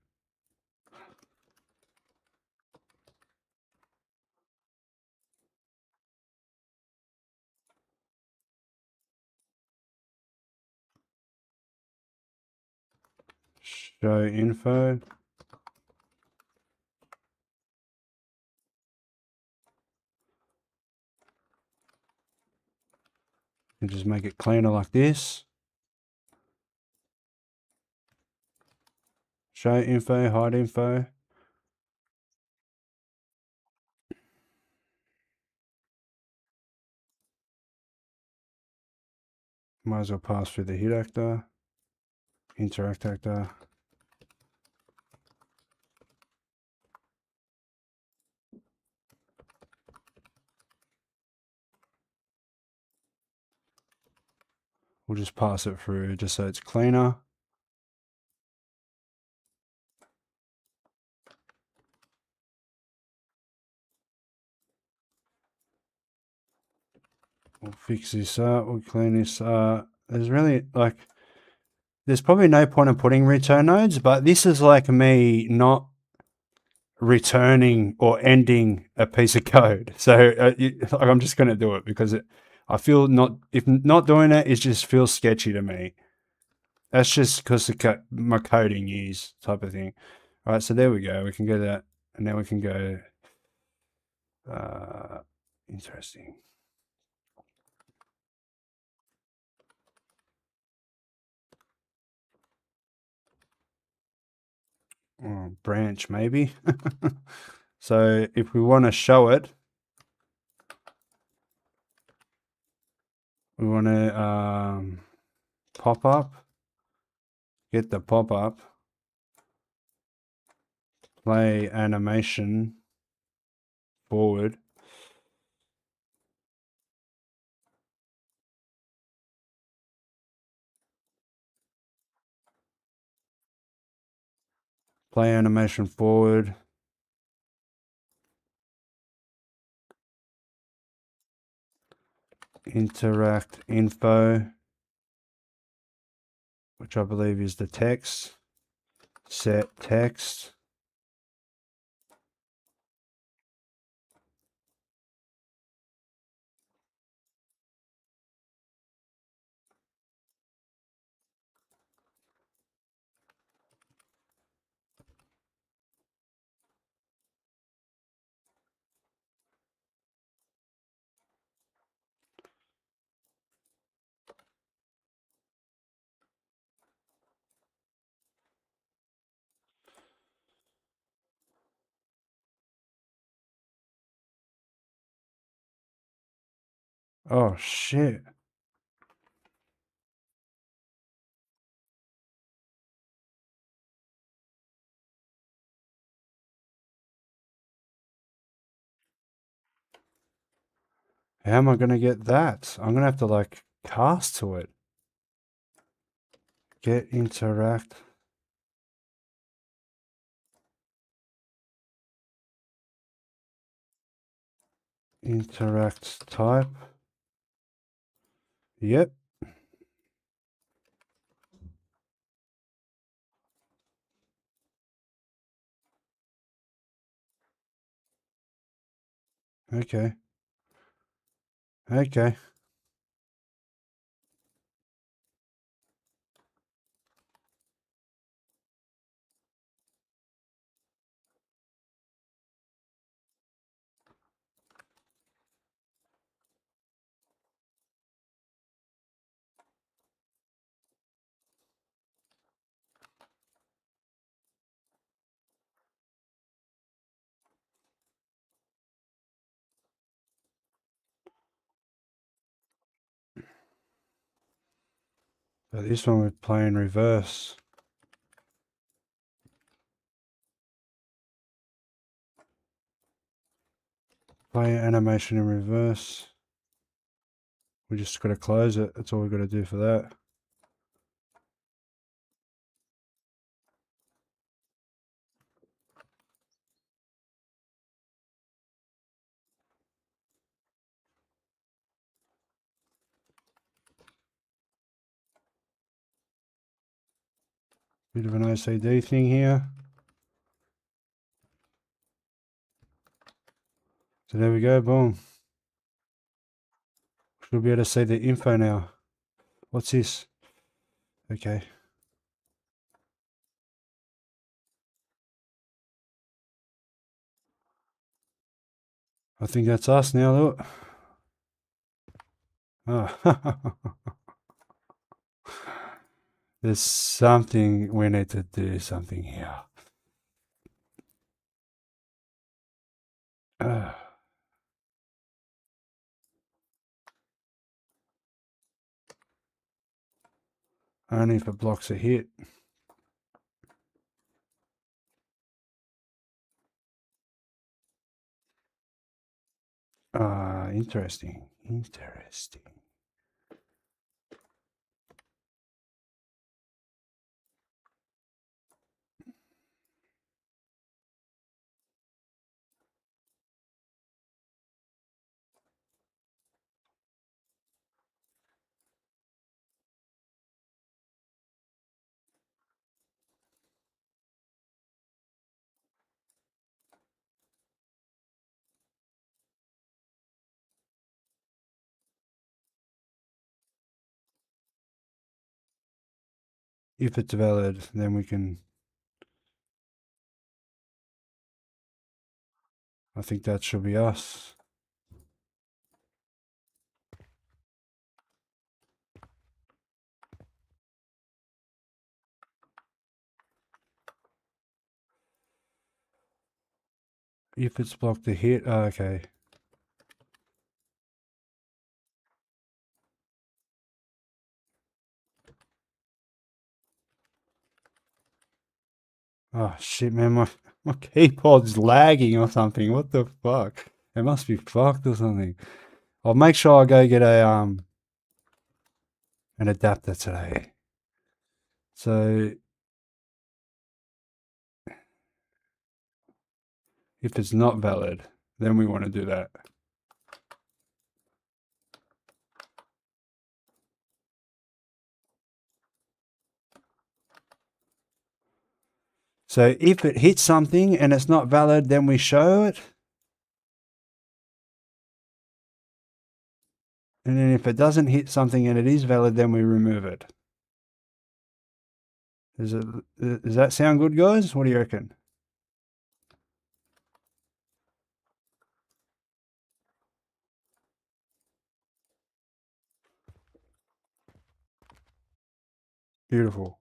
Show info. And just make it cleaner like this. Show info, hide info. Might as well pass through the hit actor, interact actor. We'll just pass it through just so it's cleaner. We'll fix this up, we'll clean this up. There's really there's probably no point in putting return nodes, but this is like me not returning or ending a piece of code. So I'm just going to do it because I feel if not doing it, it just feels sketchy to me. That's just because my coding is type of thing. All right, so there we go. We can go that, and then we can go. Interesting. Branch maybe. So if we want to show it, we want to pop up, get the pop up, play animation forward. Play animation forward. Interact info, which I believe is the text. Set text. Oh shit. How am I going to get that? I'm going to have to cast to it. Get interact. Interact type. Yep. Okay. Okay. But this one we play in reverse. Play animation in reverse. We just got to close it. That's all we got to do for that. Bit of an OCD thing here. So there we go, boom. Should be able to see the info now. What's this? Okay. I think that's us now, look. Oh. There's something, we need to do something here. Only if it blocks a hit. Interesting. Interesting. If it's valid, then we can. I think that should be us. If it's blocked the hit, okay. Oh shit, man, my keyboard's lagging or something. What the fuck? It must be fucked or something. I'll make sure I go get a an adapter today. So if it's not valid, then we want to do that. So if it hits something and it's not valid, then we show it. And then if it doesn't hit something and it is valid, then we remove it. Does that sound good, guys? What do you reckon? Beautiful.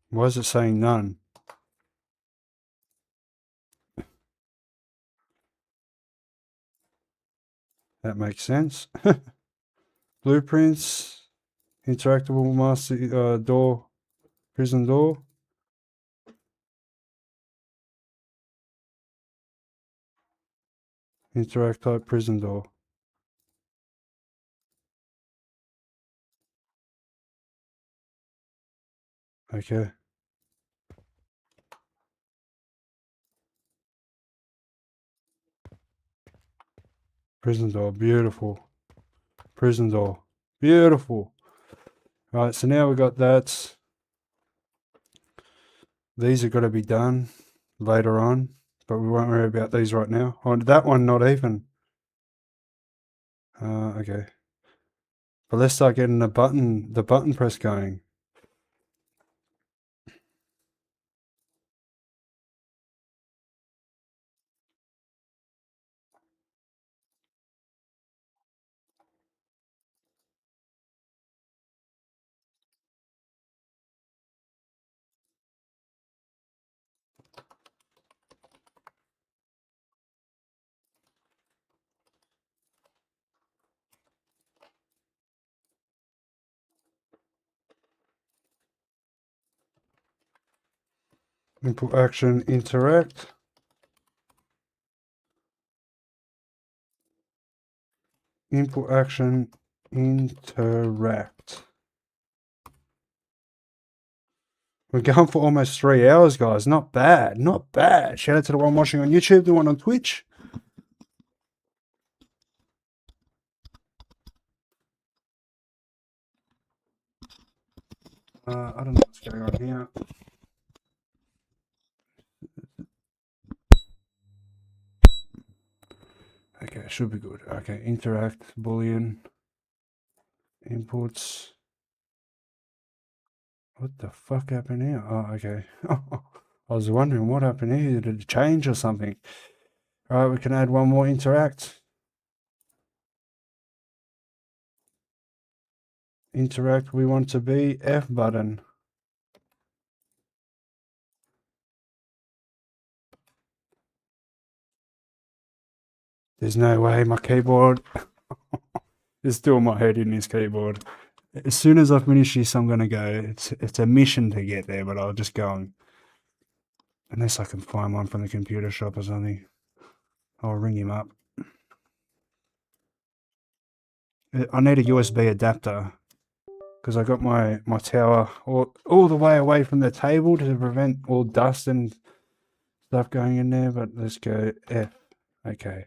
Why is it saying none? That makes sense. Blueprints, interactable master door, prison door. Interact type prison door. Okay. Prison door, beautiful. Prison door, beautiful. Right, so now we got that. These are got to be done later on, but we won't worry about these right now. Oh, that one, not even. Okay. But let's start getting the button press going. Input action interact. Input action interact. We're going for almost 3 hours, guys. Not bad. Not bad. Shout out to the one watching on YouTube, the one on Twitch. I don't know what's going on here. Okay, should be good. Okay, interact, boolean, inputs. What the fuck happened here? Oh, okay. I was wondering what happened here. Did it change or something? All right, we can add one more interact. Interact, we want to be F button. There's no way my keyboard is still my head in this keyboard. As soon as I finish this, I'm gonna go. It's a mission to get there, but I'll just go and, unless I can find one from the computer shop or something, I'll ring him up. I need a USB adapter because I got my tower all the way away from the table to prevent all dust and stuff going in there. But let's go F. Okay.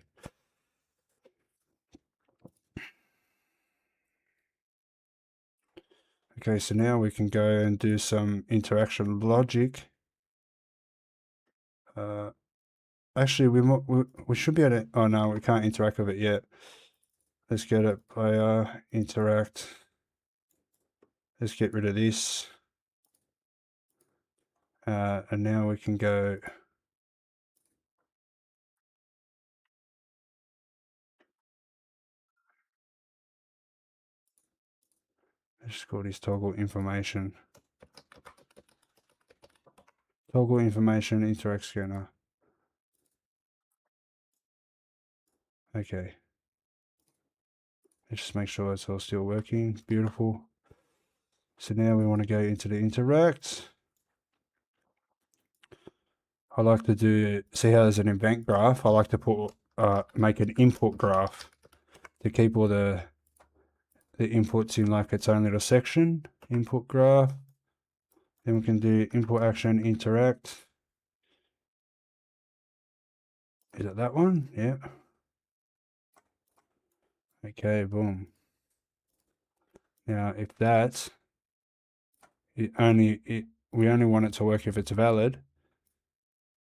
Okay, so now we can go and do some interaction logic. Actually, we should be able to. Oh no, we can't interact with it yet. Let's go to player interact. Let's get rid of this. And now we can go. Let's call this toggle information. Toggle information interact scanner. Okay. Let's just make sure it's all still working. Beautiful. So now we want to go into the interact. I like to do, see how there's an event graph? I like to put, make an input graph to keep all the inputs in like its own little section. Input graph. Then we can do input action interact. Is it that one? Yeah. Okay, boom. Now, if that's we only want it to work if it's valid,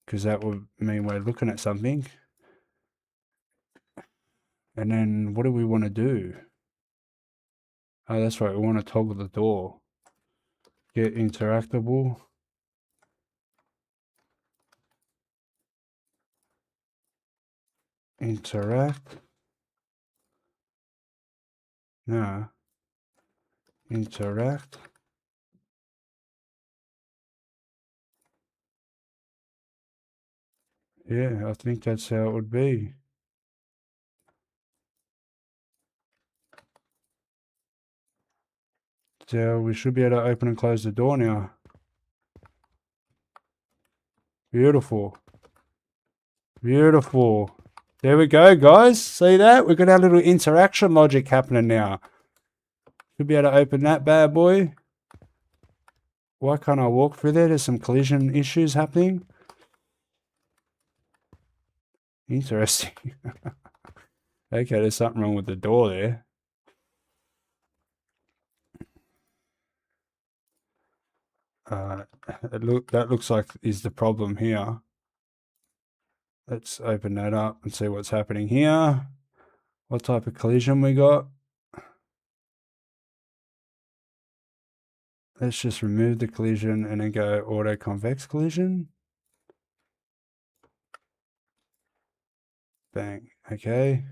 because that would mean we're looking at something. And then what do we want to do? Oh, that's right. We want to toggle the door. Get interactable. Interact. No. Interact. Yeah, I think that's how it would be. So we should be able to open and close the door now. Beautiful. Beautiful. There we go, guys. See that? We've got our little interaction logic happening now. Should be able to open that bad boy. Why can't I walk through there? There's some collision issues happening. Interesting. Okay, there's something wrong with the door there. That looks like is the problem here. Let's open that up and see what's happening here. What type of collision we got? Let's just remove the collision and then go auto convex collision. Bang. Okay.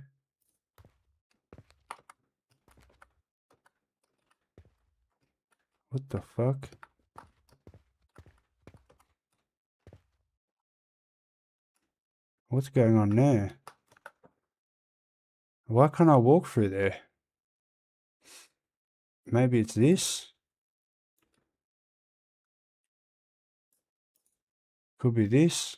What the fuck? What's going on there? Why can't I walk through there? Maybe it's this? Could be this.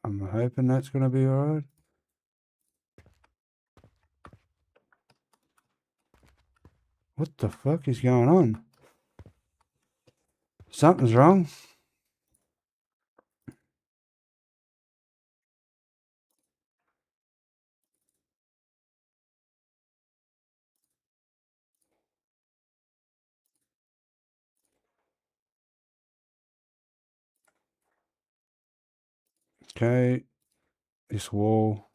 I'm hoping that's going to be alright. What the fuck is going on? Something's wrong. Okay, this wall.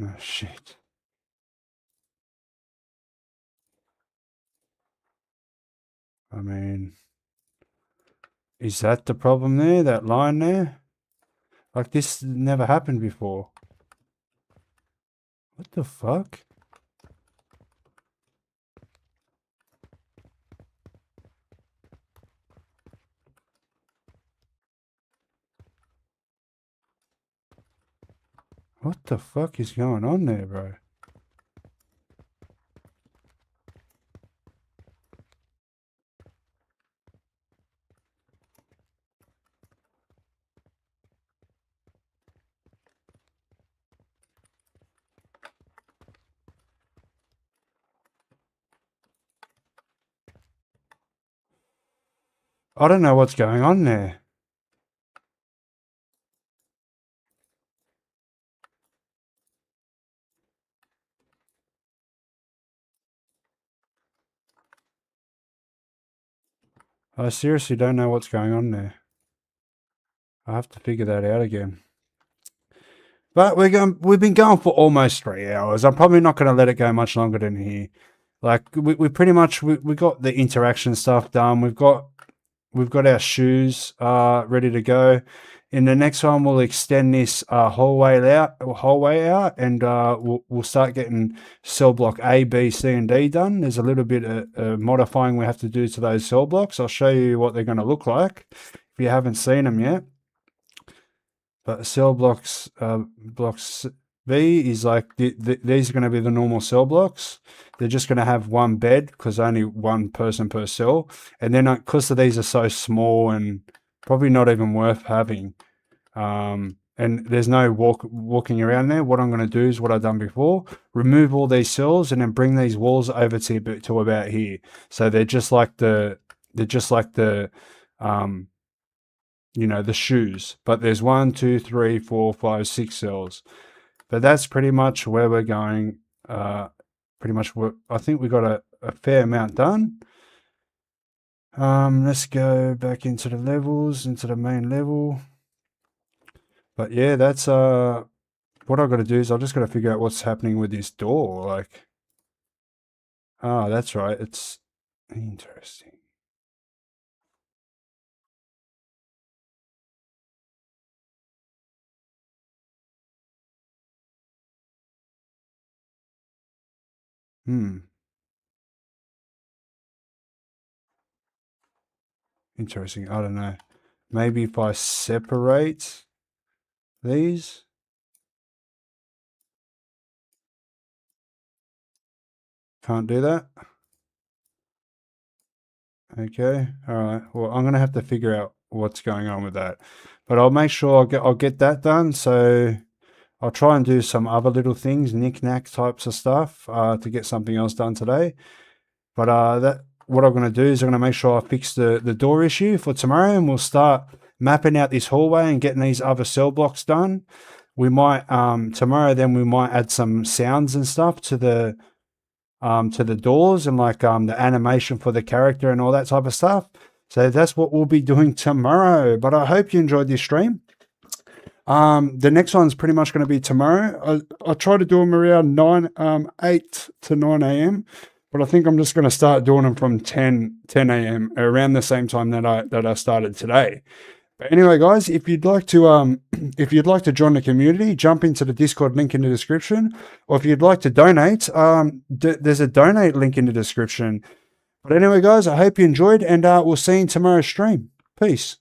Oh shit. I mean, is that the problem there? That line there? Like this never happened before. What the fuck? What the fuck is going on there, bro? I don't know what's going on there. I seriously don't know what's going on there. I have to figure that out again. But we've been going for almost 3 hours. I'm probably not going to let it go much longer than here. Like we pretty much we got the interaction stuff done. We've got our shoes ready to go. In the next one, we'll extend this hallway out, and we'll start getting cell block A, B, C, and D done. There's a little bit of modifying we have to do to those cell blocks. I'll show you what they're going to look like if you haven't seen them yet. But cell blocks B is like these are going to be the normal cell blocks. They're just going to have one bed because only one person per cell. And then because these are so small and probably not even worth having, and there's no walking around there, what I'm going to do is what I've done before: remove all these cells and then bring these walls over to about here. So they're just like the you know, the shoes, but there's 1, 2, 3, 4, 5, 6 cells. But that's pretty much where we're going. Pretty much, I think we got a fair amount done. Let's go back into the levels, into the main level. But yeah, that's what I've got to do is I've just got to figure out what's happening with this door. Like, oh, that's right. It's interesting. Interesting. I don't know. Maybe if I separate these. Can't do that. Okay. All right. Well, I'm going to have to figure out what's going on with that. But I'll make sure I'll get that done. So I'll try and do some other little things, knick-knack types of stuff to get something else done today. But what I'm going to do is I'm going to make sure I fix the door issue for tomorrow, and we'll start mapping out this hallway and getting these other cell blocks done. We might tomorrow then we might add some sounds and stuff to the doors and like the animation for the character and all that type of stuff. So that's what we'll be doing tomorrow. But I hope you enjoyed this stream. The next one's pretty much going to be tomorrow. I'll try to do them around 8 to 9 a.m. But I think I'm just going to start doing them from 10 a.m. around the same time that I started today. But anyway, guys, if you'd like to join the community, jump into the Discord link in the description, or if you'd like to donate, there's a donate link in the description. But anyway, guys, I hope you enjoyed, and we'll see you in tomorrow's stream. Peace.